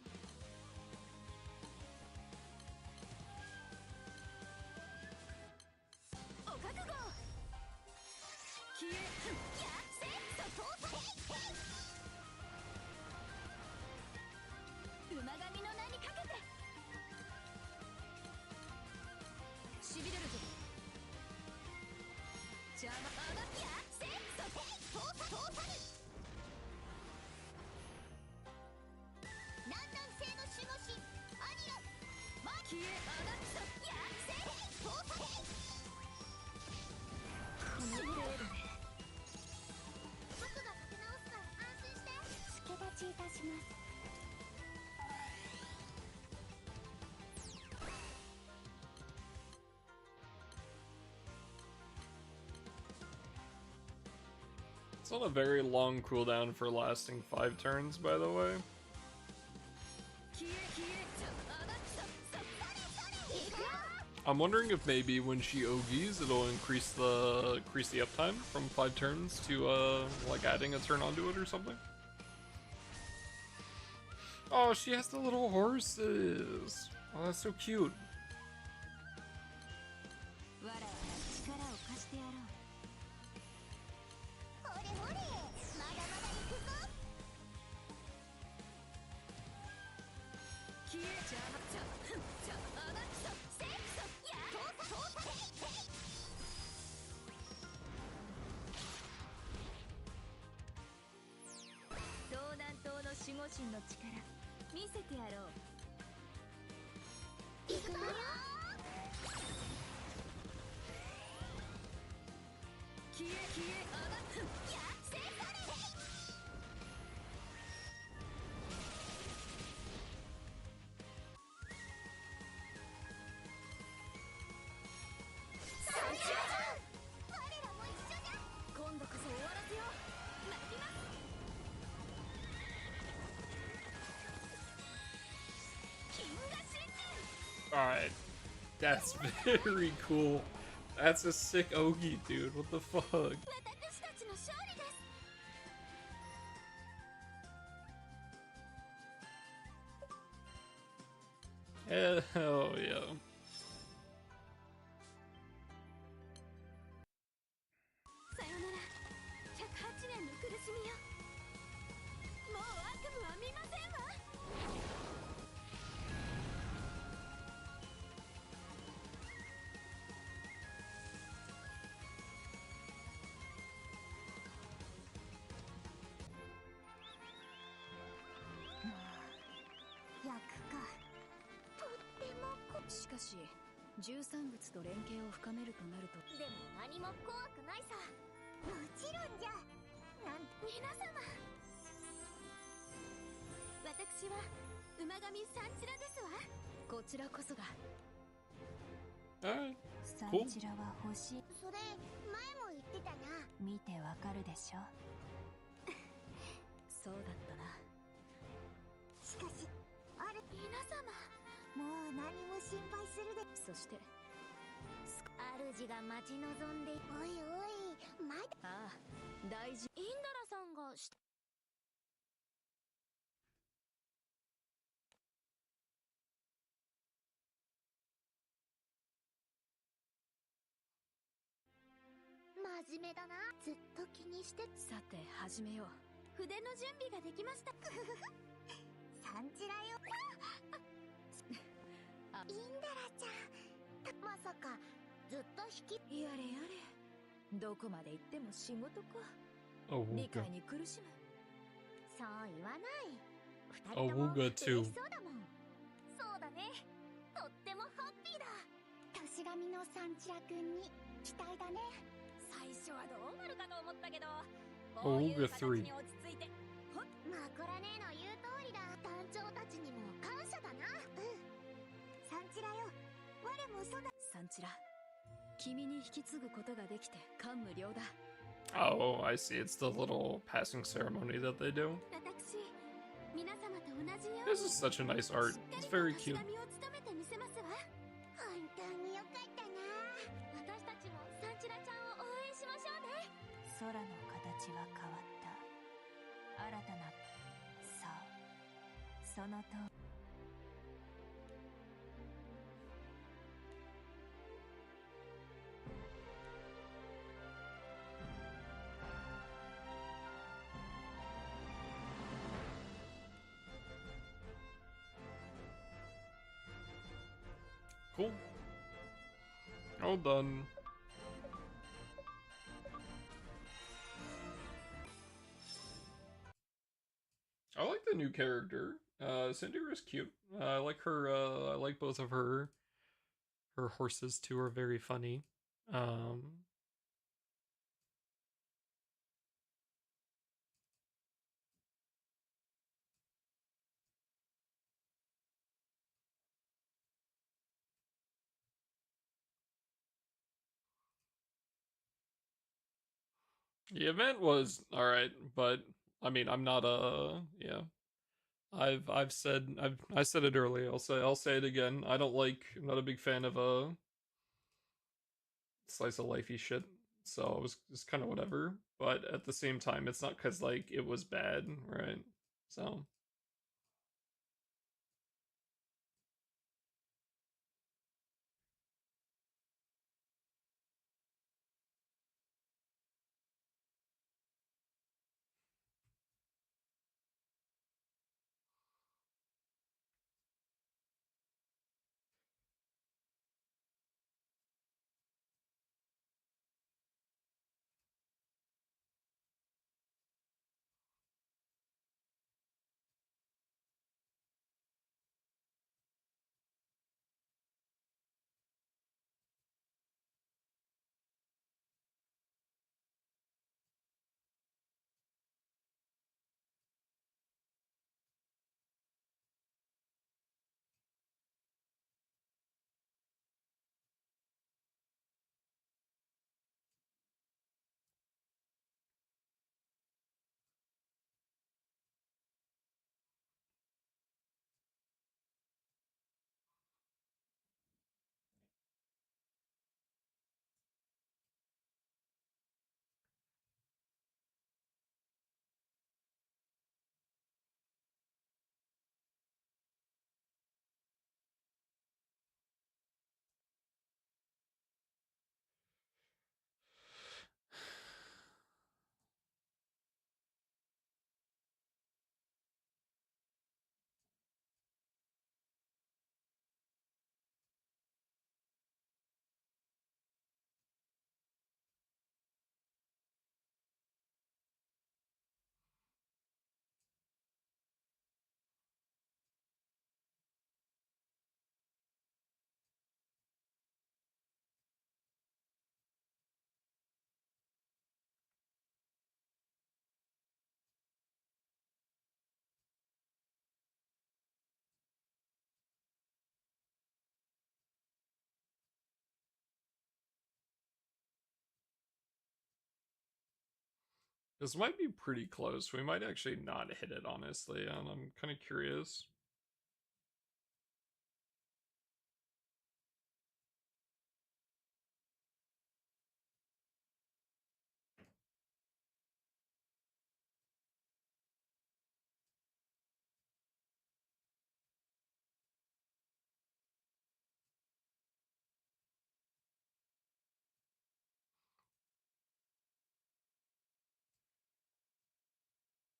it's not a very long cooldown for lasting 5 turns, by the way. I'm wondering if maybe when she Ogis, it'll increase the uptime from 5 turns to like adding a turn onto it or something. Oh, she has the little horses. Oh, that's so cute. Alright. That's very cool. That's a sick Ogi, dude. What the fuck? Hell yeah. しかし13物と連携を深めるとなるとでも何も怖くないさ。もちろんじゃ。皆様、私は馬神サンチラですわ。こちらこそが。Alright. サン Cool. チラは欲しい。それ前も言ってたな。見てわかるでしょ。そうだったな。しかしある皆様、もう何も心配するで。そして主が待ち望んで。おいおい、まだ。ああ、大事。インダラさんが真面目だな。ずっと気にして。さて始めよう。筆の準備ができました。サンチラよ。あインダラちゃん、まさかずっと引き。やれやれ、どこまで行っても仕事か。 Awooga. 理解に苦しむ。そう言わない。二人とも Awooga 嬉 too. しそうだもん。そうだね。とってもハッピーだ。年神のサンチラ君に期待だね。最初はどうなるかと思ったけど、 Awooga こういう形に落ち着いて。マコラ姉の言う通りだ。団長たちにも感謝だな。サンチラよ、我もそうだ。サンチラ、君に引き継ぐことができて感無量だ。 Oh, I see. It's the little passing ceremony that they do. 私、皆様と同じように。 This is such a nice art. It's very cute. 年神を務めてみせますわ。本当によかったな。空の形は変わった。新たな、そう、そのとおり。Cool. All done. I like the new character. Sindira's cute. I like her. I like both of her. Her horses too are very funny. Um, the event was all right, but I mean, I'm not yeah. I've said I said it earlier. I'll say it again. I'm not a big fan of slice of lifey shit. So it was just kind of whatever. But at the same time, it's not because like it was bad, right? So this might be pretty close. We might actually not hit it, honestly, and I'm kind of curious.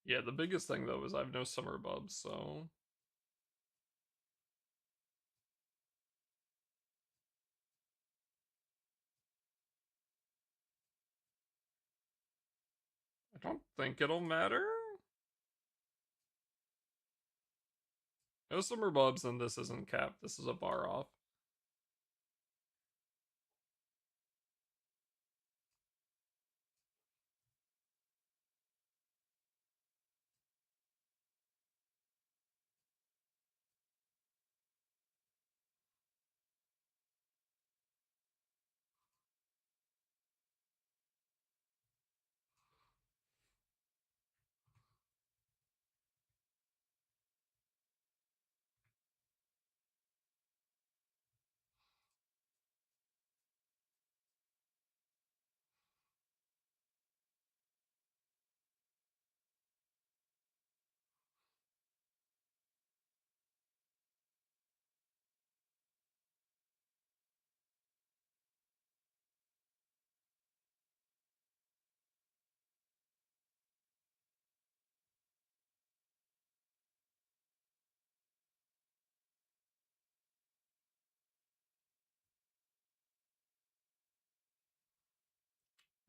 Yeah, the biggest thing though is I have no summer bubs, so I don't think it'll matter. No summer bubs, and this isn't capped. This is a bar off.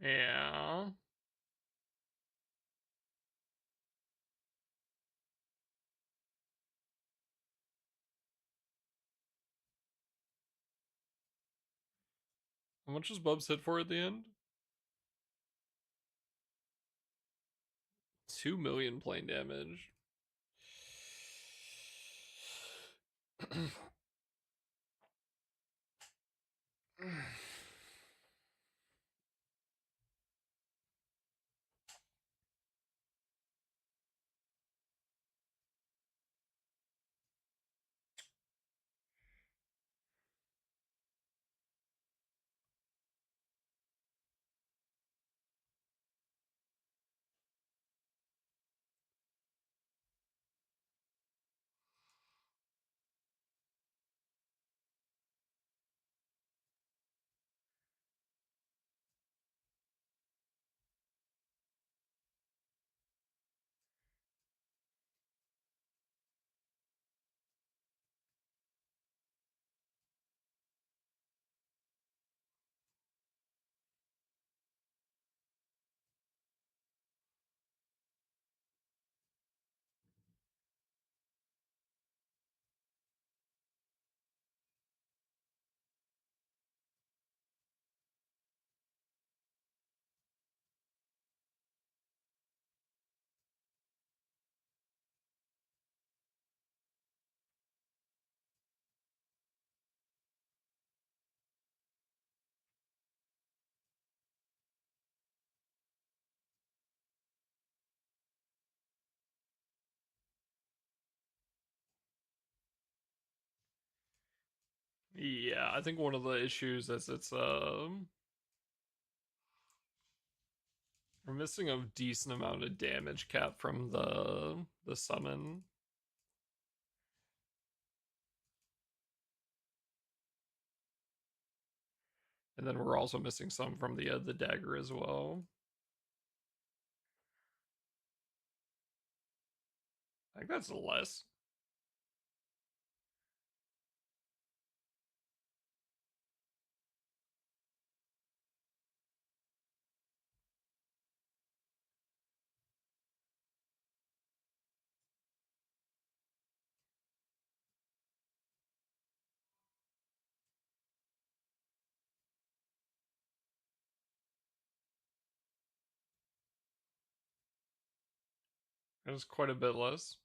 Yeah. How much does Bubs hit for at the end? 2 million plain damage. Yeah, I think one of the issues is we're missing a decent amount of damage cap from the summon. And then we're also missing some from the dagger as well. I think that's less. That is quite a bit less.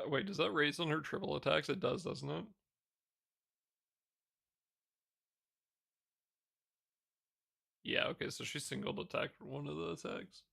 Wait, does that raise on her triple attacks? It does, doesn't it? Yeah, okay, so she singled attack for one of the attacks.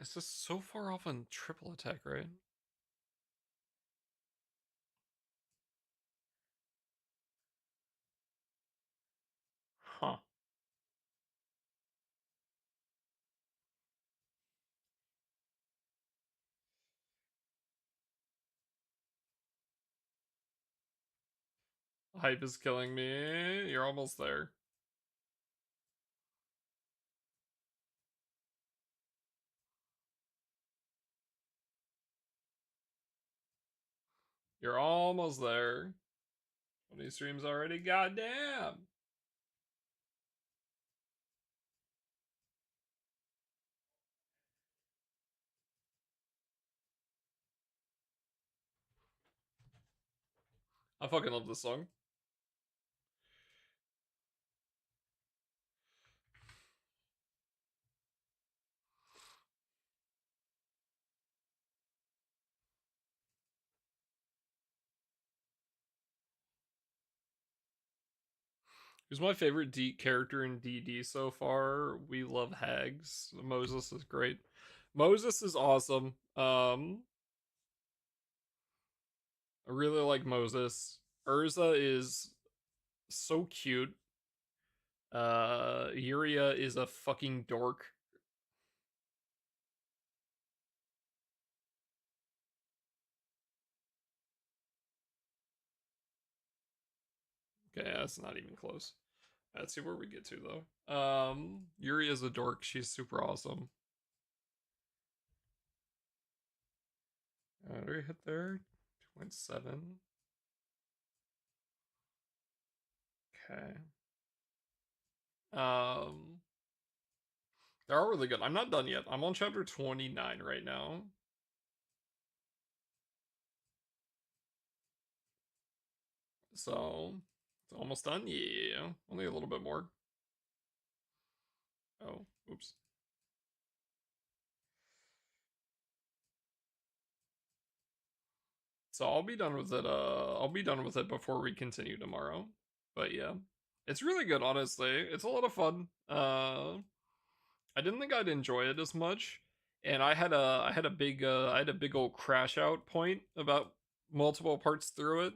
It's just so far off on triple attack, right? Huh. Hype is killing me. You're almost there. You're almost there. 20 streams already? Goddamn! I fucking love this song. Who's my favorite character in DD so far? We love hags. Moses is great. Moses is awesome. I really like Moses. Urza is so cute. Yuria is a fucking dork. Okay, that's not even close. Let's see where we get to though. Yuri is a dork. She's super awesome. Do we hit there? 2.7. Okay. They're all really good. I'm not done yet. I'm on chapter 29 right now. So it's almost done. Yeah, only a little bit more. Oh, oops. So I'll be done with it. I'll be done with it before we continue tomorrow. But yeah, it's really good. Honestly, it's a lot of fun. I didn't think I'd enjoy it as much, and I had a big old crash out point about multiple parts through it.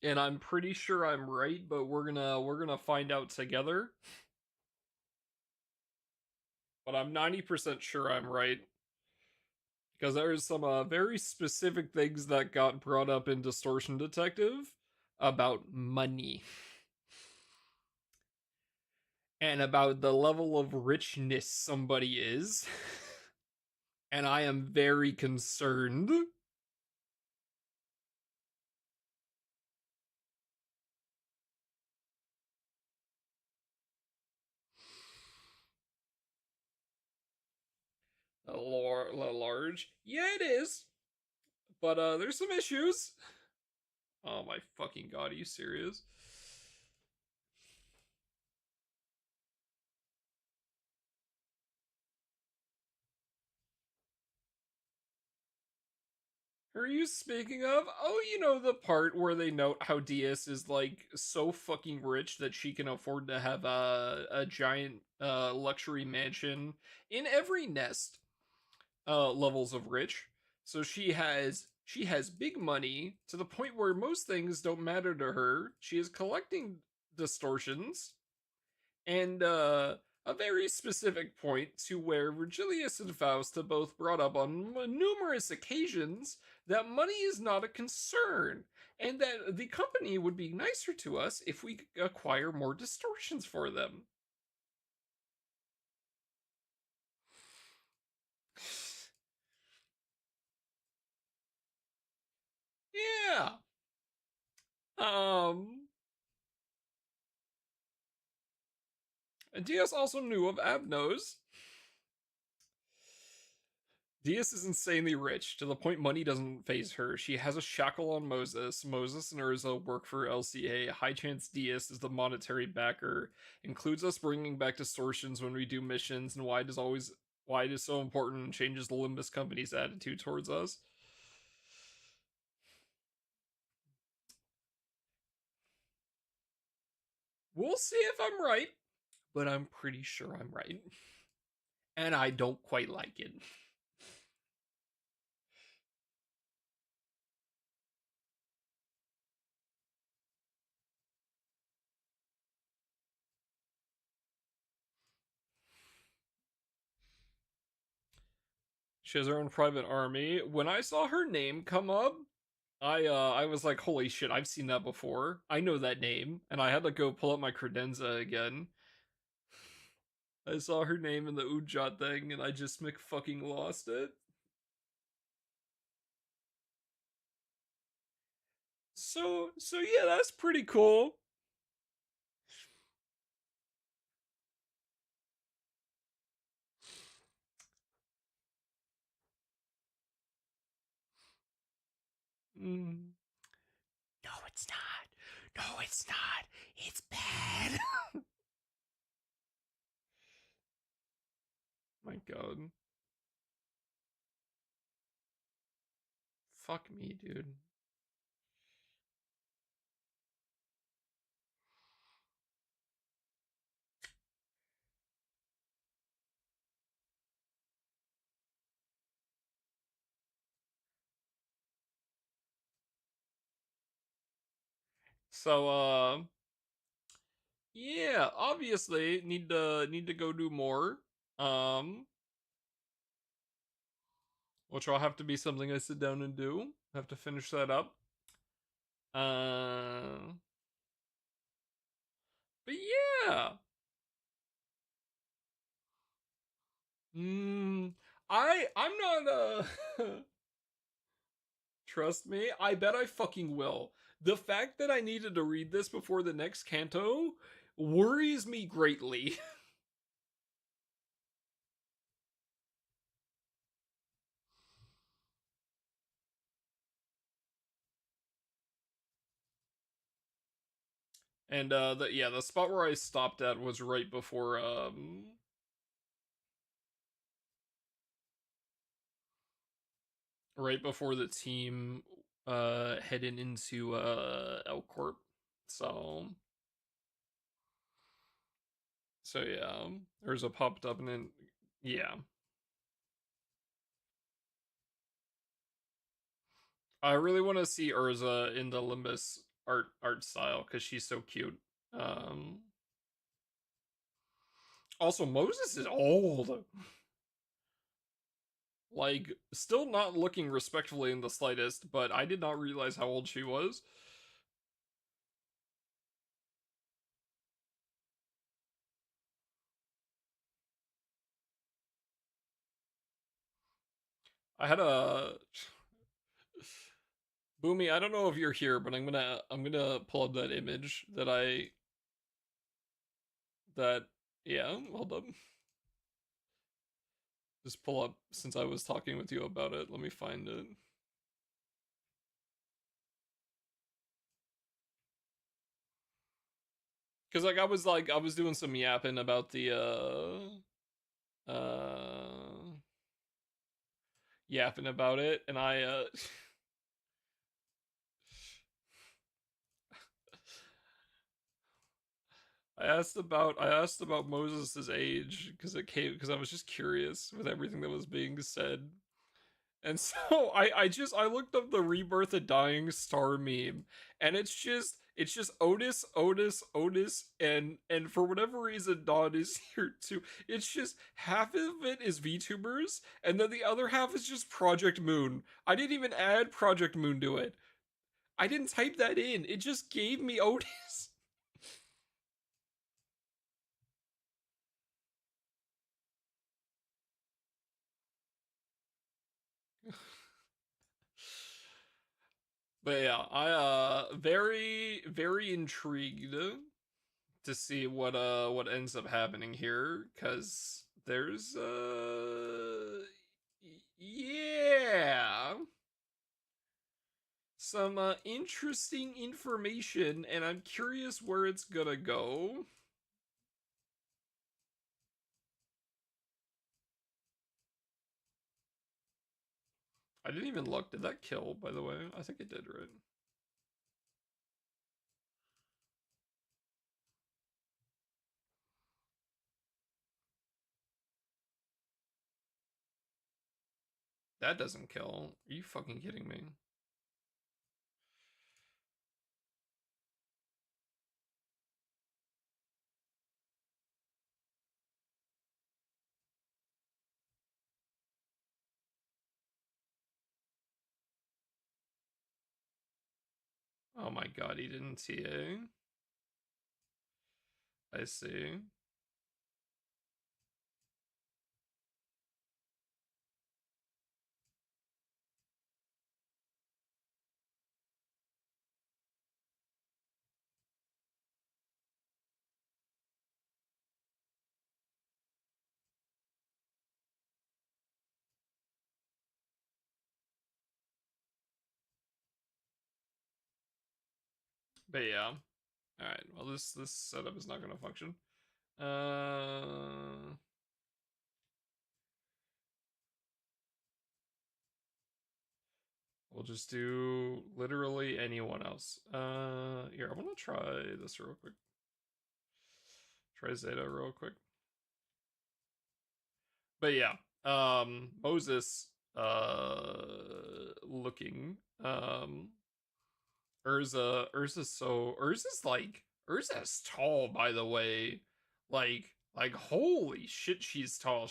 And I'm pretty sure I'm right, but we're gonna find out together. But I'm 90% sure I'm right. Because there's some very specific things that got brought up in Distortion Detective about money. And about the level of richness somebody is. And I am very concerned. Large? Yeah, it is. But there's some issues. Oh my fucking god, are you serious? Who are you speaking of? Oh, you know the part where they note how Diaz is like so fucking rich that she can afford to have a giant luxury mansion in every nest levels of rich. So she has big money to the point where most things don't matter to her. She is collecting distortions and a very specific point to where Virgilius and Faust have both brought up on numerous occasions that money is not a concern, and that the company would be nicer to us if we acquire more distortions for them. Yeah. And Diaz also knew of Abnos. Diaz is insanely rich, to the point money doesn't phase her. She has a shackle on Moses. Moses and Urza work for LCA. High chance Diaz is the monetary backer. Includes us bringing back distortions when we do missions, and why it is so important and changes the Limbus company's attitude towards us. We'll see if I'm right, but I'm pretty sure I'm right. And I don't quite like it. She has her own private army. When I saw her name come up, I was like, holy shit, I've seen that before. I know that name, and I had to go pull up my credenza again. I saw her name in the Ujat thing, and I just fucking lost it. So yeah, that's pretty cool. No, it's not. No, it's not. It's bad. My god. Fuck me, dude. So, yeah, obviously need to go do more. Which will have to be something I sit down and do. Have to finish that up. But yeah. I'm not trust me, I bet I fucking will. The fact that I needed to read this before the next canto worries me greatly. And the spot where I stopped at was right before the team heading into Elcorp. So yeah, there's a popped up and then yeah. I really want to see Urza in the Limbus art style because she's so cute. Also, Moses is old. Like, still not looking respectfully in the slightest, but I did not realize how old she was. I had a Boomy, I don't know if you're here, but I'm gonna pull up that image yeah, hold up. Just pull up since I was talking with you about it. Let me find it. Cause I was doing some yapping about the yapping about it, and I I asked about Moses' age because I was just curious with everything that was being said. And so I looked up the Rebirth of Dying Star meme, and it's just Otis, and for whatever reason Dawn is here too. It's just half of it is VTubers, and then the other half is just Project Moon. I didn't even add Project Moon to it. I didn't type that in. It just gave me Otis. But yeah, I very very intrigued to see what ends up happening here cuz there's yeah, some interesting information and I'm curious where it's going to go. I didn't even look. Did that kill, by the way? I think it did, right? That doesn't kill. Are you fucking kidding me? Oh my god, he didn't TA. I see. But yeah. Alright, well this setup is not gonna function. Uh We'll just do literally anyone else. Here, I want to try this real quick. Try Zeta real quick. But yeah, Moses, looking, Urza's tall, by the way. Like, holy shit, she's tall.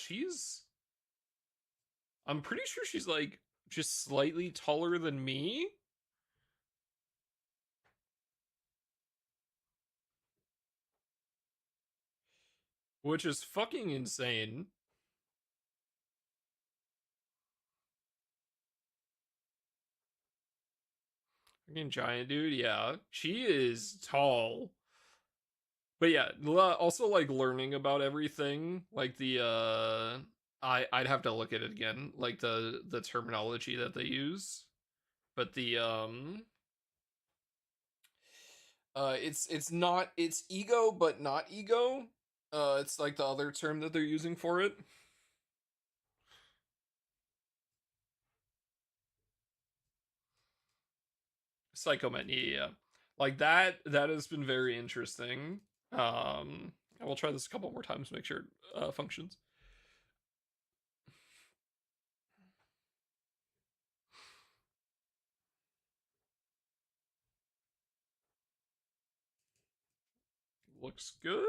I'm pretty sure she's, like, just slightly taller than me. Which is fucking insane. Fucking giant dude, yeah. She is tall. But yeah, also like learning about everything, like I'd have to look at it again, like the terminology that they use. But it's ego but not ego. It's like the other term that they're using for it. Psychomen, yeah. Like that has been very interesting. I will try this a couple more times to make sure it functions. Looks good.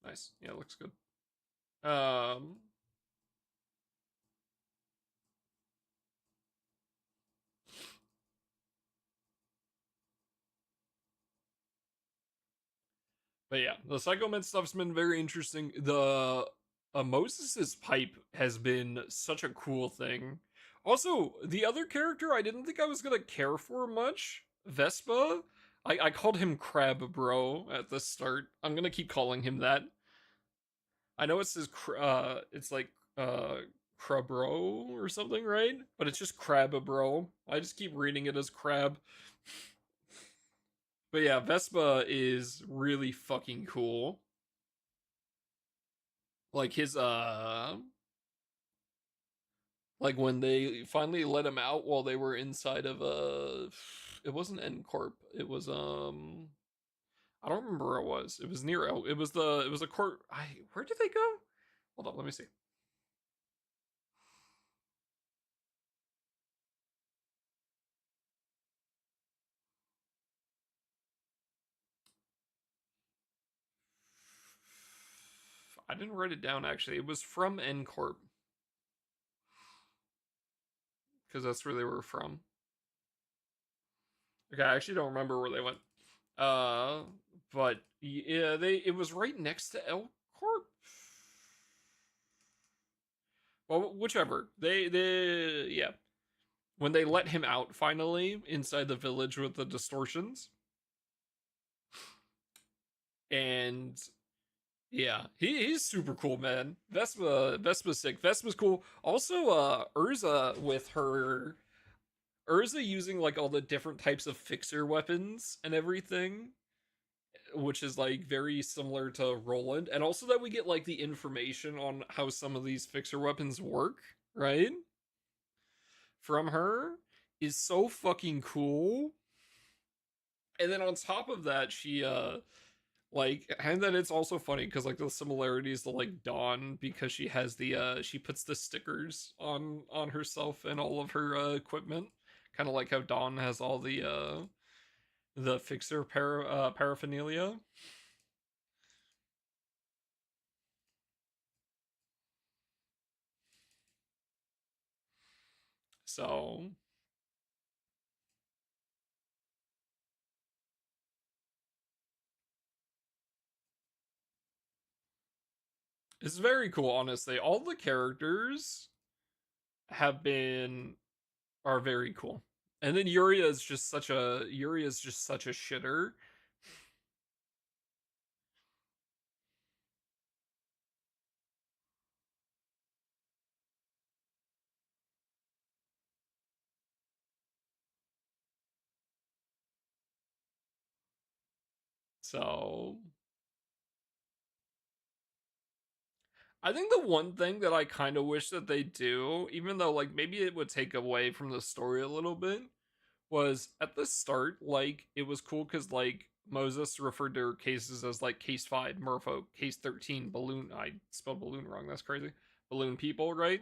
Nice. Yeah, looks good. But yeah, the Psychomed stuff's been very interesting. The Moses's pipe has been such a cool thing. Also, the other character I didn't think I was gonna care for much, Vespa. I called him Crab Bro at the start. I'm gonna keep calling him that. I know it says it's like Crabro or something, right? But it's just Crab Bro. I just keep reading it as Crab. But yeah, Vespa is really fucking cool. Like his like when they finally let him out while they were inside of it wasn't N-Corp. It was I don't remember where it was. It was near it was a court. Where did they go? Hold on, let me see. I didn't write it down actually. It was from N-Corp. Because that's where they were from. Okay, I actually don't remember where they went. But yeah, it was right next to L-Corp. Well, whichever. They yeah. When they let him out finally inside the village with the distortions. And yeah, he's super cool, man. Vespa's sick. Vespa's cool. Also, Urza using like all the different types of fixer weapons and everything, which is like very similar to Roland, and also that we get like the information on how some of these fixer weapons work, right? From her is so fucking cool. And then on top of that, she like, and then it's also funny because like the similarities to like Dawn, because she has the she puts the stickers on herself and all of her equipment, kind of like how Dawn has all the fixer paraphernalia. So it's very cool, honestly. All the characters have been are very cool. And then Yuria is just such a shitter. So I think the one thing that I kind of wish that they do, even though like maybe it would take away from the story a little bit, was at the start, like it was cool because like Moses referred to her cases as like case 5 merfolk, case 13 balloon. I spelled balloon wrong, that's crazy. Balloon people, right?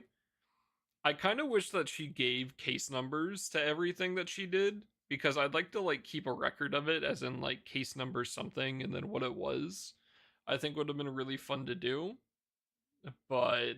I kind of wish that she gave case numbers to everything that she did, because I'd like to like keep a record of it, as in like case number something and then what it was. I think would have been really fun to do. But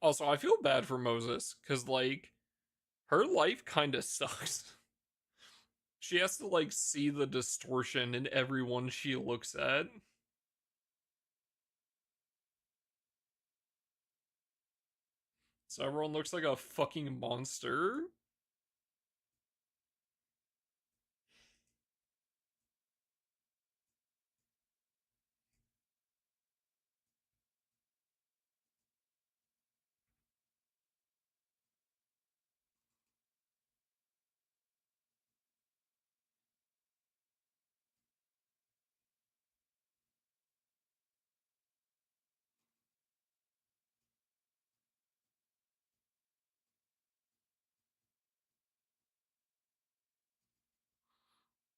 also, I feel bad for Moses because like her life kind of sucks. She has to like see the distortion in everyone she looks at. So everyone looks like a fucking monster.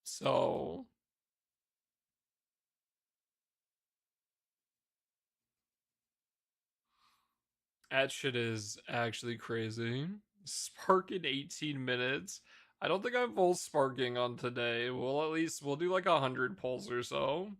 So that shit is actually crazy. Spark in 18 minutes. I don't think I'm full sparking on today. We'll do like 100 pulls or so.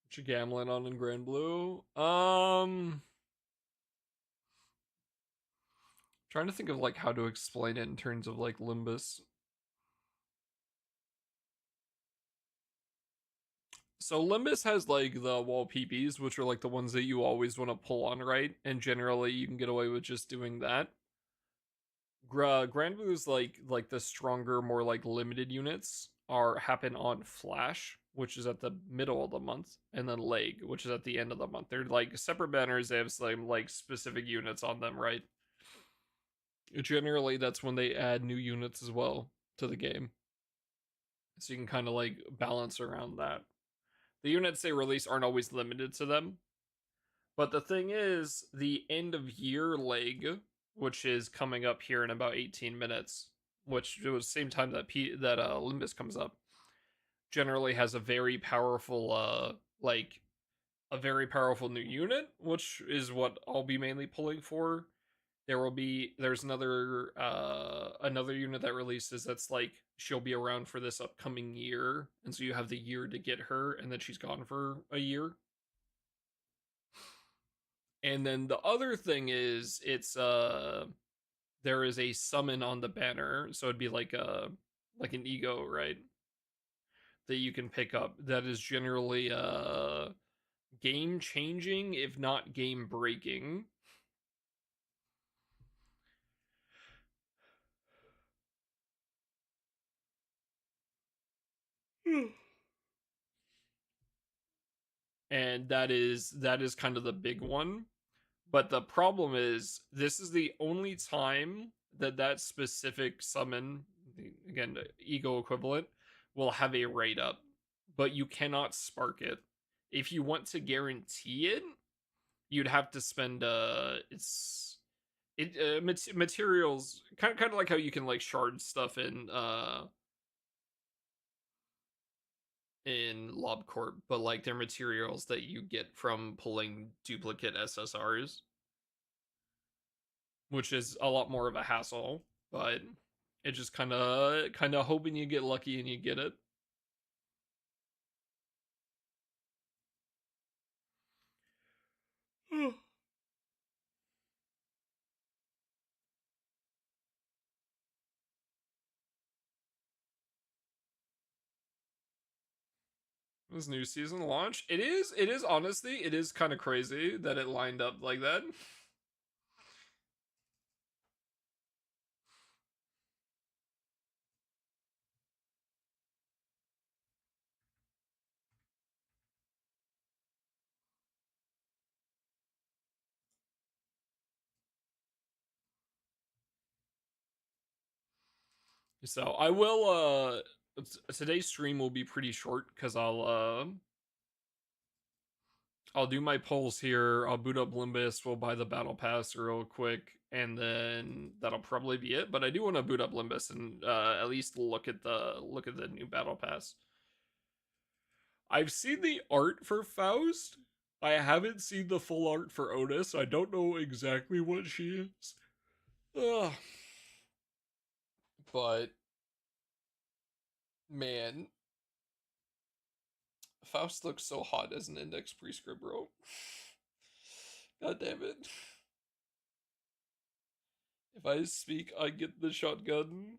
What you gambling on in Grand Blue? Trying to think of like how to explain it in terms of like Limbus. So Limbus has like the wall PPs, which are like the ones that you always want to pull on, right? And generally you can get away with just doing that. Grand Blue's like the stronger, more like limited units are happen on Flash, which is at the middle of the month, and then Leg, which is at the end of the month. They're like separate banners. They have some like specific units on them, right? Generally, that's when they add new units as well to the game, so you can kind of like balance around that. The units they release aren't always limited to them, but the thing is, the end of year Leg, which is coming up here in about 18 minutes, which was the same time that Limbus comes up, generally has a very powerful like a very powerful new unit, which is what I'll be mainly pulling for. There's another unit that releases that's like she'll be around for this upcoming year, and so you have the year to get her, and then she's gone for a year. And then the other thing is it's there is a summon on the banner, so it'd be like an ego, right? That you can pick up that is generally game changing, if not game breaking. And that is kind of the big one. But the problem is, this is the only time that that specific summon, again, ego equivalent, will have a rate up, but you cannot spark it. If you want to guarantee it, you'd have to spend materials, kind of like how you can like shard stuff in LobCorp, but like they're materials that you get from pulling duplicate SSRs, which is a lot more of a hassle, but it just kind of hoping you get lucky and you get it. This new season launch. It is honestly, it is kind of crazy that it lined up like that. So I will today's stream will be pretty short because I'll do my polls here. I'll boot up Limbus. We'll buy the battle pass real quick, and then that'll probably be it. But I do want to boot up Limbus and at least look at the new battle pass. I've seen the art for Faust. I haven't seen the full art for Otis. I don't know exactly what she is. Ugh. But man, Faust looks so hot as an index prescript, bro. God damn it. If I speak, I get the shotgun.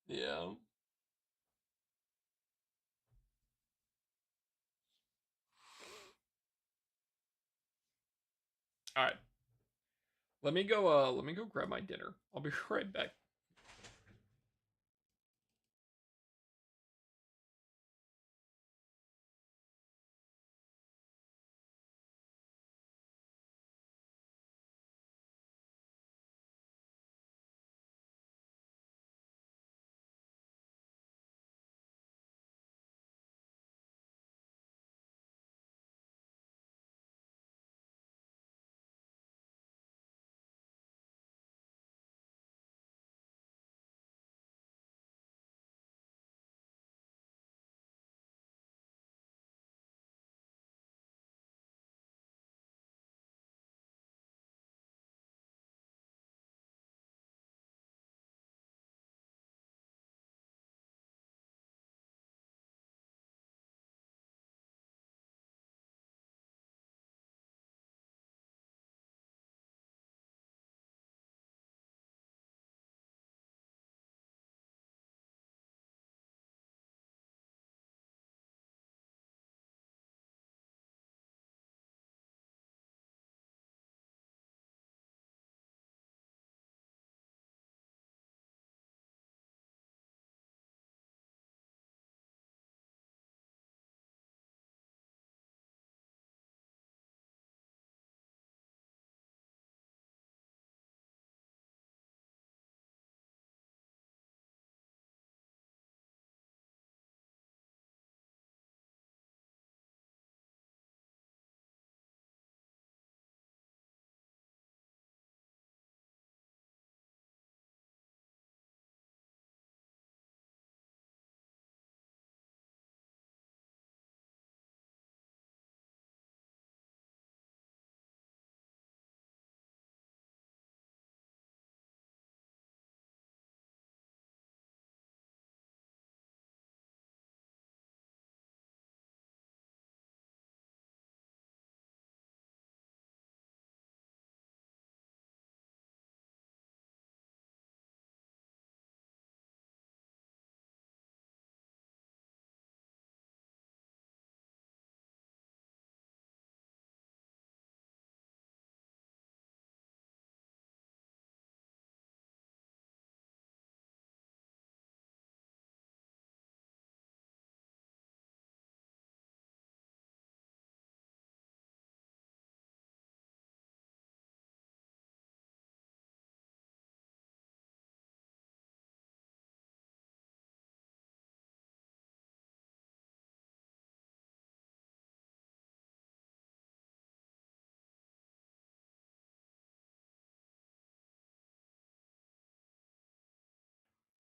Yeah. Alright. Let me go grab my dinner. I'll be right back.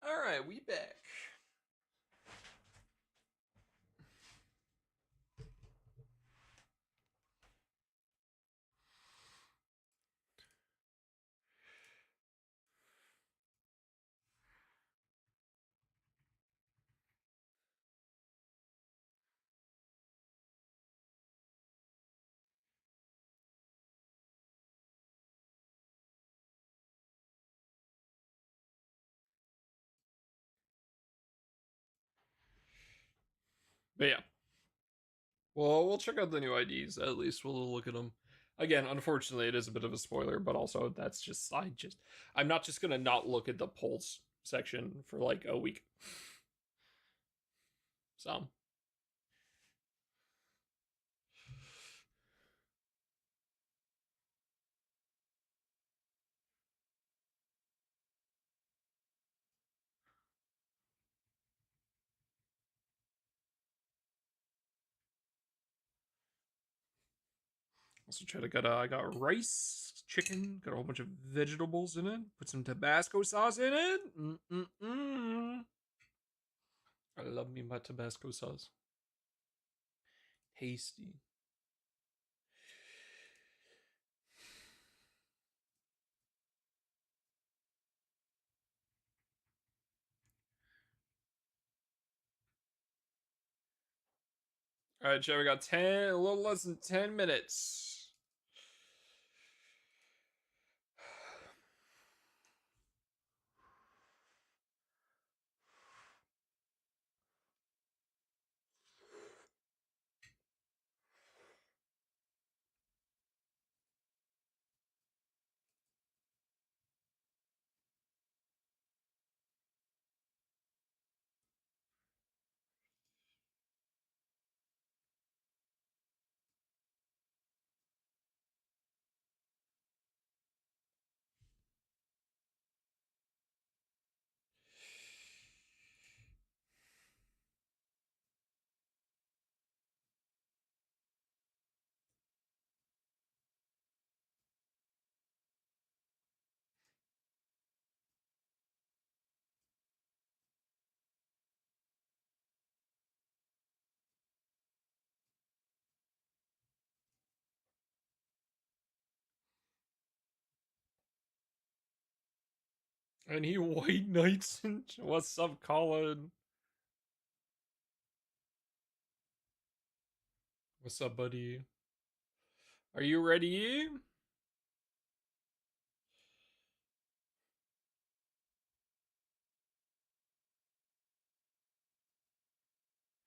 Alright, we back. But yeah. Well, we'll check out the new IDs. At least we'll look at them. Again, unfortunately, it is a bit of a spoiler, but also that's just I'm not just gonna not look at the polls section for like a week. So. Also try to get I got rice, chicken, got a whole bunch of vegetables in it. Put some Tabasco sauce in it. I love me my Tabasco sauce. Tasty. All right, Joe, we got a little less than 10 minutes. And he white knights and what's up, Colin? What's up, buddy? Are you ready?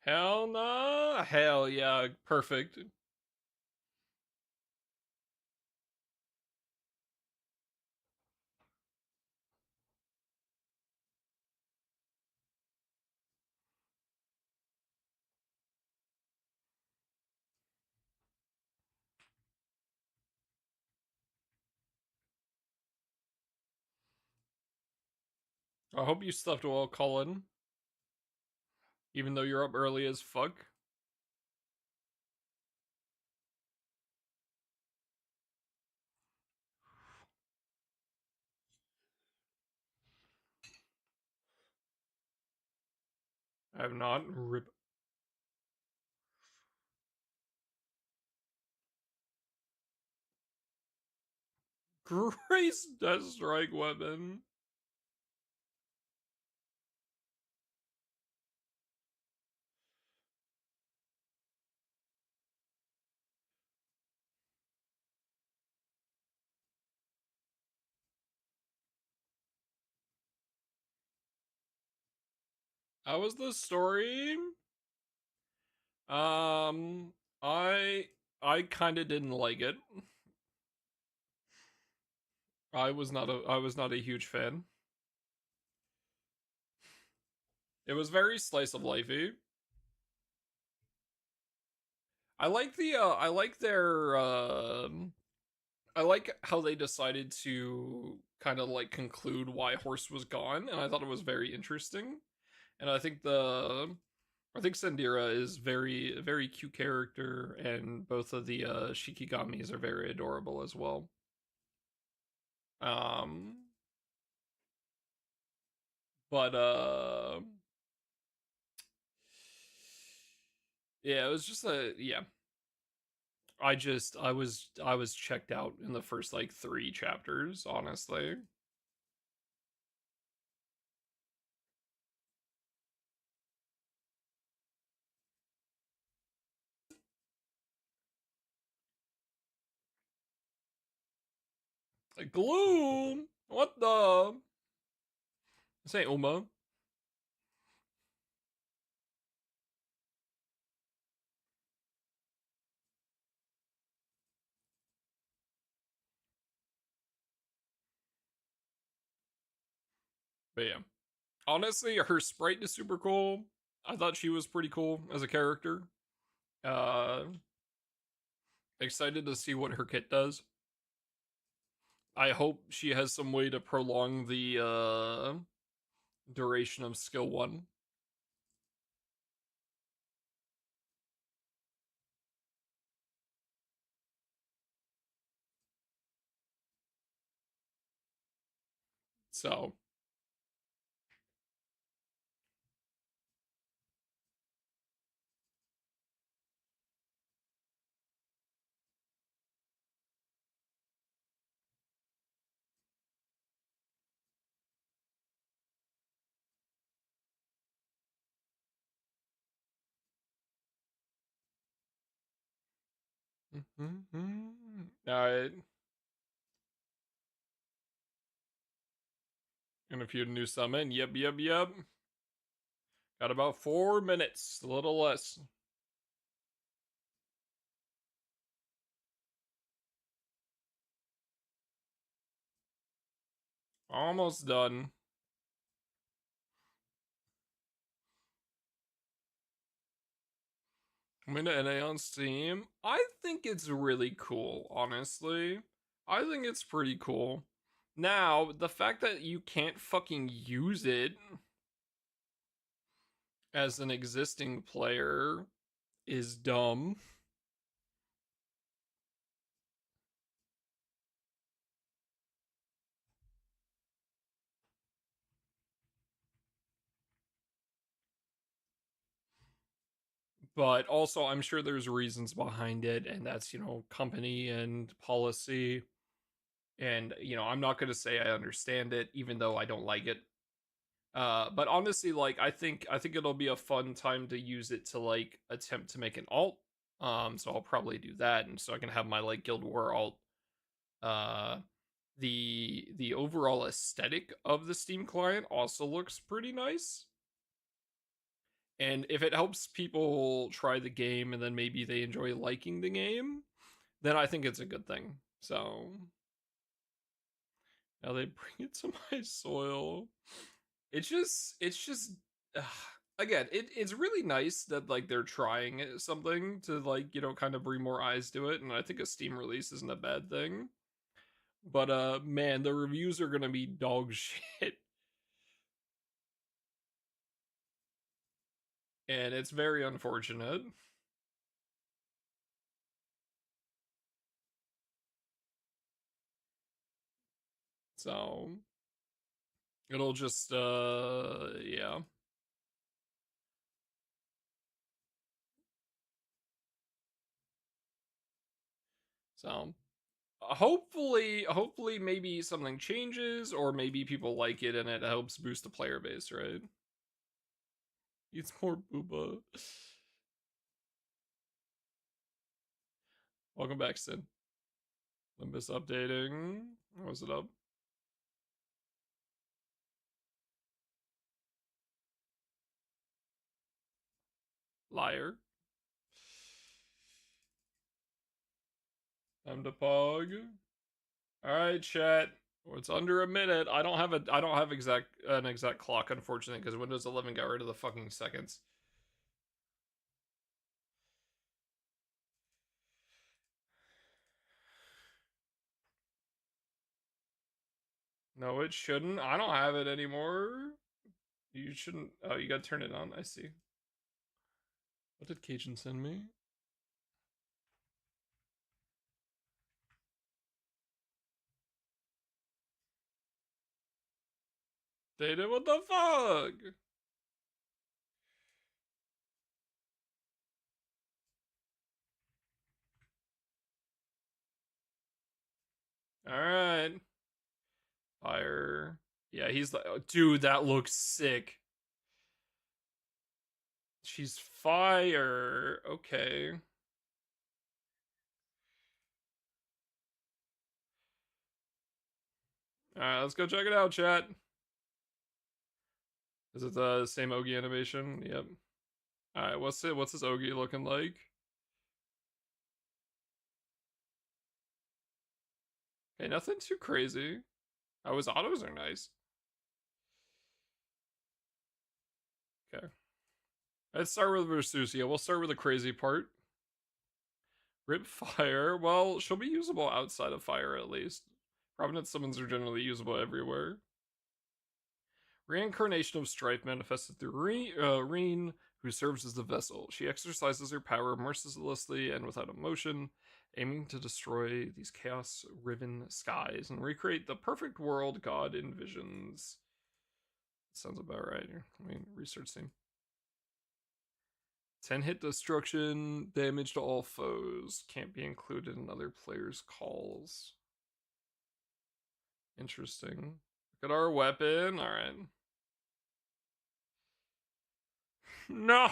Hell no. Hell yeah. Perfect. I hope you slept well, Colin. Even though you're up early as fuck. I have not. Rip. Grace Death Strike weapon. How was the story? Um, I I kind of didn't like it. I was not a huge fan. It was very slice of lifey. I like I like their I like how they decided to kind of like conclude why Horse was gone, and I thought it was very interesting. And I think Sandira is very cute character, and both of the Shikigamis are very adorable as well. Um, but yeah, it was just yeah. I was checked out in the first like 3 chapters, honestly. Like, Gloom, what the? This ain't Uma. But yeah. Honestly, her sprite is super cool. I thought she was pretty cool as a character. Excited to see what her kit does. I hope she has some way to prolong the duration of skill 1. So Alright. And if you new summon, yep. Got about 4 minutes, a little less. Almost done. I'm into NA on Steam. I think it's really cool, honestly. I think it's pretty cool. Now, the fact that you can't fucking use it as an existing player is dumb. But also, I'm sure there's reasons behind it, and that's, company and policy. And, I'm not going to say I understand it, even though I don't like it. But honestly, like, I think it'll be a fun time to use it to, like, attempt to make an alt. So I'll probably do that, and so I can have my, like, Guild War alt. The overall aesthetic of the Steam client also looks pretty nice. And if it helps people try the game and then maybe they enjoy liking the game, then I think it's a good thing. So now they bring it to my soil. It's just again, it's really nice that like they're trying something to like, kind of bring more eyes to it, and I think a Steam release isn't a bad thing. But man, the reviews are gonna be dog shit. And it's very unfortunate. So it'll just yeah. So hopefully maybe something changes, or maybe people like it and it helps boost the player base, right? It's more booba. Welcome back, Sid. Limbus updating. Was it up? Liar. Time to pog. Alright, chat. It's under a minute. I don't have an exact clock, unfortunately, because Windows 11 got rid of the fucking seconds. No, it shouldn't. I don't have it anymore. You shouldn't. Oh, you gotta turn it on. I see. What did Cajun send me? Data, what the fuck? Alright. Fire. Yeah, he's like, oh, dude, that looks sick. She's fire. Okay. Alright, let's go check it out, chat. Is it the same Ogi animation? Yep. Alright, what's this Ogi looking like? Okay, nothing too crazy. Oh, his autos are nice. Okay. Let's start with Versusia. We'll start with the crazy part. Rip Fire. Well, she'll be usable outside of Fire at least. Providence summons are generally usable everywhere. Reincarnation of Strife manifested through Reen, who serves as the vessel. She exercises her power mercilessly and without emotion, aiming to destroy these chaos-riven skies and recreate the perfect world God envisions. Sounds about right. I mean, research team. 10 hit destruction, damage to all foes. Can't be included in other players' calls. Interesting. Look at our weapon. Alright. No!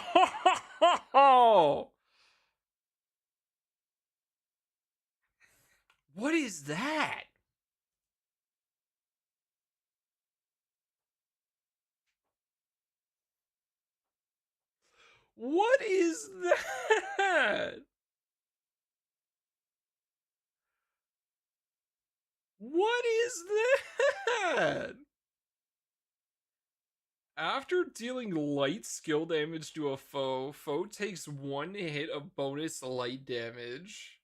What is that? What is that? What is that? After dealing light skill damage to a foe, foe takes 1 hit of bonus light damage.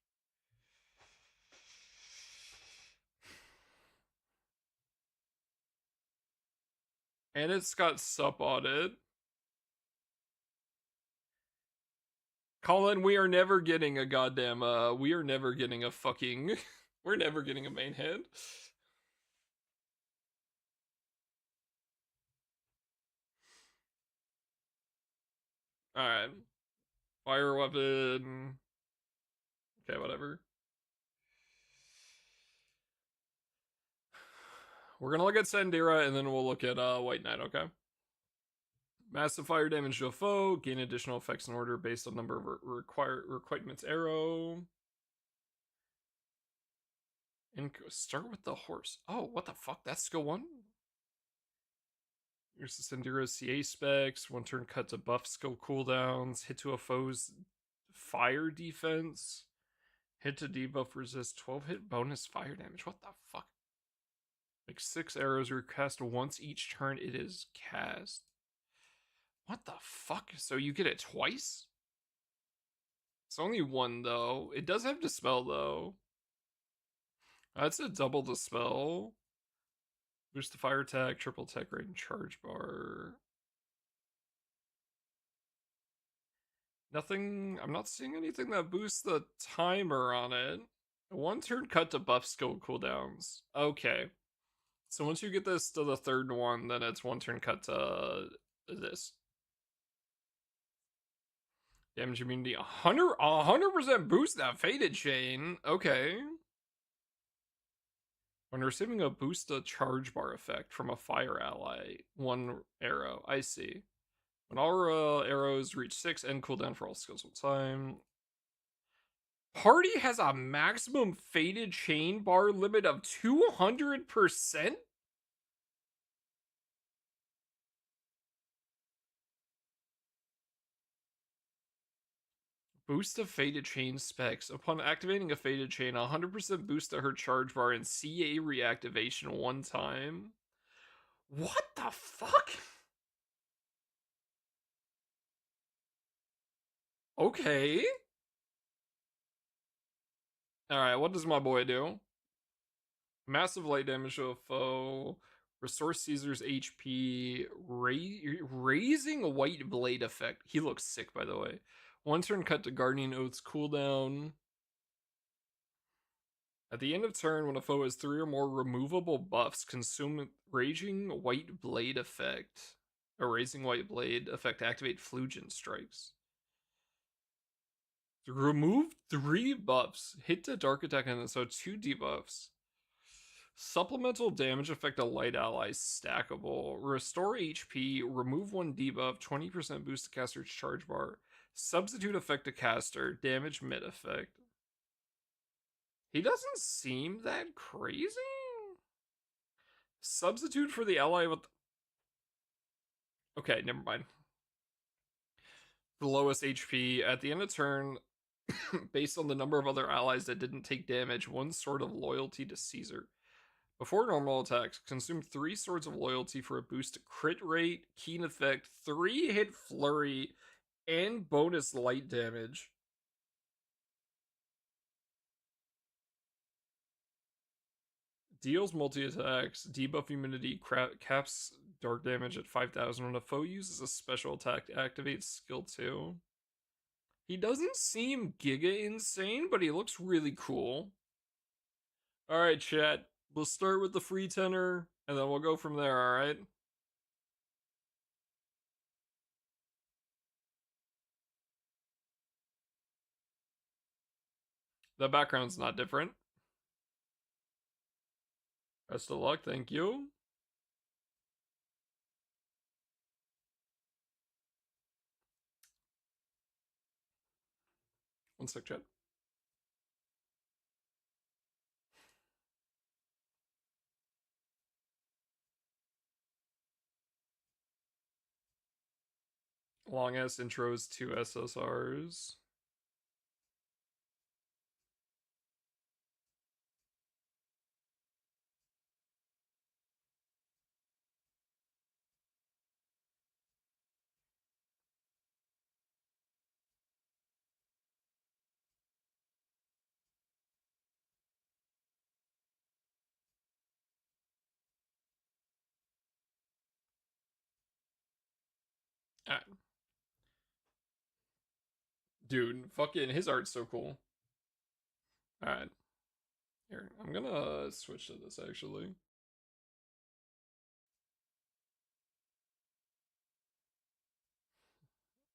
And it's got sup on it. Colin, we are never getting a goddamn, we are never getting a fucking, we're never getting a main head. Alright. Fire weapon. Okay, whatever. We're gonna look at Sandira and then we'll look at White Knight, okay? Massive fire damage to a foe. Gain additional effects in order based on number of requirements arrow. And start with the horse. Oh, what the fuck? That's skill 1? Here's the Sandira's CA specs. 1 turn cut to buff skill cooldowns. Hit to a foe's fire defense. Hit to debuff resist 12 hit bonus fire damage. What the fuck? Make 6 arrows recast once each turn it is cast. What the fuck? So you get it twice? It's only 1 though. It does have Dispel though. That's a double Dispel. Boost the fire attack, triple attack rate, and charge bar. Nothing. I'm not seeing anything that boosts the timer on it. 1 turn cut to buff skill cooldowns. Okay. So once you get this to the 3rd one, then it's 1 turn cut to this. Damage immunity 100% boost that Faded Chain. Okay. When receiving a boost a charge bar effect from a fire ally, 1 arrow. I see. When all arrows reach 6, end cooldown for all skills all time. Party has a maximum Faded Chain bar limit of 200%? Boost of Faded Chain specs. Upon activating a Faded Chain, 100% boost to her charge bar and CA reactivation 1 time. What the fuck? Okay. Alright, what does my boy do? Massive light damage to a foe. Restore Caesar's HP. Raising White Blade effect. He looks sick, by the way. 1 turn cut to Guardian Oath's cooldown. At the end of turn, when a foe has 3 or more removable buffs, consume Raging White Blade effect. A Raising White Blade effect activate Flugent strikes. Remove 3 buffs. Hit to Dark Attack and so 2 debuffs. Supplemental damage effect a light ally stackable. Restore HP. Remove 1 debuff. 20% boost to caster's charge bar. Substitute effect to caster. Damage mid effect. He doesn't seem that crazy. Substitute for the ally with... Okay, never mind. The lowest HP. At the end of turn, based on the number of other allies that didn't take damage, 1 Sword of Loyalty to Caesar. Before normal attacks, consume 3 Swords of Loyalty for a boost to crit rate, keen effect, 3 hit flurry, and bonus light damage. Deals multi-attacks, debuff immunity, caps dark damage at 5,000 when a foe uses a special attack to activate skill 2. He doesn't seem giga insane, but he looks really cool. Alright, chat. We'll start with the free tenor, and then we'll go from there, alright? The background's not different. Best of luck, thank you. One sec, chat. Long ass intros, 2 SSRs. Alright. Dude, fucking his art's so cool. Alright. Here, I'm gonna switch to this actually.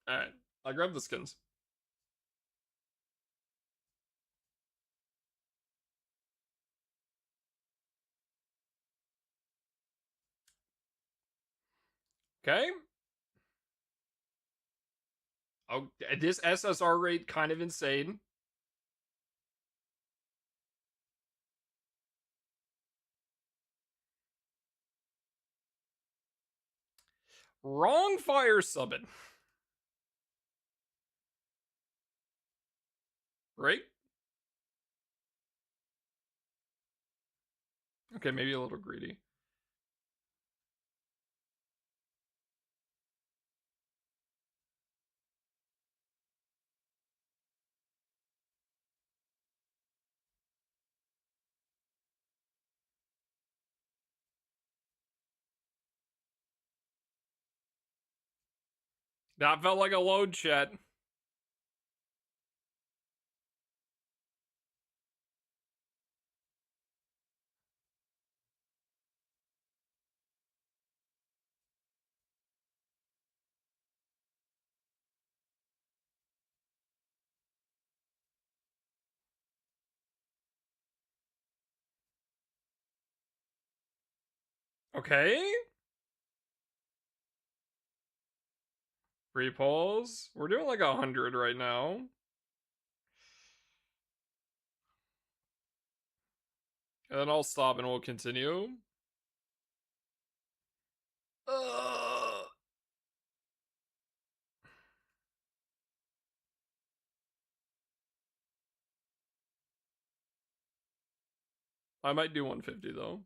Alright, I grabbed the skins. Okay. Oh, this SSR rate kind of insane. Wrong fire summon. Right? Okay, maybe a little greedy. That felt like a load, chat. Okay. Free polls. We're doing like 100 right now. And then I'll stop and we'll continue. I might do 150 though.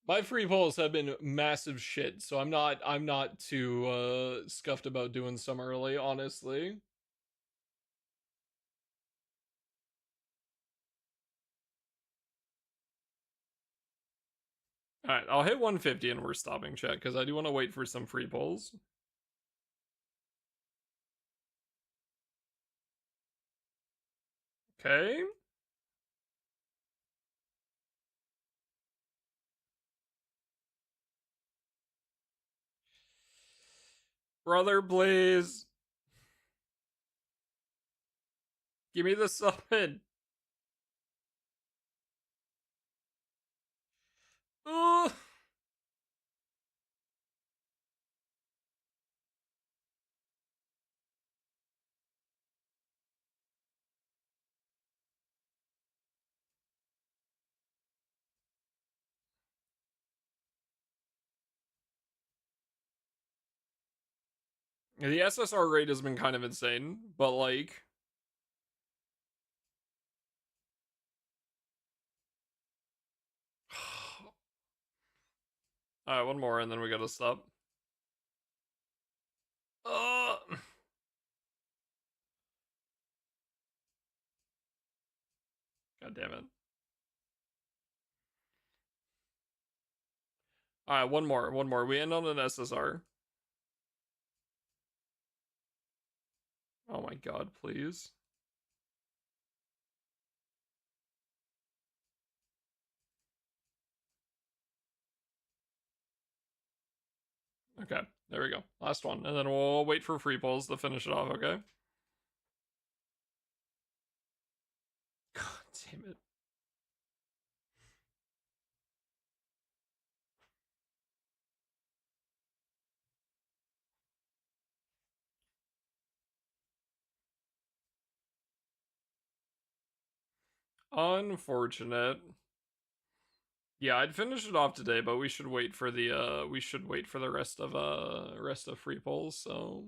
My free polls have been massive shit, so I'm not too scuffed about doing some early, honestly. Alright, I'll hit 150 and we're stopping chat because I do want to wait for some free polls. Okay. Brother, please. Give me the summon. Ugh. The SSR rate has been kind of insane, but like... Alright, one more and then we gotta stop. God damn it. Alright, one more. We end on an SSR. Oh my god, please. Okay, there we go. Last one. And then we'll wait for free pulls to finish it off, okay? God damn it. Unfortunate. Yeah, I'd finish it off today, but we should wait for the rest of free pulls, so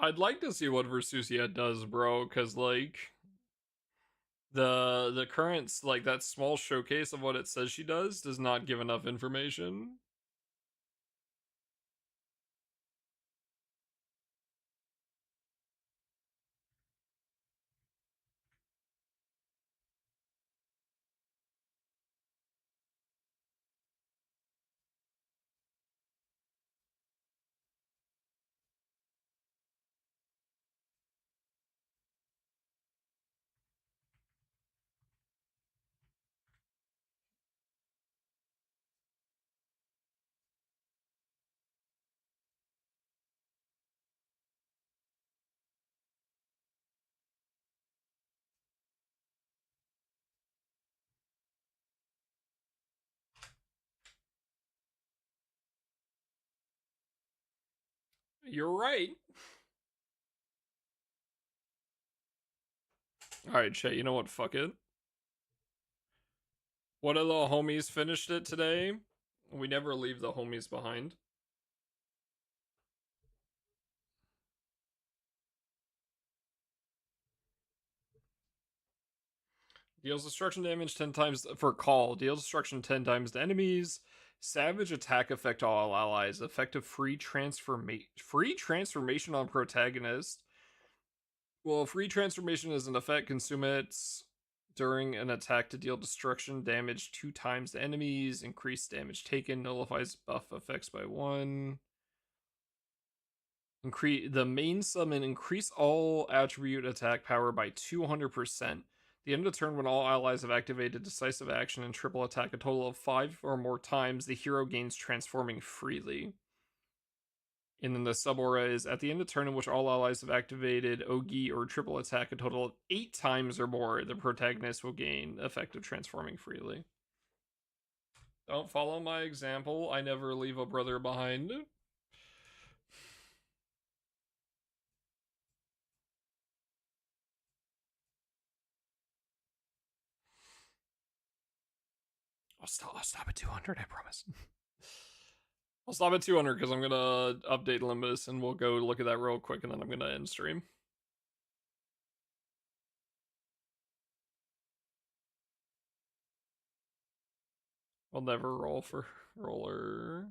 I'd like to see what Versusia does, bro, cuz like the current, like, that small showcase of what it says she does not give enough information. You're right. Alright, chat, you know what? Fuck it. One of the homies finished it today. We never leave the homies behind. Deals destruction damage 10 times for call. Deals destruction 10 times to enemies. Savage attack effect all allies. Effective free transformation on protagonist. Well, free transformation is an effect. Consume it during an attack to deal destruction damage 2 times to enemies. Increase damage taken. Nullifies buff effects by 1. Increase the main summon. Increase all attribute attack power by 200%. The end of the turn, when all allies have activated decisive action and triple attack a total of 5 or more times, the hero gains transforming freely. And then the sub-aura is, at the end of the turn in which all allies have activated Ogi or triple attack a total of 8 times or more, the protagonist will gain effective transforming freely. Don't follow my example. I never leave a brother behind. I'll stop at 200, I promise. I'll stop at 200 because I'm going to update Limbus and we'll go look at that real quick and then I'm going to end stream. I'll never roll for roller.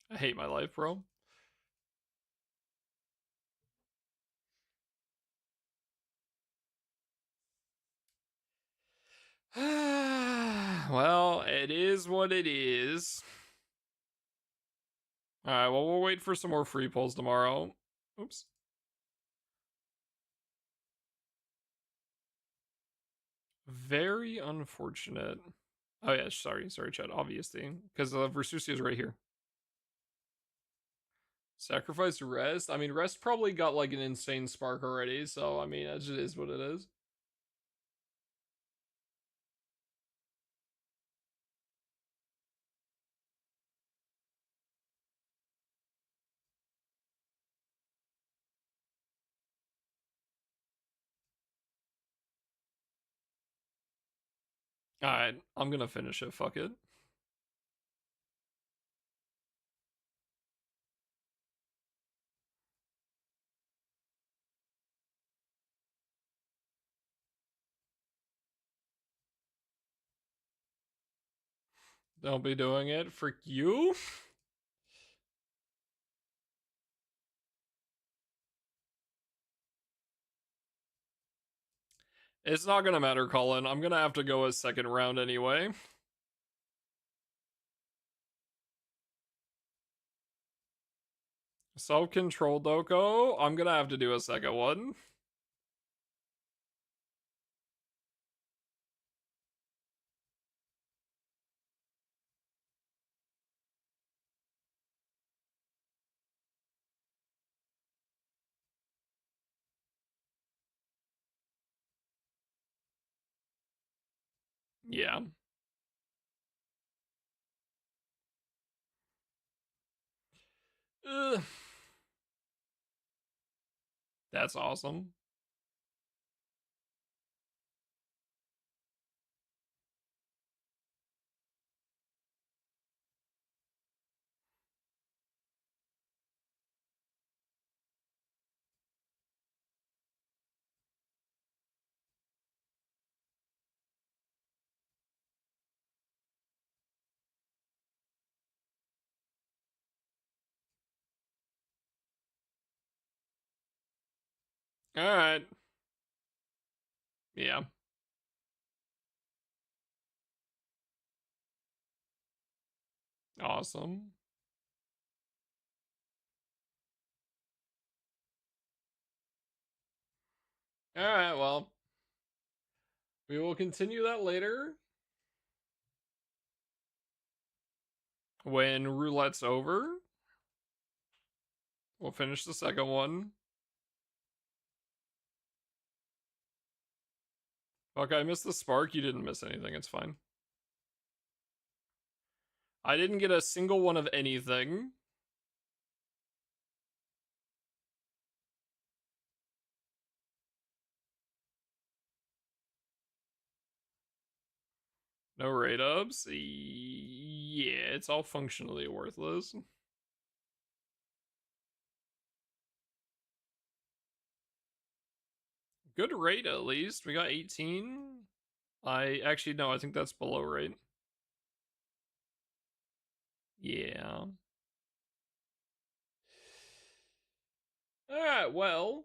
I hate my life, bro. Well, it is what it is. Alright, well, we'll wait for some more free pulls tomorrow. Oops. Very unfortunate. Oh yeah, sorry, chat, obviously. Because Versusia is right here. Sacrifice Rest? I mean, Rest probably got like an insane spark already, so I mean, it just is what it is. Alright, I'm gonna finish it, fuck it. Don't be doing it. Frick you. It's not gonna matter, Colin. I'm gonna have to go a second round anyway. Self-control, Doko. I'm gonna have to do a second one. Yeah. Ugh. That's awesome. Alright. Yeah. Awesome. Alright, well. We will continue that later. When roulette's over. We'll finish the second one. Fuck, I missed the spark. You didn't miss anything. It's fine. I didn't get a single one of anything. No raid ups? Yeah, it's all functionally worthless. Good rate at least. We got 18. Actually, no, I think that's below rate. Yeah. Alright, well.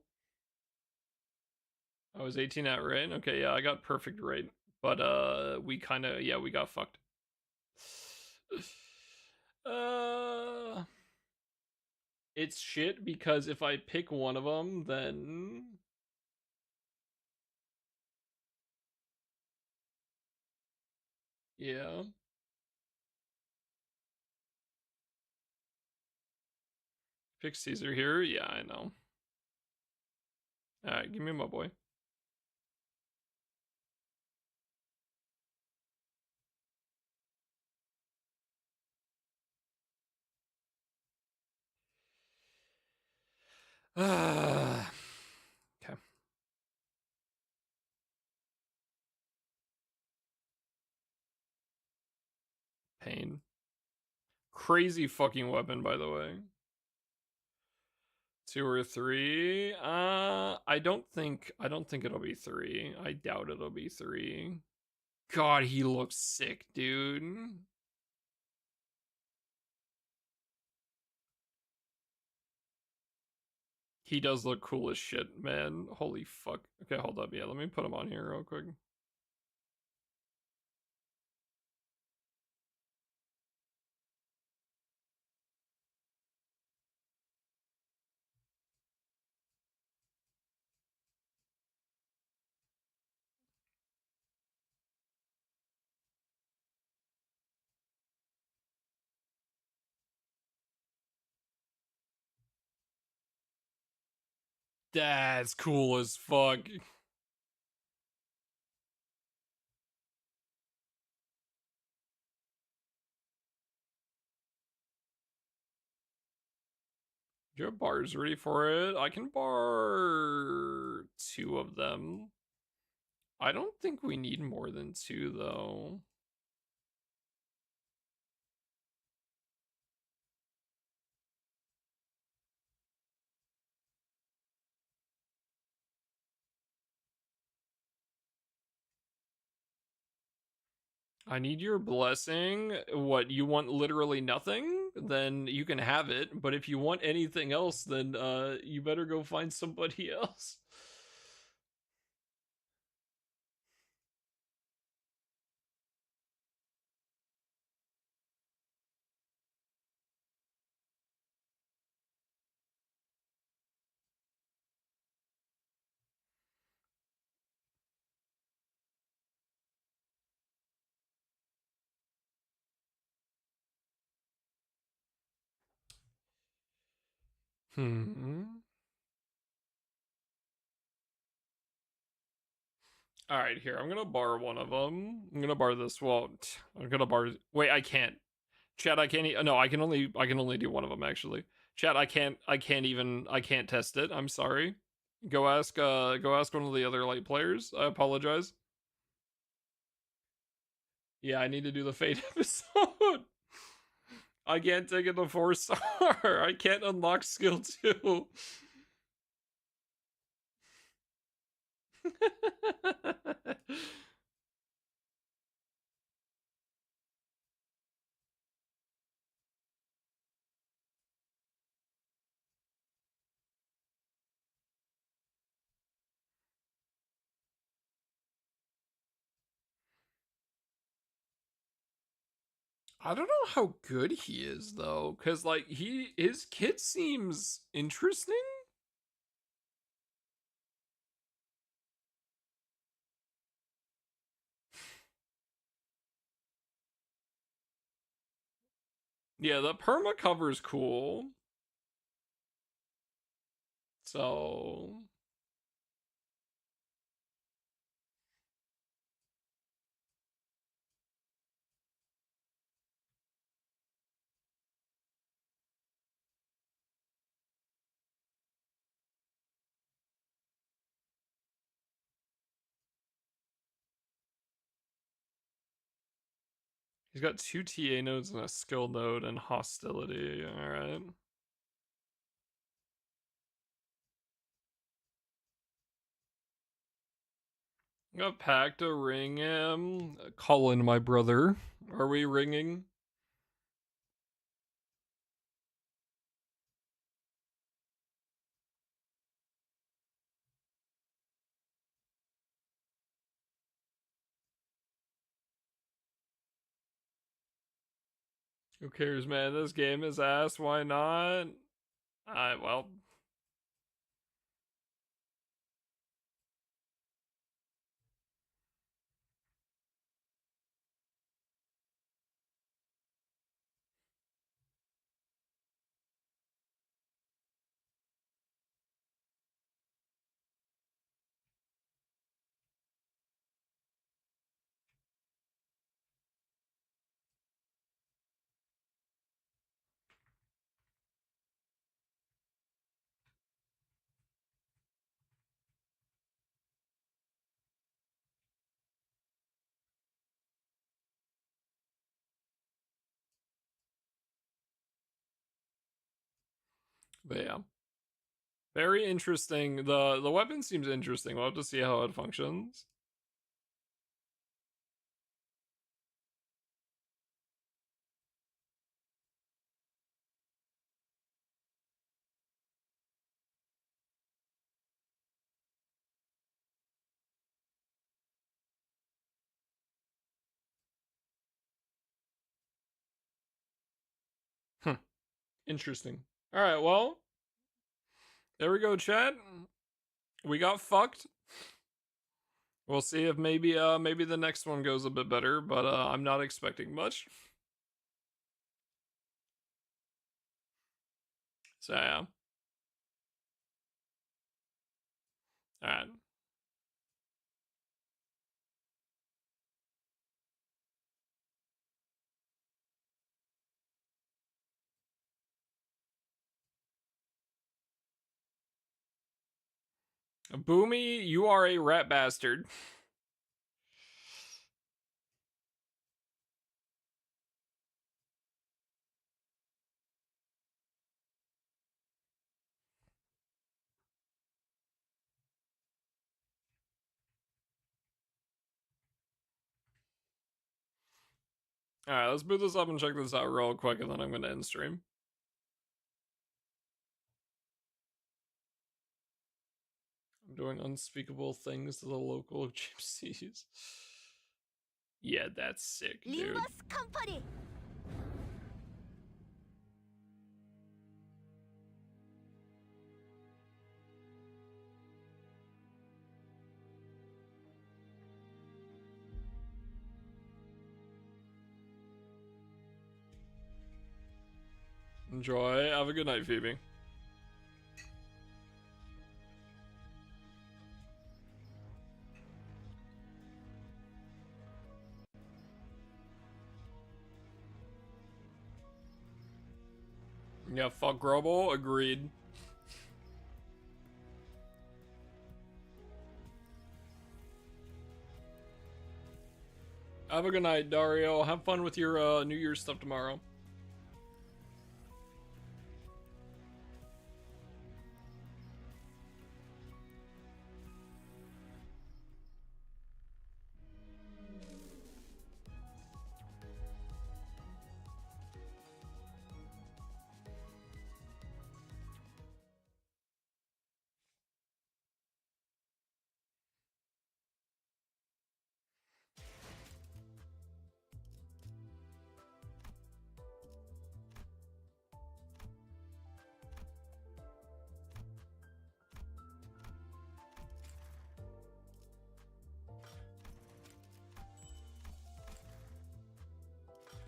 I was 18 at rate. Okay, yeah, I got perfect rate. But, we kinda, yeah, we got fucked. It's shit because if I pick one of them, then... Yeah. Pick Caesar here? Yeah, I know. Alright, give me my boy. Okay. Pain. Crazy fucking weapon, by the way. 2 or 3. I don't think it'll be 3. I doubt it'll be 3. God, he looks sick, dude. He does look cool as shit, man. Holy fuck. Okay, hold up. Yeah, let me put him on here real quick. That's cool as fuck. Do you have bars ready for it? I can bar 2 of them. I don't think we need more than 2, though. I need your blessing. What, you want literally nothing? Then you can have it. But if you want anything else, then you better go find somebody else. All right, here. I'm gonna bar one of them. I'm gonna bar this. Well, I'm gonna bar. Wait, I can't. Chat, I can't. No, I can only do one of them actually. Chat, I can't. I can't test it. I'm sorry. Go ask. Go ask one of the other light players. I apologize. Yeah, I need to do the Fate episode. I can't take it to 4-star. I can't unlock skill 2. I don't know how good he is though, because like his kit seems interesting. Yeah, the perma cover's cool. So he's got 2 TA nodes and a skill node and hostility. All right. Got pack to ring him. Colin, my brother. Are we ringing? Who cares, man? This game is ass. Why not? Well. But yeah. Very interesting. The weapon seems interesting. We'll have to see how it functions. Interesting. All right, well, there we go, chat. We got fucked. We'll see if maybe the next one goes a bit better, but I'm not expecting much. So yeah. Alright. Boomy, you are a rat bastard. Alright, let's boot this up and check this out real quick, and then I'm gonna end stream. I'm doing unspeakable things to the local gypsies. Yeah, that's sick, dude. カンパニー Enjoy. Have a good night, Phoebe. Yeah, fuck Grobo. Agreed. Have a good night, Dario. Have fun with your New Year's stuff tomorrow.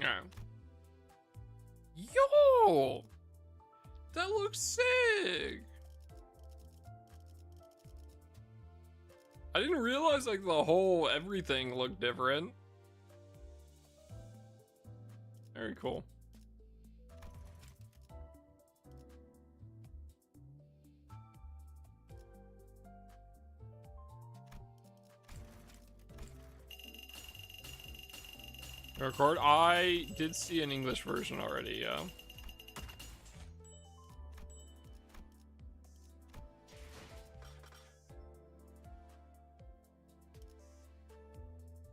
Yeah. Yo! That looks sick! I didn't realize like the whole everything looked different. Very cool. Record? I did see an English version already, yeah.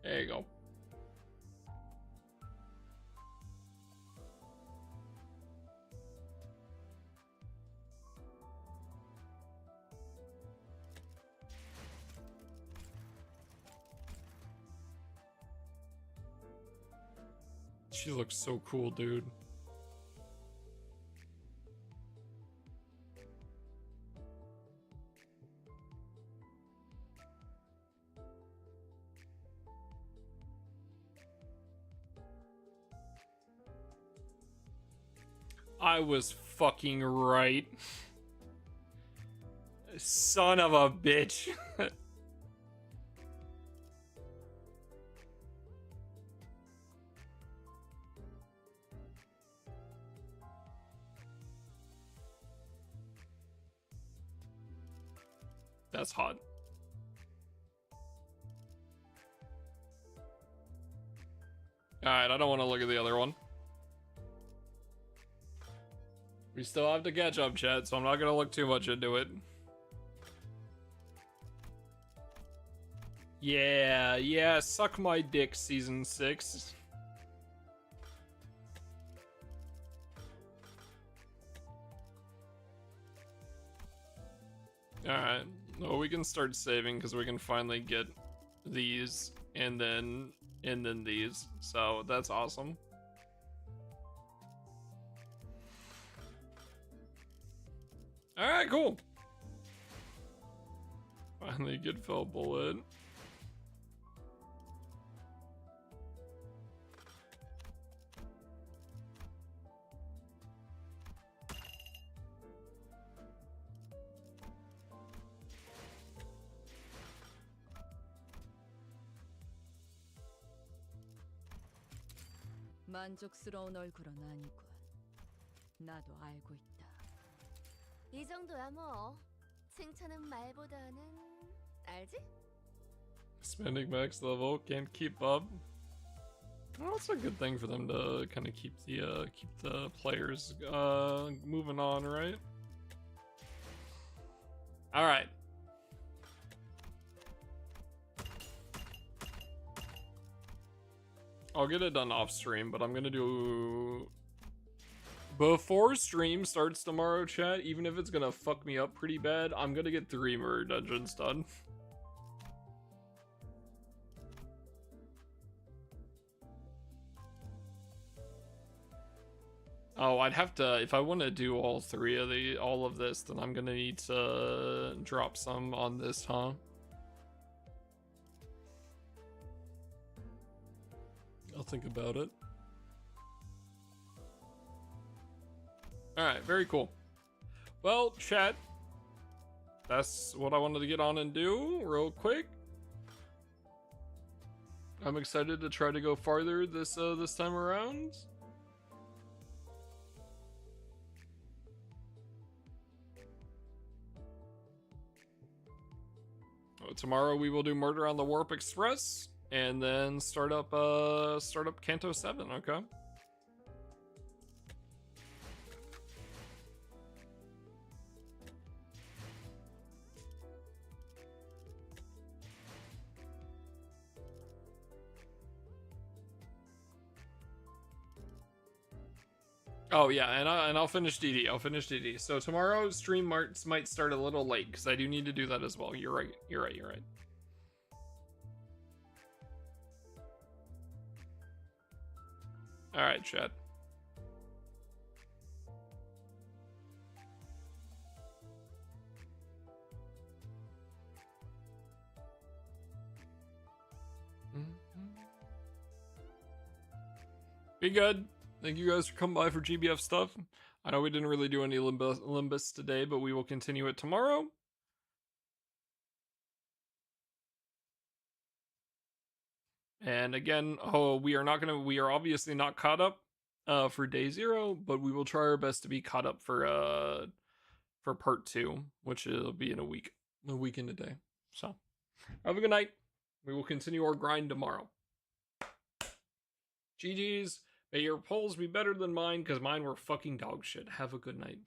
There you go. She looks so cool, dude. I was fucking right. Son of a bitch. That's hot. Alright, I don't want to look at the other one. We still have to catch up, chat, so I'm not gonna look too much into it. Yeah, suck my dick, season 6. Alright, well, we can start saving because we can finally get these and then these, so that's awesome. Alright, cool. Finally get fell bullet. 만족스러운 얼굴은 아니군. 나도 알고 있다. 이 정도야 뭐. 칭찬은 말보다는 알지? Spending max level, can't keep up. Well, that's a good thing for them to kind of keep the players moving on, right? All right. I'll get it done off stream, but I'm gonna do before stream starts tomorrow, chat. Even if it's gonna fuck me up pretty bad, I'm gonna get 3 murder dungeons done. Oh, I'd have to, if I want to do all of this, then I'm gonna need to drop some on this, huh? I'll think about it. Alright, very cool. Well, chat, that's what I wanted to get on and do real quick. I'm excited to try to go farther this time around. Tomorrow we will do Murder on the Warp Express and then start up Canto 7, okay? Oh yeah, and I'll finish DD. I'll finish DD. So tomorrow stream might start a little late because I do need to do that as well. You're right. You're right. You're right. All right, chat. Be good. Thank you guys for coming by for GBF stuff. I know we didn't really do any Limbus today, but we will continue it tomorrow. And again, we are obviously not caught up for day 0, but we will try our best to be caught up for part 2, which will be in a week and a day. So have a good night. We will continue our grind tomorrow. GG's. May your polls be better than mine, because mine were fucking dog shit. Have a good night.